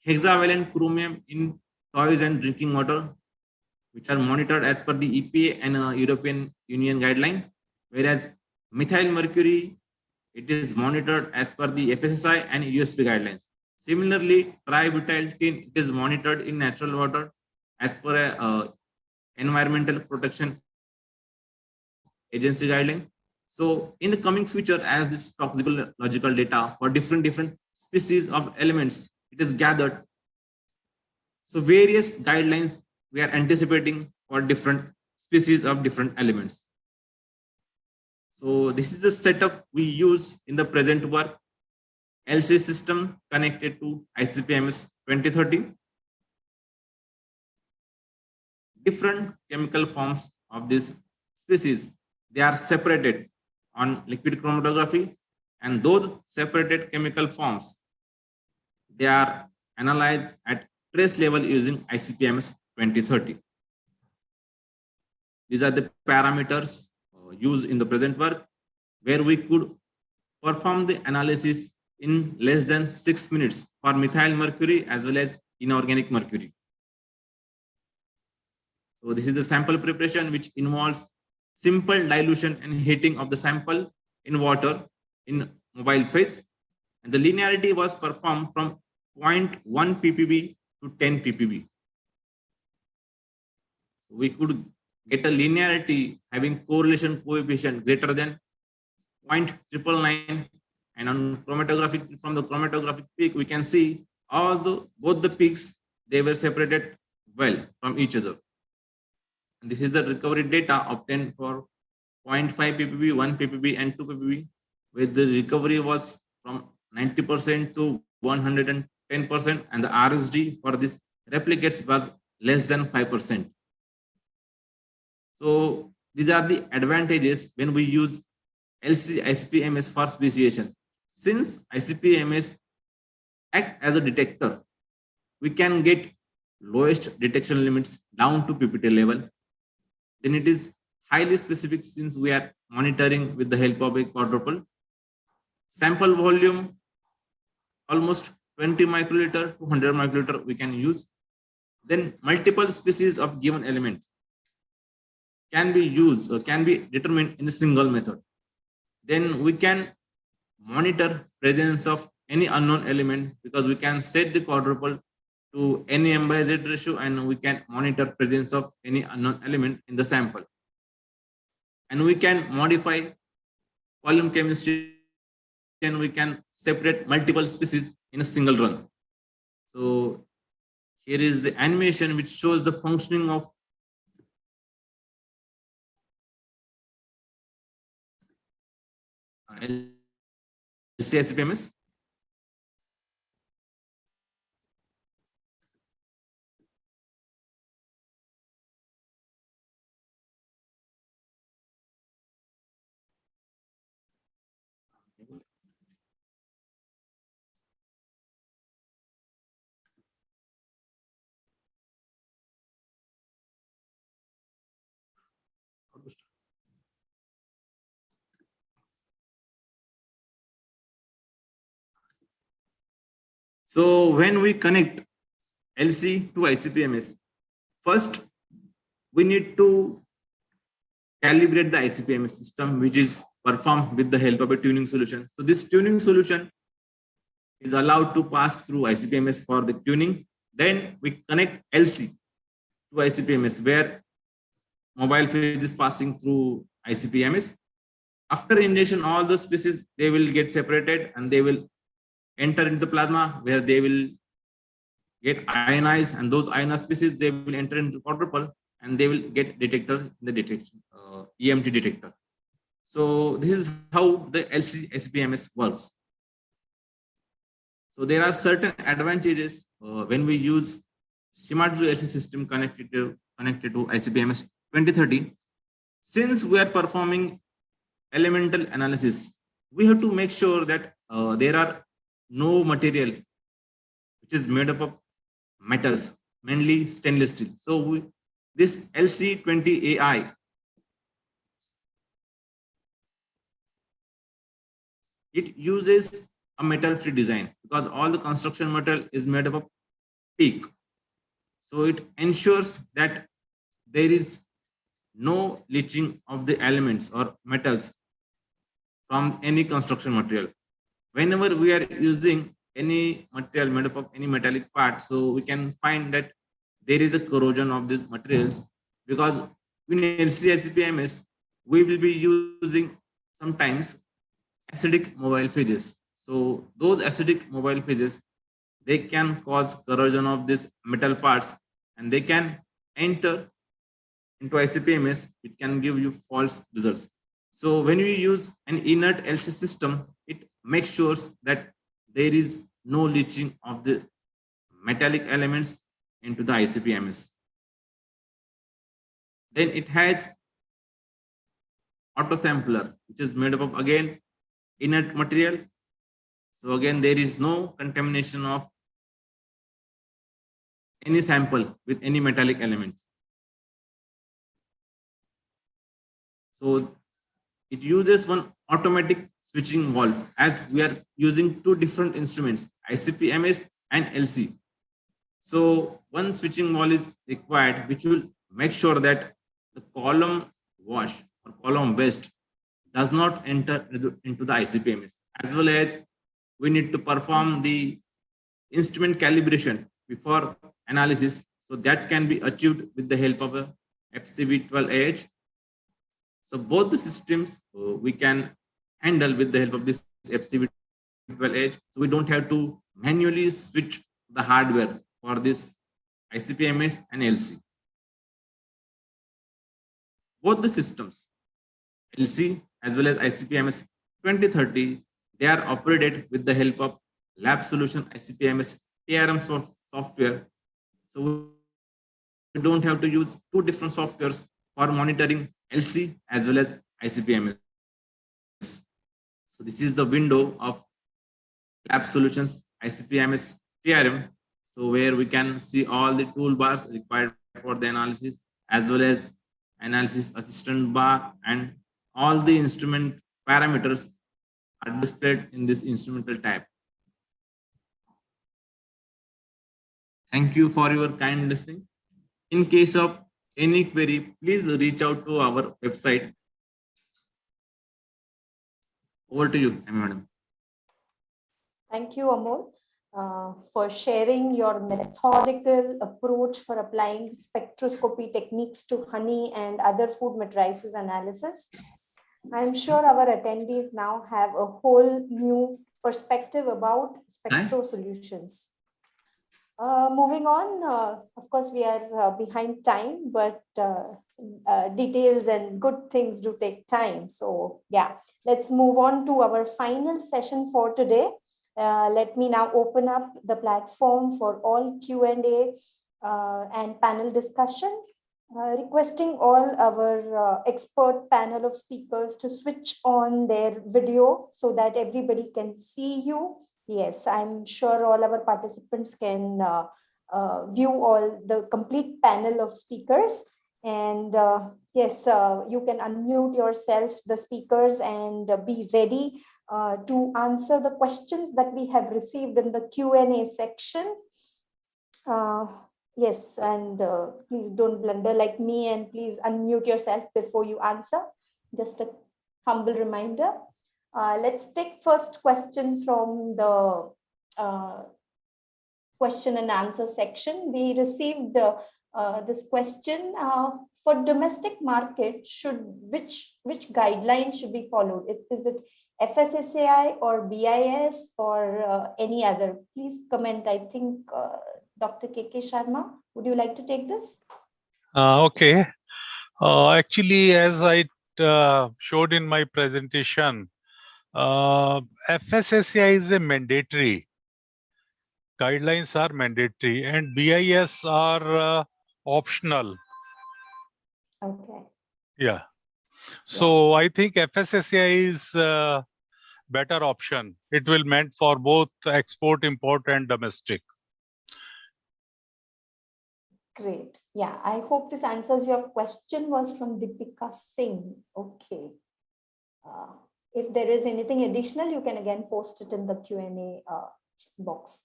hexavalent chromium in toys and drinking water, which are monitored as per the EPA and European Union guideline, whereas methyl mercury, it is monitored as per the FSSI and USP guidelines. Similarly, tributyl tin, it is monitored in natural water as per a Environmental Protection Agency guideline. So in the coming future, as this toxicological data for different species of elements, it is gathered. So various guidelines we are anticipating for different species of different elements. So this is the setup we use in the present work. LC system connected to ICP-MS 2030. Different chemical forms of this species, they are separated on liquid chromatography, and those separated chemical forms, they are analyzed at trace level using ICP-MS 2030. These are the parameters used in the present work, where we could perform the analysis in less than 6 minutes for methyl mercury as well as inorganic mercury. So this is the sample preparation, which involves simple dilution and heating of the sample in water in mobile phase, and the linearity was performed from 0.1 ppb to 10 ppb. So we could get a linearity having correlation coefficient greater than 0.999, and on chromatographic, from the chromatographic peak, we can see both the peaks, they were separated well from each other. And this is the recovery data obtained for 0.5 ppb, 1 ppb, and 2 ppb, where the recovery was from 90% to 110%, and the RSD for this replicates was less than 5%. So these are the advantages when we use LC-ICP-MS for speciation. Since ICP-MS act as a detector, we can get lowest detection limits down to PPT level. Then it is highly specific since we are monitoring with the help of a quadruple. Sample volume, almost 20 microliter to 100 microliter we can use. Then multiple species of given element can be used or can be determined in a single method. Then we can monitor presence of any unknown element, because we can set the quadruple to any M/Z ratio, and we can monitor presence of any unknown element in the sample. And we can modify volume chemistry, and we can separate multiple species in a single run. So here is the animation which shows the functioning of LC-ICP-MS. So when we connect LC to ICP-MS, first we need to calibrate the ICP-MS system, which is performed with the help of a tuning solution. So this tuning solution is allowed to pass through ICP-MS for the tuning. Then we connect LC to ICP-MS, where mobile phase is passing through ICP-MS. After injection, all the species, they will get separated and they will enter into the plasma, where they will get ionized, and those ionized species, they will enter into quadrupole and they will get detector in the detection, EMT detector. So this is how the LC ICP-MS works. So there are certain advantages when we use SIMATRO LC system connected to ICP-MS 2030. Since we are performing elemental analysis, we have to make sure that there are no material which is made up of metals, mainly stainless steel. So this LC20AI it uses a metal-free design, because all the construction material is made up of PEEK. So it ensures that there is no leaching of the elements or metals from any construction material. Whenever we are using any material made up of any metallic part, so we can find that there is a corrosion of these materials, because in LC ICP-MS we will be using sometimes acidic mobile phases. So those acidic mobile phases, they can cause corrosion of these metal parts and they can enter into ICP-MS. It can give you false results. So when you use an inert LC system, it makes sure that there is no leaching of the metallic elements into the ICP-MS. Then it has auto sampler, which is made up of again inert material. So again, there is no contamination of any sample with any metallic element. So it uses one automatic switching valve, as we are using two different instruments, ICP-MS and LC. So one switching valve is required, which will make sure that the column wash or column waste does not enter into the ICP-MS, as well as we need to perform the instrument calibration before analysis. So that can be achieved with the help of a FCV12AH. So both the systems we can handle with the help of this FCV12AH. So we don't have to manually switch the hardware for this ICP-MS and LC. Both the systems, LC as well as ICP-MS 2030, they are operated with the help of Lab Solution ICP-MS TRM software. So we don't have to use two different softwares for monitoring LC as well as ICP-MS. So this is the window of Lab Solutions ICP-MS TRM. So where we can see all the toolbars required for the analysis, as well as analysis assistant bar, and all the instrument parameters are displayed in this instrumental tab. Thank you for your kind listening. In case of any query, please reach out to our website. Over to you, madam. Thank you, Amol, for sharing your methodical approach for applying spectroscopy techniques to honey and other food matrices analysis. I'm sure our attendees now have a whole new perspective about spectro solutions. Moving on, of course, we are behind time, but details and good things do take time. So yeah, let's move on to our final session for today. Let me now open up the platform for all Q&A and panel discussion, requesting all our expert panel of speakers to switch on their video so that everybody can see you. Yes, I'm sure all our participants can view all the complete panel of speakers. And yes, you can unmute yourselves, the speakers, and be ready to answer the questions that we have received in the Q&A section. Yes, and please don't blunder like me, and please unmute yourself before you answer. Just a humble reminder. Let's take first question from the question and answer section. We received this question. For domestic market, which guidelines should be followed? Is it FSSAI or BIS or any other? Please comment. I think Dr. KK Sharma, would you like to take this? Okay. Actually, as I showed in my presentation, FSSAI is a mandatory. Guidelines are mandatory and BIS are optional. Okay. Yeah. So I think FSSAI is better option. It will meant for both export, import, and domestic. Great. Yeah, I hope this answers your question. Was from Deepika Singh. Okay. If there is anything additional, you can again post it in the Q&A box.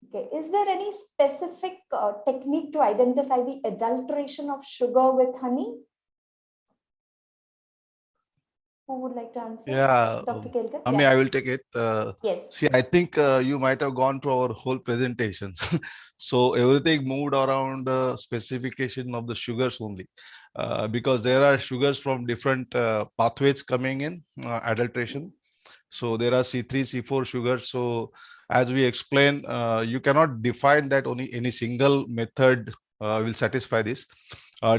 Okay. Is there any specific technique to identify the adulteration of sugar with honey? Who would like to answer? Yeah, Dr. Kelkar? I mean, Yeah. I will take it. Yes. See, I think you might have gone through our whole presentations. So everything moved around the specification of the sugars only, because there are sugars from different pathways coming in adulteration. So there are C3, C4 sugars. So as we explained, you cannot define that only any single method will satisfy this.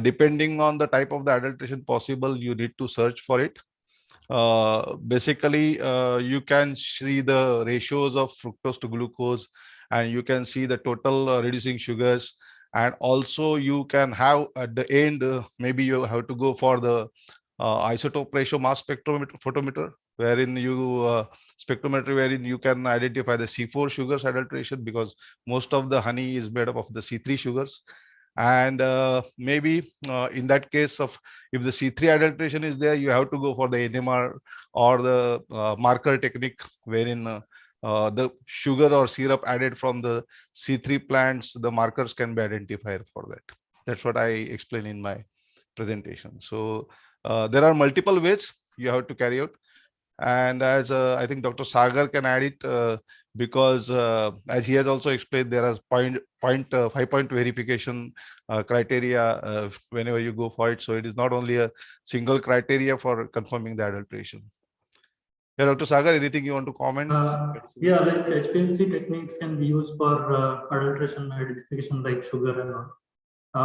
Depending on the type of the adulteration possible, you need to search for it. Basically, you can see the ratios of fructose to glucose, and you can see the total reducing sugars. And also you can have at the end, maybe you have to go for the isotope ratio mass spectrometer photometer, wherein you spectrometry, wherein you can identify the C4 sugars adulteration, because most of the honey is made up of the C3 sugars. And maybe in that case of, if the C3 adulteration is there, you have to go for the NMR or the marker technique, wherein the sugar or syrup added from the C3 plants, the markers can be identified for that. That's what I explained in my presentation. So there are multiple ways you have to carry out. And as I think Dr. Sagar can add it, because as he has also explained, there are 5-point verification criteria whenever you go for it. So it is not only a single criteria for confirming the adulteration. Yeah, Dr. Sagar, anything you want to comment? Yeah, like HPLC techniques can be used for adulteration identification, like sugar and all.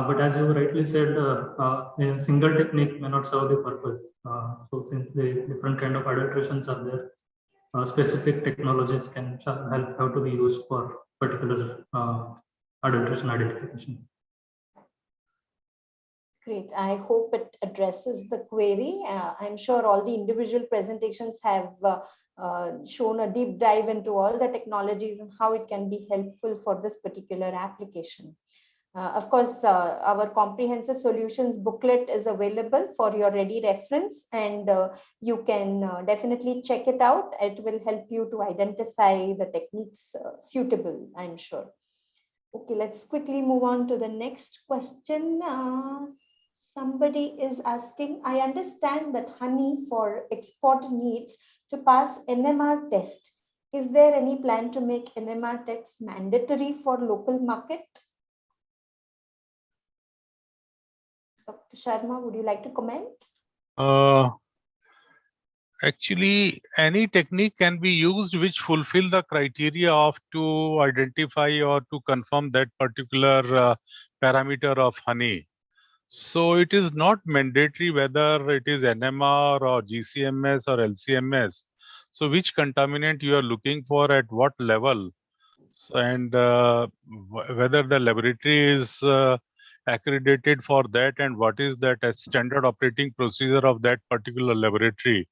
But as you rightly said, a single technique may not serve the purpose. So since the different kind of adulterations are there, specific technologies can help how to be used for particular adulteration identification. Great. I hope it addresses the query. I'm sure all the individual presentations have shown a deep dive into all the technologies and how it can be helpful for this particular application. Of course, our comprehensive solutions booklet is available for your ready reference, and you can definitely check it out. It will help you to identify the techniques suitable, I'm sure. Okay, let's quickly move on to the next question. Somebody is asking, I understand that honey for export needs to pass NMR test. Is there any plan to make NMR tests mandatory for local market? Dr. Sharma, would you like to comment? Actually, any technique can be used which fulfill the criteria of to identify or to confirm that particular parameter of honey. So it is not mandatory whether it is NMR or GCMS or LCMS. So which contaminant you are looking for at what level, and whether the laboratory is accredited for that, and what is that as standard operating procedure of that particular laboratory.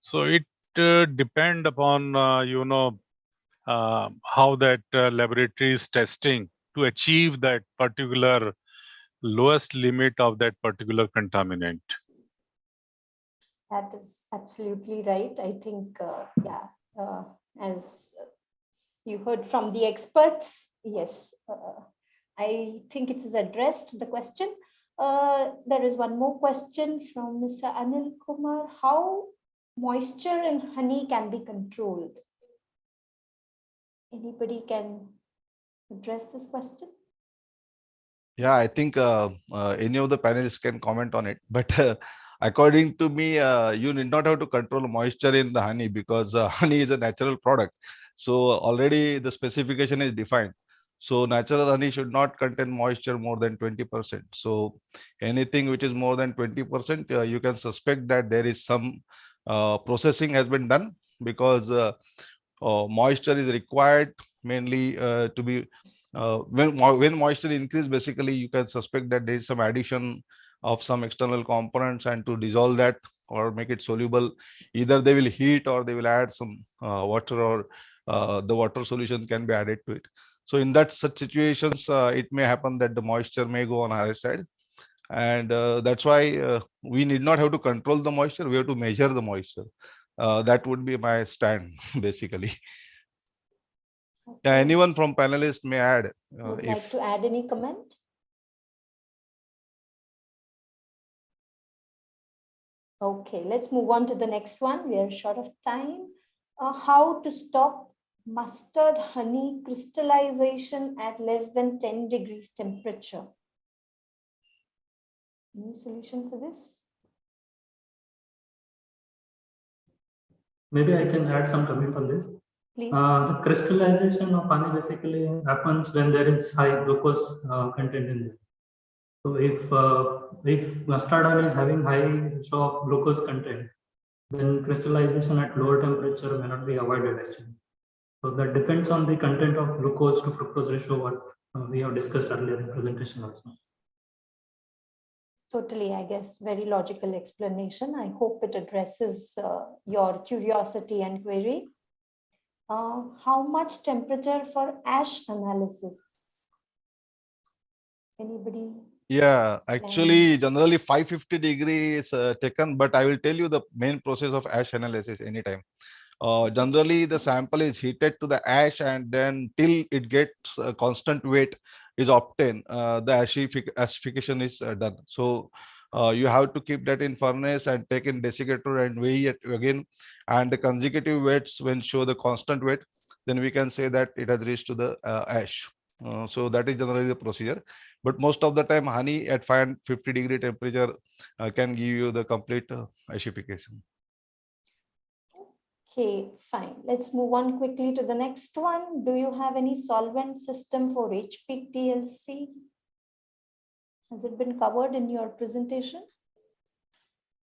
So it depend upon how that laboratory is testing to achieve that particular lowest limit of that particular contaminant. That is absolutely right. I think, as you heard from the experts, yes, I think it is addressed the question. There is one more question from Mr. Anil Kumar. How moisture in honey can be controlled? Anybody can address this question? Yeah, I think any of the panelists can comment on it. But according to me, you need not have to control moisture in the honey because honey is a natural product. So already the specification is defined. So natural honey should not contain moisture more than 20%. So anything which is more than 20%, you can suspect that there is some processing has been done, because moisture is required mainly to be when moisture increase, basically you can suspect that there is some addition of some external components, and to dissolve that or make it soluble, either they will heat or they will add some water, or the water solution can be added to it. So in that such situations, it may happen that the moisture may go on higher side, and that's why we need not have to control the moisture, we have to measure the moisture. That would be my stand basically. Yeah, Okay. anyone from panelists may add Would like if to add any comment? Okay, let's move on to the next one. We are short of time. How to stop mustard honey crystallization at less than 10 degrees temperature? Any solution for this? Maybe I can add some comment on this. Please. The crystallization of honey basically happens when there is high glucose content in it. So if mustard honey is having high show of glucose content, then crystallization at lower temperature may not be avoided actually. So that depends on the content of glucose to fructose ratio, what we have discussed earlier in presentation also. Totally, I guess, very logical explanation. I hope it addresses your curiosity and query. How much temperature for ash analysis? Anybody? yeah, actually generally 550 degrees is taken, but I will tell you the main process of ash analysis anytime. Generally the sample is heated to the ash, and then till it gets a constant weight is obtained, the acidification is done. So you have to keep that in furnace and take in desiccator and weigh it again, and the consecutive weights when show the constant weight, then we can say that it has reached to the ash. So that is generally the procedure, but most of the time honey at 550 degree temperature can give you the complete acidification. Okay, fine. Let's move on quickly to the next one. Do you have any solvent system for HPTLC? Has it been covered in your presentation?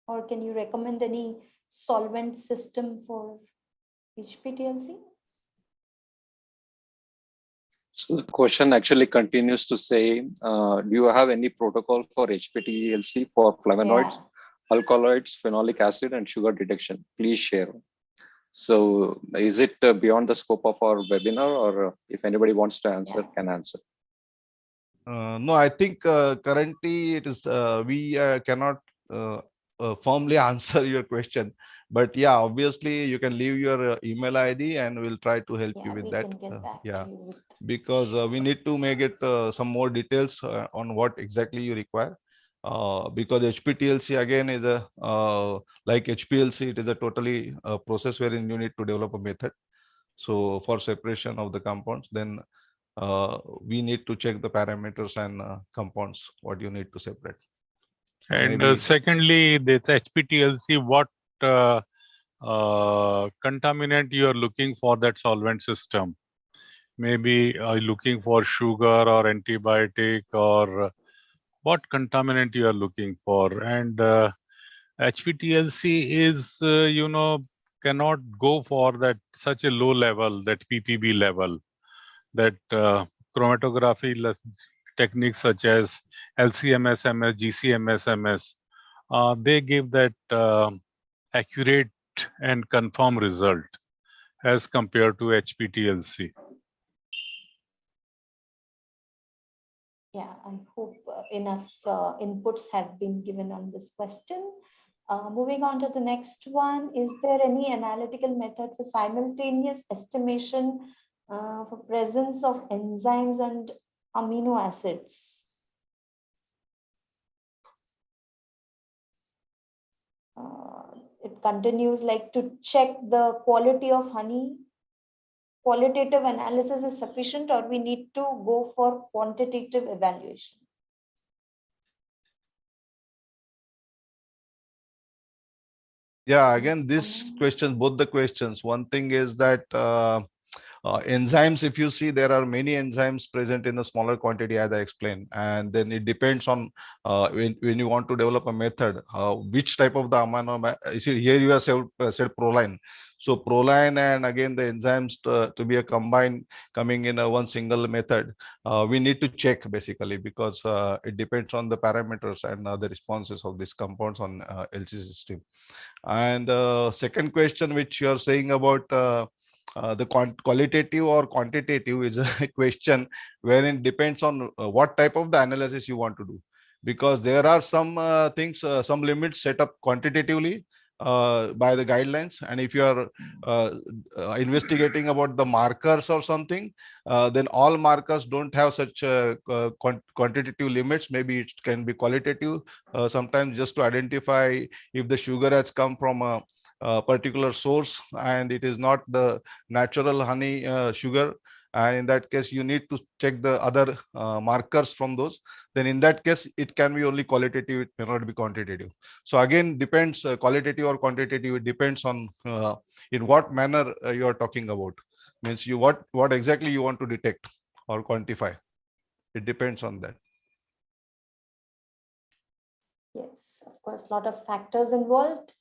Or can you recommend any solvent system for HPTLC? So the question actually continues to say, do you have any protocol for HPTLC for flavonoids, alkaloids, phenolic acid, and sugar detection? Please share. So is it beyond the scope of our webinar, or if anybody wants to answer, can answer? No, I think currently it is we cannot firmly answer your question, but yeah, obviously you can leave your email ID and we'll try to help you with we that. can get back Yeah, to you with because we need to make it some more details on what exactly you require. Because HPTLC again is a like HPLC, it is a totally process wherein you need to develop a method. So for separation of the compounds, then we need to check the parameters and compounds what you need to separate. And Maybe- secondly, this HPTLC, what contaminant you are looking for that solvent system? Maybe are you looking for sugar or antibiotic, or what contaminant you are looking for? And HPTLC is, cannot go for that such a low level, that PPB level, that chromatography techniques such as LC-MS/MS, GC-MS/MS, they give that accurate and confirm result as compared to HPTLC. Yeah, I hope enough inputs have been given on this question. Moving on to the next one, is there any analytical method for simultaneous estimation for presence of enzymes and amino acids? It continues like to check the quality of honey. Qualitative analysis is sufficient, or we need to go for quantitative evaluation? Yeah, again, this question, both the questions. One thing is that enzymes, if you see, there are many enzymes present in a smaller quantity, as I explained, and then it depends on when you want to develop a method, which type of the amino. You see, here you have said proline. So proline and again the enzymes to be a combined coming in a one single method, we need to check basically, because it depends on the parameters and the responses of these compounds on LC system. And second question, which you are saying about the qualitative or quantitative, is a question wherein it depends on what type of the analysis you want to do, because there are some things, some limits set up quantitatively by the guidelines, and if you are investigating about the markers or something, then all markers don't have such quantitative limits. Maybe it can be qualitative, sometimes just to identify if the sugar has come from a particular source and it is not the natural honey sugar, and in that case you need to check the other markers from those. Then in that case it can be only qualitative, it may not be quantitative. So again, depends, qualitative or quantitative, it depends on in what manner you are talking about. Means you what exactly you want to detect or quantify. It depends on that. Yes, of course, a lot of factors involved.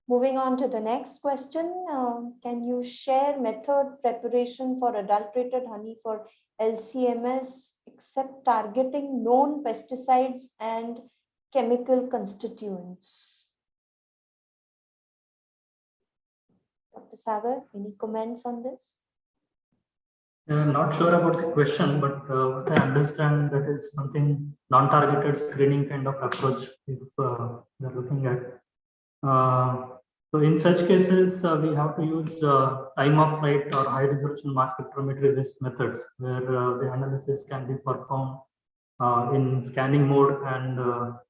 Moving on to the next question, can you share method preparation for adulterated honey for LCMS except targeting known pesticides and chemical constituents? Dr. Sagar, any comments on this? I'm not sure about the question, but what I understand, that is something non-targeted screening kind of approach if they're looking at. So in such cases, we have to use time of flight or high resolution mass spectrometry based methods, where the analysis can be performed in scanning mode, and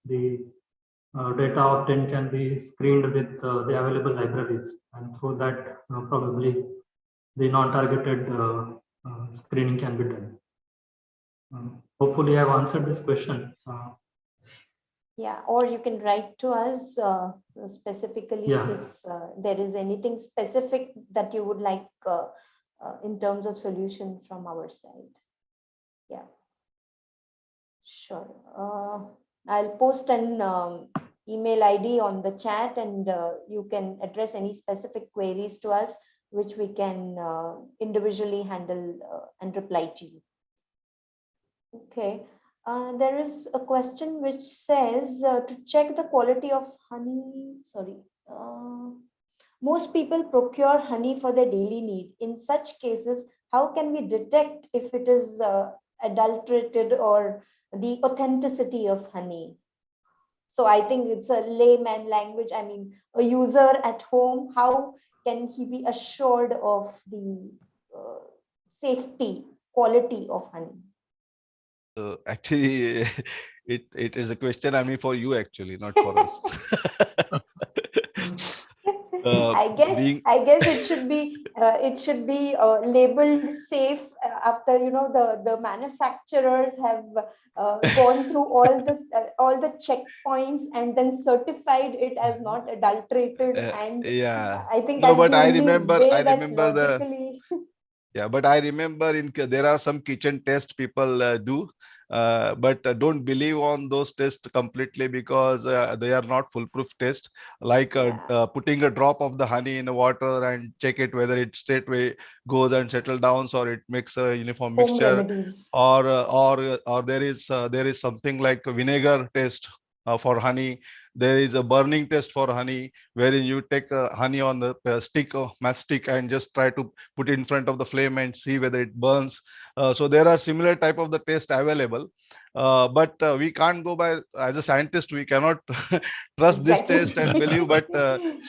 the data obtained can be screened with the available libraries, and through that probably the non-targeted screening can be done. Hopefully, I've answered this question. Yeah, or you can write to us specifically if there is anything specific that you would like in terms of solution from our side. Yeah, sure. I'll post an email ID on the chat, and you can address any specific queries to us, which we can individually handle and reply to you. Okay. There is a question which says to check the quality of honey. Sorry. Most people procure honey for their daily need. In such cases, how can we detect if it is adulterated or the authenticity of honey? So I think it's a layman language. I mean, a user at home, how can he be assured of the safety, quality of honey? Actually, it is a question, I mean, for you actually, not for us. I guess it should be labeled safe after the manufacturers have gone through all the checkpoints and then certified it as not adulterated. And yeah, I think no, that's but the I only remember, way I that remember logically. Yeah, but I remember there are some kitchen tests people do, but don't believe on those tests completely, because they are not foolproof tests. Like putting a drop of the honey in the water and check it whether it straightway goes and settle down, or it makes a uniform Home mixture, remedies. or there is something like a vinegar test for honey. There is a burning test for honey, wherein you take honey on the stick or matchstick and just try to put it in front of the flame and see whether it burns. So there are similar type of the test available, but we can't go by, as a scientist, we cannot trust this Exactly. test and believe. But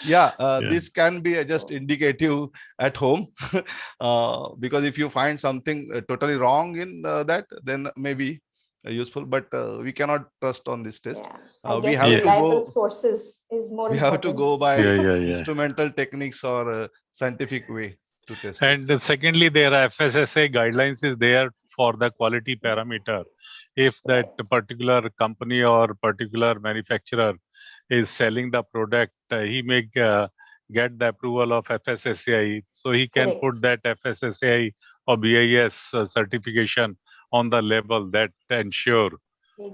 yeah, Yeah. this can be just indicative at home. Because if you find something totally wrong in that, then maybe useful, but we cannot trust on this test. Yeah, I We guess have to reliable go, sources is more we have to important. go by Yeah. instrumental techniques or scientific way to test it. And secondly, there are FSSAI guidelines is there for the quality parameter. If that particular company or particular manufacturer is selling the product, he may get the approval of FSSAI, so he can Correct. put that FSSAI or BIS certification on the label that ensure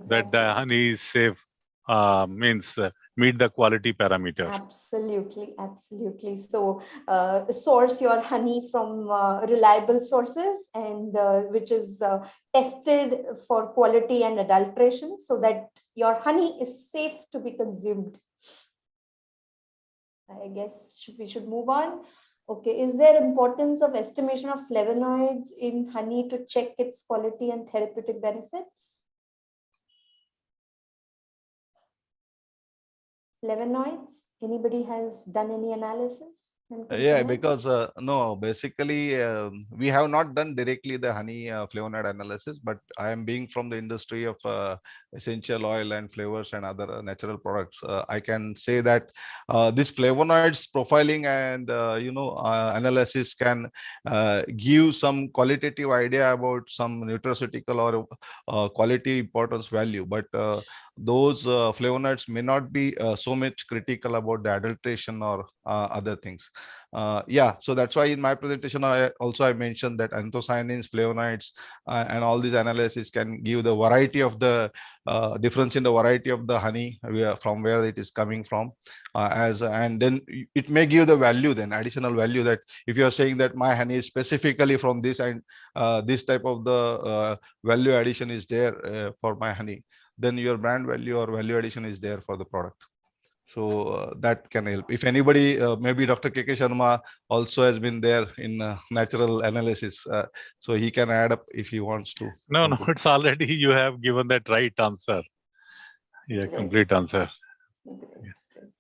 that the Exactly. honey is safe, means meet the quality parameter. Absolutely, absolutely. So source your honey from reliable sources, and which is tested for quality and adulteration, so that your honey is safe to be consumed. I guess we should move on. Okay, is there importance of estimation of flavonoids in honey to check its quality and therapeutic benefits? Flavonoids, anybody has done any analysis? and can Yeah, comment? because no, basically we have not done directly the honey flavonoid analysis, but I am being from the industry of essential oil and flavors and other natural products. I can say that this flavonoids profiling and analysis can give some qualitative idea about some nutraceutical or quality importance value, but those flavonoids may not be so much critical about the adulteration or other things. Yeah, so that's why in my presentation I mentioned that anthocyanins, flavonoids, and all these analysis can give the variety of the difference in the variety of the honey from where it is coming from, and then it may give the value, then additional value, that if you are saying that my honey is specifically from this and this type of the value addition is there for my honey, then your brand value or value addition is there for the product. So that can help. If anybody, maybe Dr. KK Sharma also has been there in natural analysis, so he can add up if he wants to. No, it's already you have given that right answer. Yeah, Great. complete answer. Great.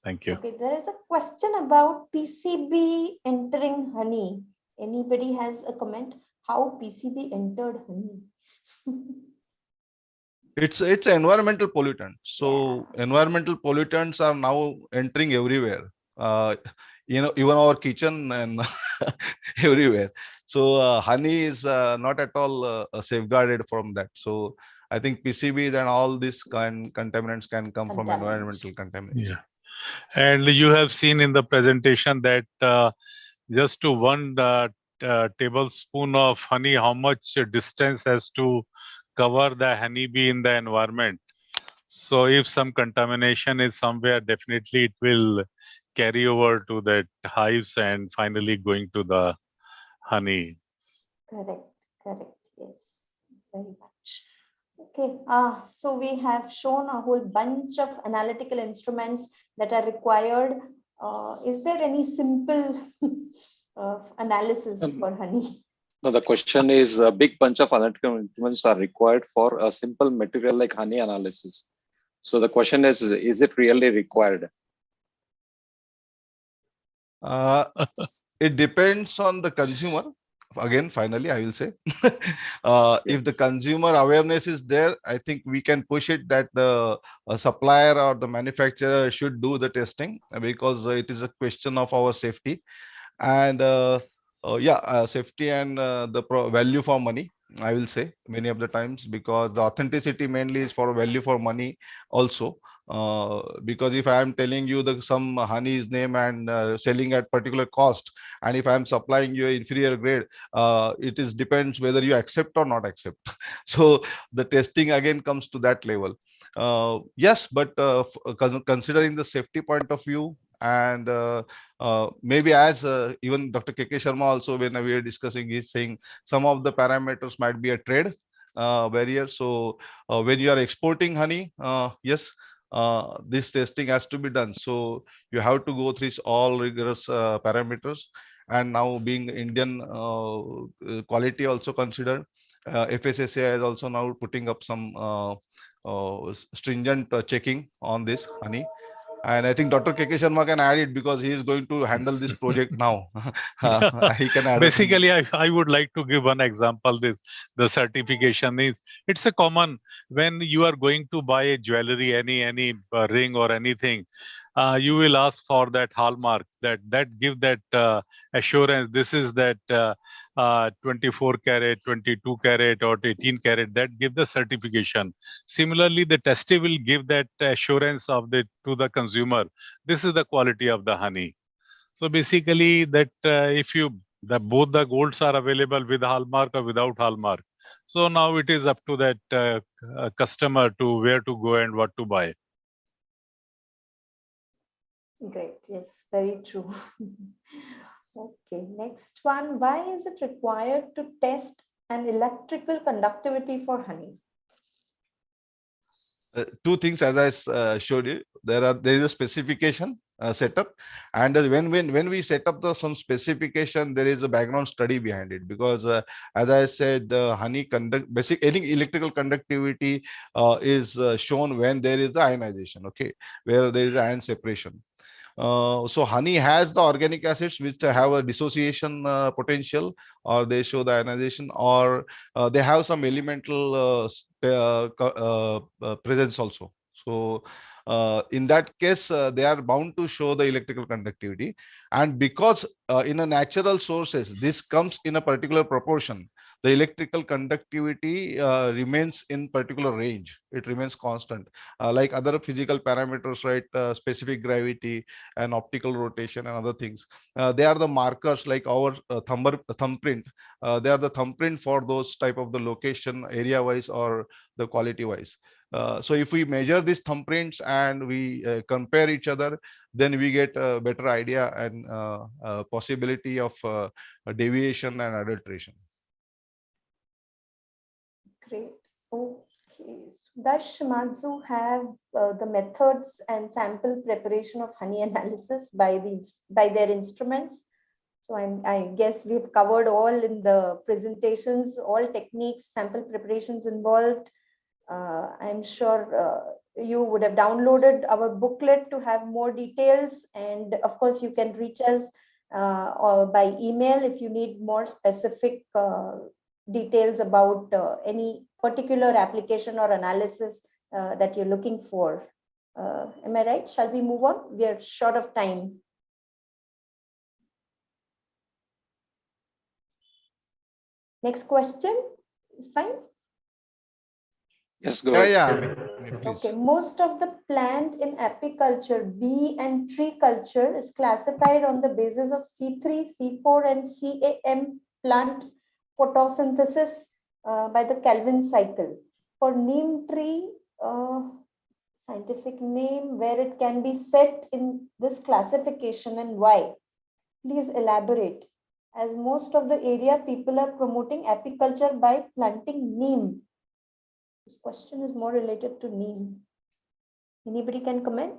Thank you. Okay, there is a question about PCB entering honey. Anybody has a comment? How PCB entered honey? It's environmental pollutant. So environmental pollutants are now entering everywhere. Even our kitchen and everywhere. So honey is not at all safeguarded from that. So I think PCBs and all these contaminants can come from environmental contamination. Yeah, and you have seen in the presentation that just to one tablespoon of honey, how much distance has to cover the honeybee in the environment. So if some contamination is somewhere, definitely it will carry over to the hives and finally going to the honey. Correct, yes, very much. Okay, so we have shown a whole bunch of analytical instruments that are required. Is there any simple analysis for honey? No, the question is a big bunch of analytical instruments are required for a simple material like honey analysis. So the question is it really required? It depends on the consumer. Again, finally, I will say, if the consumer awareness is there, I think we can push it that the supplier or the manufacturer should do the testing, because it is a question of our safety and safety and the value for money, I will say many of the times, because the authenticity mainly is for value for money also. Because if I am telling you some honey's name and selling at particular cost, and if I am supplying you inferior grade, it is depends whether you accept or not accept. So the testing again comes to that level. Yes, but considering the safety point of view, and maybe as even Dr. KK Sharma also, when we are discussing, is saying some of the parameters might be a trade barrier. So when you are exporting honey, yes, this testing has to be done. So you have to go through all rigorous parameters. And now being Indian quality also considered, FSSAI is also now putting up some stringent checking on this honey. And I think Dr. KK Sharma can add it because he is going to handle this project now. He can add. Basically, I would like to give one example. The certification is, it's a common when you are going to buy a jewelry, any ring or anything. You will ask for that hallmark that give that assurance. This is that 24 karat, 22 karat, or 18 karat. That give the certification. Similarly, the tester will give that assurance of the to the consumer. This is the quality of the honey. So basically, that if you both the golds are available with hallmark or without hallmark. So now it is up to that customer to where to go and what to buy. Great. Yes, very true. Okay, next one. Why is it required to test an electrical conductivity for honey? Two things, as I showed you, there is a specification setup, and when we set up some specification, there is a background study behind it, because as I said, the honey any electrical conductivity is shown when there is the ionization, okay, where there is ion separation. So honey has the organic acids which have a dissociation potential, or they show the ionization, or they have some elemental presence also. So in that case, they are bound to show the electrical conductivity. And because in a natural sources, this comes in a particular proportion, the electrical conductivity remains in particular range. It remains constant, like other physical parameters, right? Specific gravity and optical rotation and other things. They are the markers, like our thumbprint. They are the thumbprint for those type of the location, area wise or the quality wise. So if we measure these thumbprints and we compare each other, then we get a better idea and possibility of deviation and adulteration. Great. Okay. So does Shimadzu have the methods and sample preparation of honey analysis by their instruments? So I guess we've covered all in the presentations, all techniques, sample preparations involved. I'm sure you would have downloaded our booklet to have more details. And of course, you can reach us or by email if you need more specific details about any particular application or analysis that you're looking for. Am I right? Shall we move on? We are short of time. Next question is fine. Yes, go ahead. Yeah, please. Okay, most of the plant in apiculture, bee and tree culture is classified on the basis of C3, C4 and CAM plant photosynthesis by the Calvin cycle. For neem tree, scientific name where it can be set in this classification and why? Please elaborate. As most of the area people are promoting apiculture by planting neem. This question is more related to neem. Anybody can comment?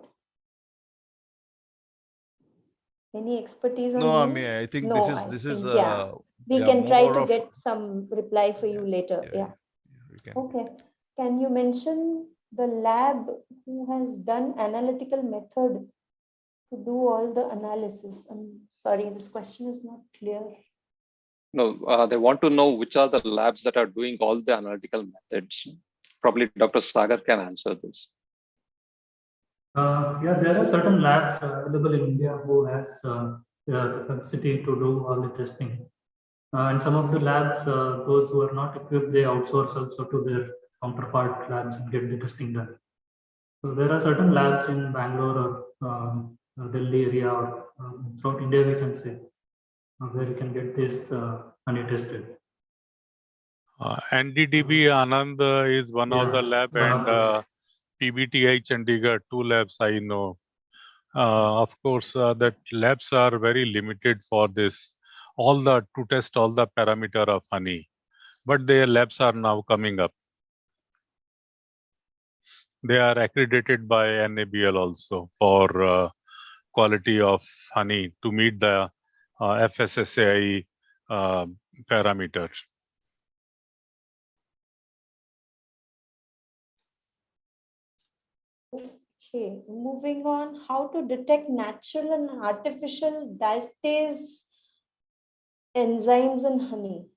Any expertise on No, neem? I mean, I think No, this is yeah. We yeah, can try more to of, get some reply for you later. yeah, Yeah. we can. Okay. Can you mention the lab who has done analytical method to do all the analysis? I'm sorry, this question is not clear. No, they want to know which are the labs that are doing all the analytical methods. Probably Dr. Sagar can answer this. Yeah, there are certain labs available in India who has the capacity to do all the testing. And some of the labs, those who are not equipped, they outsource also to their counterpart labs and get the testing done. So there are certain labs in Bangalore or Delhi area or throughout India, we can say, where you can get this honey tested. NDDB Anand is one of the lab, and PBTI Chandigarh, 2 labs I know. Of course, that labs are very limited for this, to test all the parameter of honey, but their labs are now coming up. They are accredited by NABL also for quality of honey to meet the FSSAI parameters. Okay, moving on, how to detect natural and artificial diastase enzymes in honey.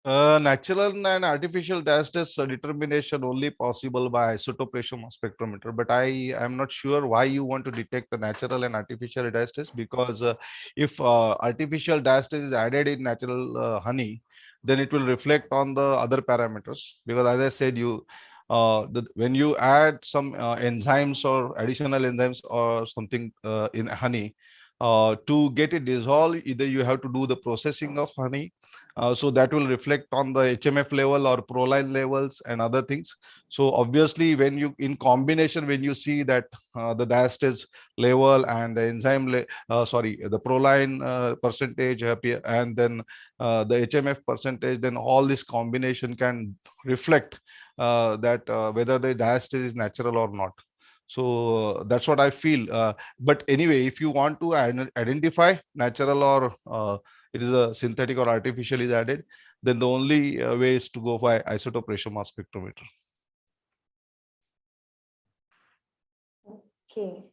Natural and artificial diastase determination only possible by isotope mass spectrometer, but I am not sure why you want to detect the natural and artificial diastase, because if artificial diastase is added in natural honey, then it will reflect on the other parameters, because as I said, when you add some enzymes or additional enzymes or something in honey, to get it dissolved, either you have to do the processing of honey, so that will reflect on the HMF level or proline levels and other things. So obviously, when you in combination, when you see that the diastase level and the the proline percentage appear, and then the HMF percentage, then all this combination can reflect that whether the diastase is natural or not. So that's what I feel. But anyway, if you want to identify natural or it is a synthetic or artificial is added, then the only way is to go by isotope ratio mass spectrometer. Okay,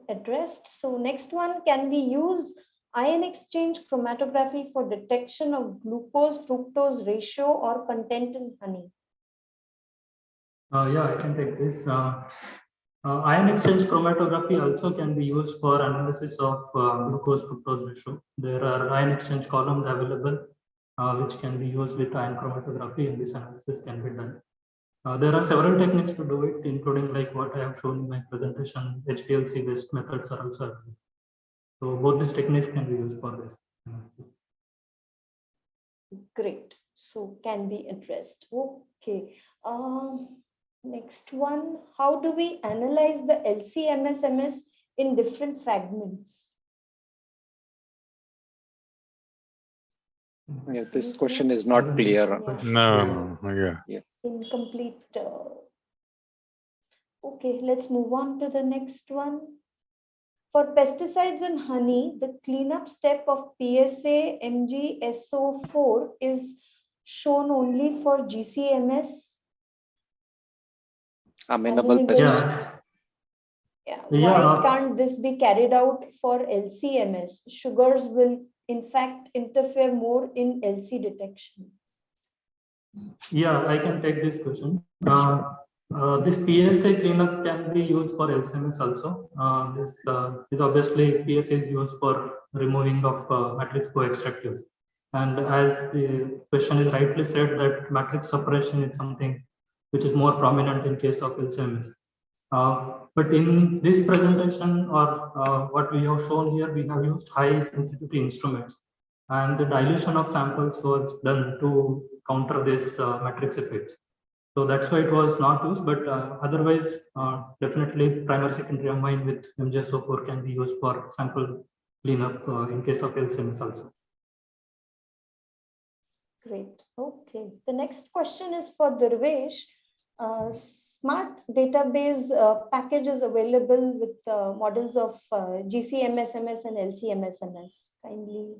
addressed. So next one, can we use ion exchange chromatography for detection of glucose fructose ratio or content in honey? Yeah, I can take this. Ion exchange chromatography also can be used for analysis of glucose fructose ratio. There are ion exchange columns available which can be used with ion chromatography, and this analysis can be done. There are several techniques to do it, including like what I have shown in my presentation. HPLC based methods are also available. So both these techniques can be used for this. Great. So can be addressed. Okay. Next one, how do we analyze the LC-MS in different fragments? Yeah, this question is not clear. No, yeah. Incomplete. Okay, let's move on to the next one. For pesticides in honey, the cleanup step of PSA MgSO4 is shown only for GCMS. Amenable Amenable. pesticide. Yeah. Yeah. Why can't this be carried out for LCMS? Sugars will in fact interfere more in LC detection. Yeah, I can take this question. This PSA cleanup can be used for LCMS also. This is obviously PSA is used for removing of matrix co-extractives. And as the question is rightly said, that matrix suppression is something which is more prominent in case of LCMS. But in this presentation, or what we have shown here, we have used high sensitivity instruments, and the dilution of samples was done to counter this matrix effects. So that's why it was not used, but otherwise, definitely primary secondary amine with MgSO4 can be used for sample cleanup in case of LCMS also. Great. Okay. The next question is for Durvesh. Smart database package is available with models of GCMSMS and LCMSMS. Kindly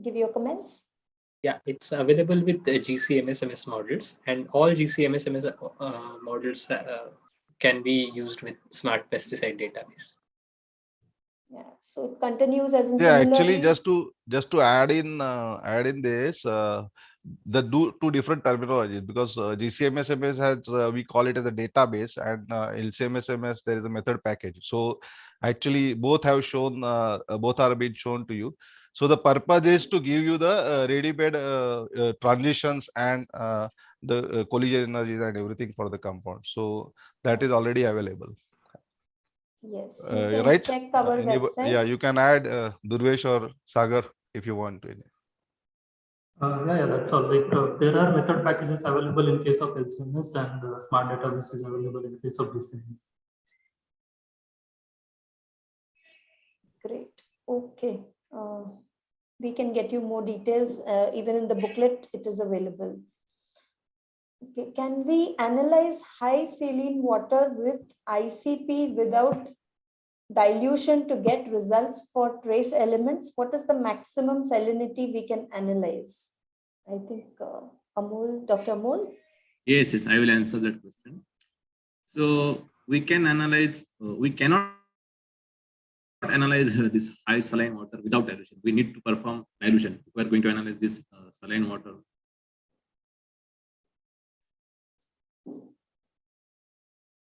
give your comments. Yeah, it's available with the GCMSMS models, and all GCMSMS models can be used with smart pesticide database. Yeah, so it continues as in Yeah, actually, similarly. just to add in this, the two different terminologies, because GCMSMS has we call it as a database, and LCMSMS there is a method package. So actually, both have shown both are being shown to you. So the purpose is to give you the ready-made transitions and the collision energies and everything for the compound. So that is already available. Yes, you can Right? check our website. Yeah, you can add Durvesh or Sagar if you want to. Yeah, that's all. Like, there are method packages available in case of LCMS, and smart database is available in case of DCMS. Great. Okay. We can get you more details. Even in the booklet, it is available. Okay, can we analyze high saline water with ICP without dilution to get results for trace elements? What is the maximum salinity we can analyze? I think Amol, Dr. Amol? Yes, I will answer that question. So we can analyze, we cannot analyze this high saline water without dilution. We need to perform dilution. We are going to analyze this saline water.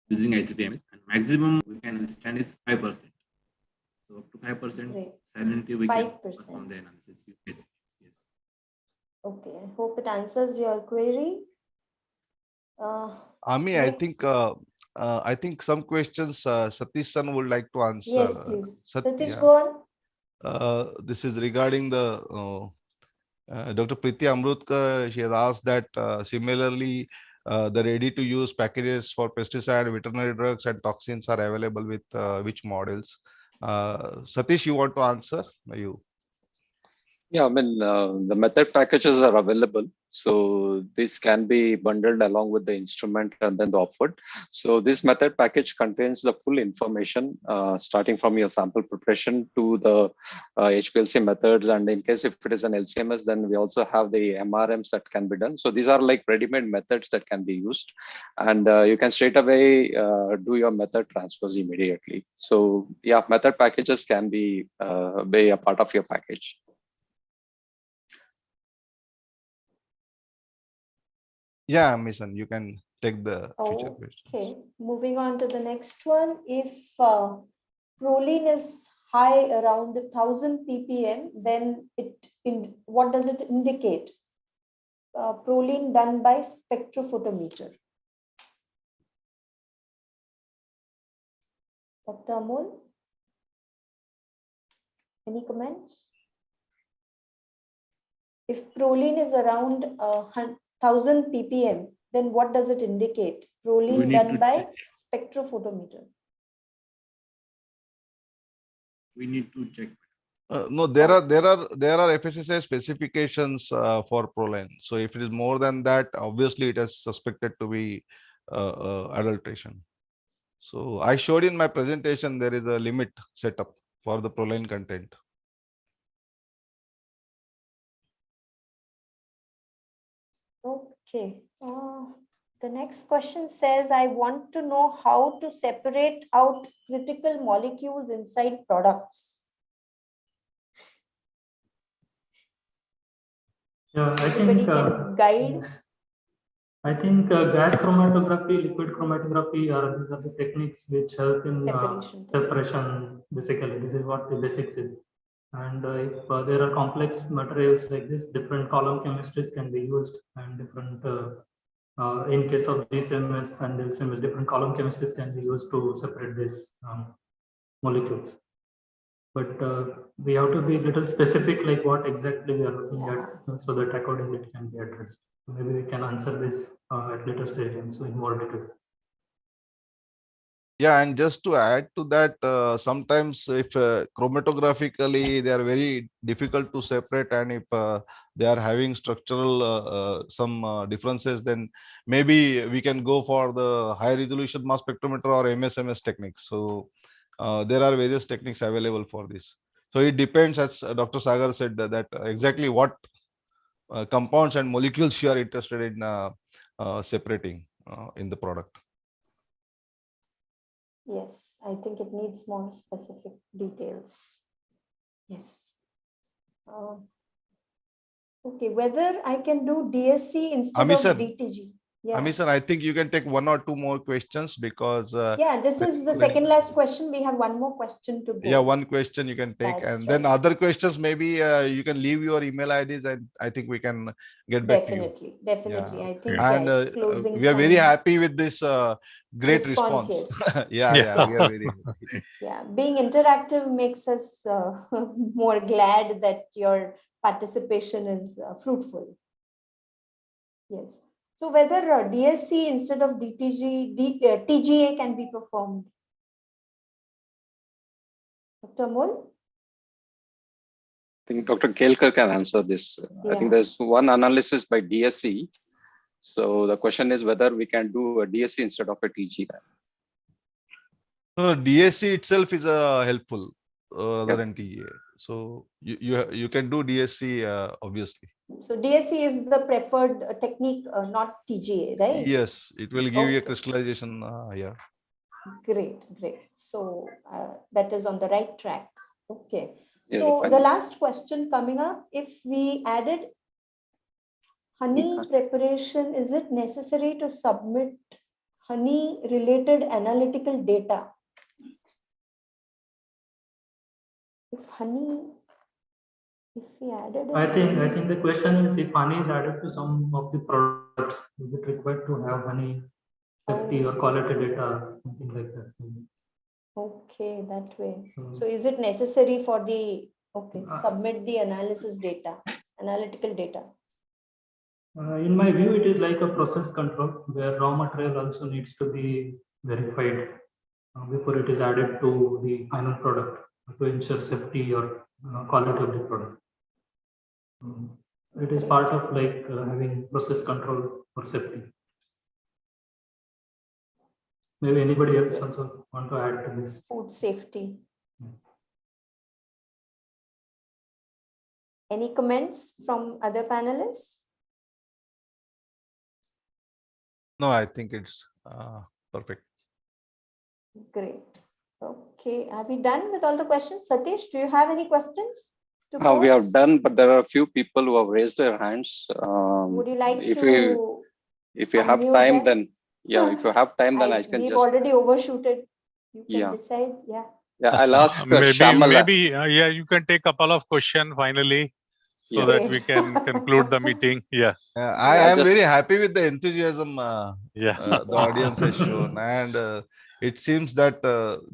Using ICP-MS, and maximum we can understand is 5%. So up to 5% Great. salinity we can 5%. perform the analysis. Yes. Okay, I hope it answers your query. Ami, Next. I think some questions Satish San would like to answer. Yes, please. Satish, yeah. go on. This is regarding the Dr. Preeti Amrutkar. She has asked that similarly, the ready-to-use packages for pesticide, veterinary drugs, and toxins are available with which models? Satish, you want to answer? You. Yeah, I mean, the method packages are available. So this can be bundled along with the instrument and then the offered. So this method package contains the full information, starting from your sample preparation to the HPLC methods. And in case if it is an LCMS, then we also have the MRMs that can be done. So these are like ready-made methods that can be used. And you can straight away do your method transfers immediately. So yeah, method packages can be a part of your package. Yeah, Mason, you can take the future questions. Okay, moving on to the next one. If proline is high around 1000 ppm, then what does it indicate? Proline done by spectrophotometer. Dr. Amol, any comments? If proline is around 1000 ppm, then what does it indicate? Proline done by spectrophotometer. We need to check. No, there are FSSAI specifications for proline. So if it is more than that, obviously it is suspected to be adulteration. So I showed in my presentation there is a limit set up for the proline content. Okay. The next question says, I want to know how to separate out critical molecules inside products. Yeah, I Anybody think can guide. I think gas chromatography, liquid chromatography are these are the techniques which help in separation. Basically, this is what the basics is. And if there are complex materials like this, different column chemistries can be used, and different in case of GCMS and LCMS, different column chemistries can be used to separate these molecules. But we have to be a little specific, like what exactly we are looking at, so that accordingly it can be addressed. Maybe we can answer this at later stage and so in more detail. Yeah, and just to add to that, sometimes if chromatographically they are very difficult to separate, and if they are having structural some differences, then maybe we can go for the high resolution mass spectrometer or MSMS techniques. So there are various techniques available for this. So it depends, as Dr. Sagar said, that exactly what compounds and molecules you are interested in separating in the product. Yes, I think it needs more specific details. Yes. Okay, whether I can do DSC instead of DTG. Yeah. Amisan, I think you can take one or two more questions because yeah, this is the second last question. We have one more question to go. Yeah, one question you can take. That's and then other questions, maybe you can leave your email IDs and I think we can get back to you. Definitely. Yeah. I think And it's closing we are very time. happy with this great response. Yes. yeah, we are very happy. Yeah, being interactive makes us more glad that your participation is fruitful. Yes. So whether DSC instead of DTG, TGA can be performed. Dr. Amol? I think Dr. Kelkar can answer this. Yeah. I think there's one analysis by DSC So the question is whether we can do a DSC instead of a TG. No, DSC itself is helpful other Yep. than TGA. So you can do DSC obviously. So DSC is the preferred technique, not TGA, right? Yes, it will give you a Okay. crystallization. Yeah. Great, great. So that is on the right track. Okay. Yeah, So fine. the last question coming up, if we added honey preparation, is it necessary to submit honey related analytical data? If we added I it, think the question is, if honey is added to some of the products, is it required to have honey safety or quality data, something like that? okay, that way. So- So is it necessary for the, okay, Uh, submit the analysis data, analytical data? In my view, it is like a process control where raw material also needs to be verified before it is added to the final product to ensure safety or quality of the product. It is part of like having process control for safety. Maybe anybody else also want to add to this? Food safety. Any comments from other panelists? No, I think it's perfect. Great. Okay, are we done with all the questions? Satish, do you have any questions? to We have pose? done, but there are a few people who have raised their hands. Would you like if to? if you have unmute time, them? then yeah, if you have time, then I can We've just already overshooted. You can Yeah. decide. Yeah. I'll ask Maybe, Shyamala. yeah, you can take a couple of questions finally so Yeah. that Great. we can conclude the meeting. Yeah. I Yeah, am just- very happy with the enthusiasm Yeah. the audience has shown, and it seems that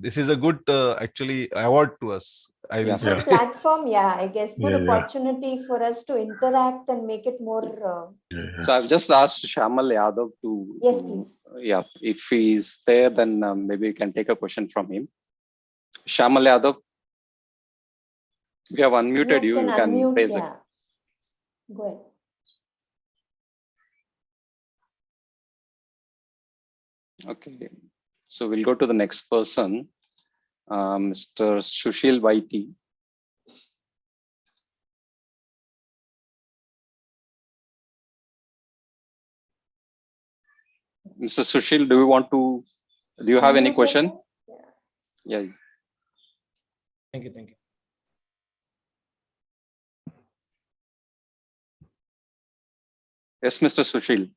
this is a good actually award to us. I will Yeah. say. Good platform. Yeah, I guess good Yeah, yeah. opportunity for us to interact and make it more. So I've just asked Shyamal Yadav to. Yes, to- please. Yeah, if he's there, then maybe we can take a question from him. Shyamal Yadav, we have unmuted you. You can unmute. raise it. Yeah. Go ahead. Okay. So we'll go to the next person, Mr. Sushil Vaiti. Mr. Sushil, do you have any Unmute question? yourself. Yeah. Yeah. Thank you. Thank you. Yes, Mr. Sushil.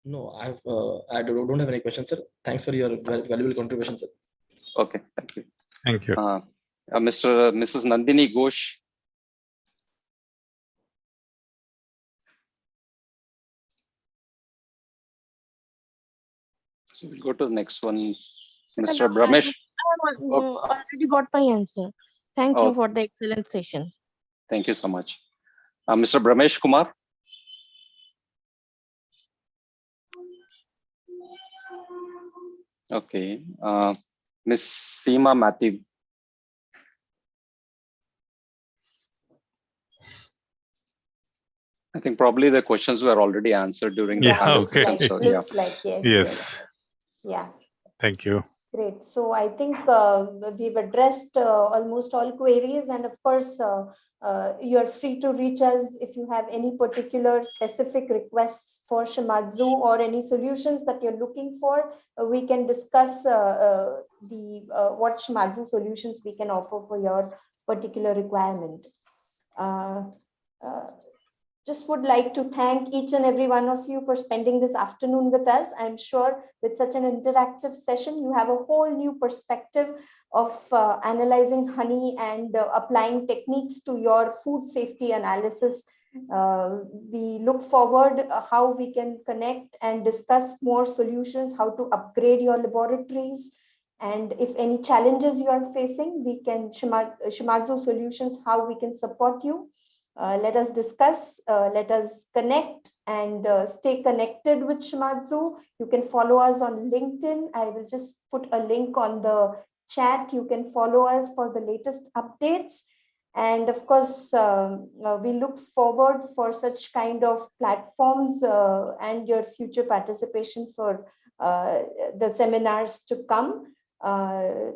No, I don't have any questions, sir. Thanks for your valuable contribution, sir. Okay, thank you. Thank you. Mrs. Nandini Ghosh. So we'll go to the next one, Mr. Bramesh. I already got my answer. Thank Oh. you for the excellent session. Thank you so much. Mr. Bramesh Kumar. Okay. Miss Seema Matthew. I think probably the questions were already answered during the Yeah, panel okay. session. So, yeah. Looks like yes. Yes. Yeah. Thank you. Great. So I think we've addressed almost all queries, and of course, you're free to reach us if you have any particular specific requests for Shimadzu or any solutions that you're looking for. We can discuss what Shimadzu solutions we can offer for your particular requirement. Just would like to thank each and every one of you for spending this afternoon with us. I'm sure with such an interactive session, you have a whole new perspective of analyzing honey and applying techniques to your food safety analysis. We look forward how we can connect and discuss more solutions, how to upgrade your laboratories. And if any challenges you are facing, we can Shimadzu Solutions, how we can support you. Let us discuss, let us connect and stay connected with Shimadzu. You can follow us on LinkedIn. I will just put a link on the chat. You can follow us for the latest updates. And of course, we look forward for such kind of platforms and your future participation for the seminars to come.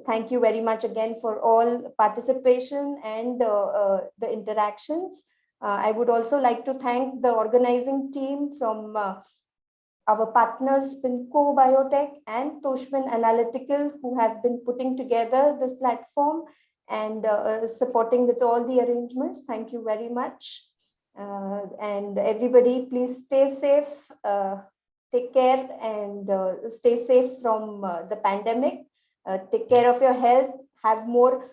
Thank you very much again for all participation and the interactions. I would also like to thank the organizing team from our partners Spinco Biotech and Toshman Analytical, who have been putting together this platform and supporting with all the arrangements. Thank you very much. And everybody, please stay safe, take care, and stay safe from the pandemic. Take care of your health, have more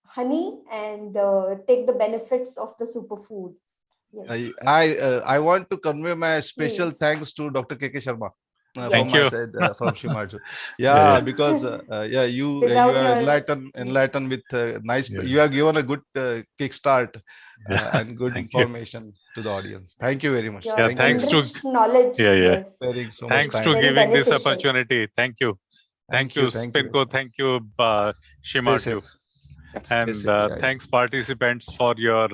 honey, and take the benefits of the superfood. Yes. I want to convey my special Yes. thanks to Dr. KK Sharma Yes. Thank from my you. side, from Shimadzu. Yeah. Because you Without are your- enlightened with nice. Yeah. You have given a good kickstart Yeah. and good Thank you. information to the audience. Thank you very much. Your Yeah, Thank you thanks very to- much. enriched knowledge. Yeah, yeah. Yes. Sparing so much Thanks time. to Very giving this beneficial. opportunity. Thank you. Thank you, Thank you. Spinco. Thank you, Stay Shimadzu. safe. And safe. Yeah, yeah. thanks participants for your,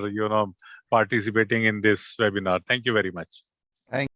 participating in this webinar. Thank you very much.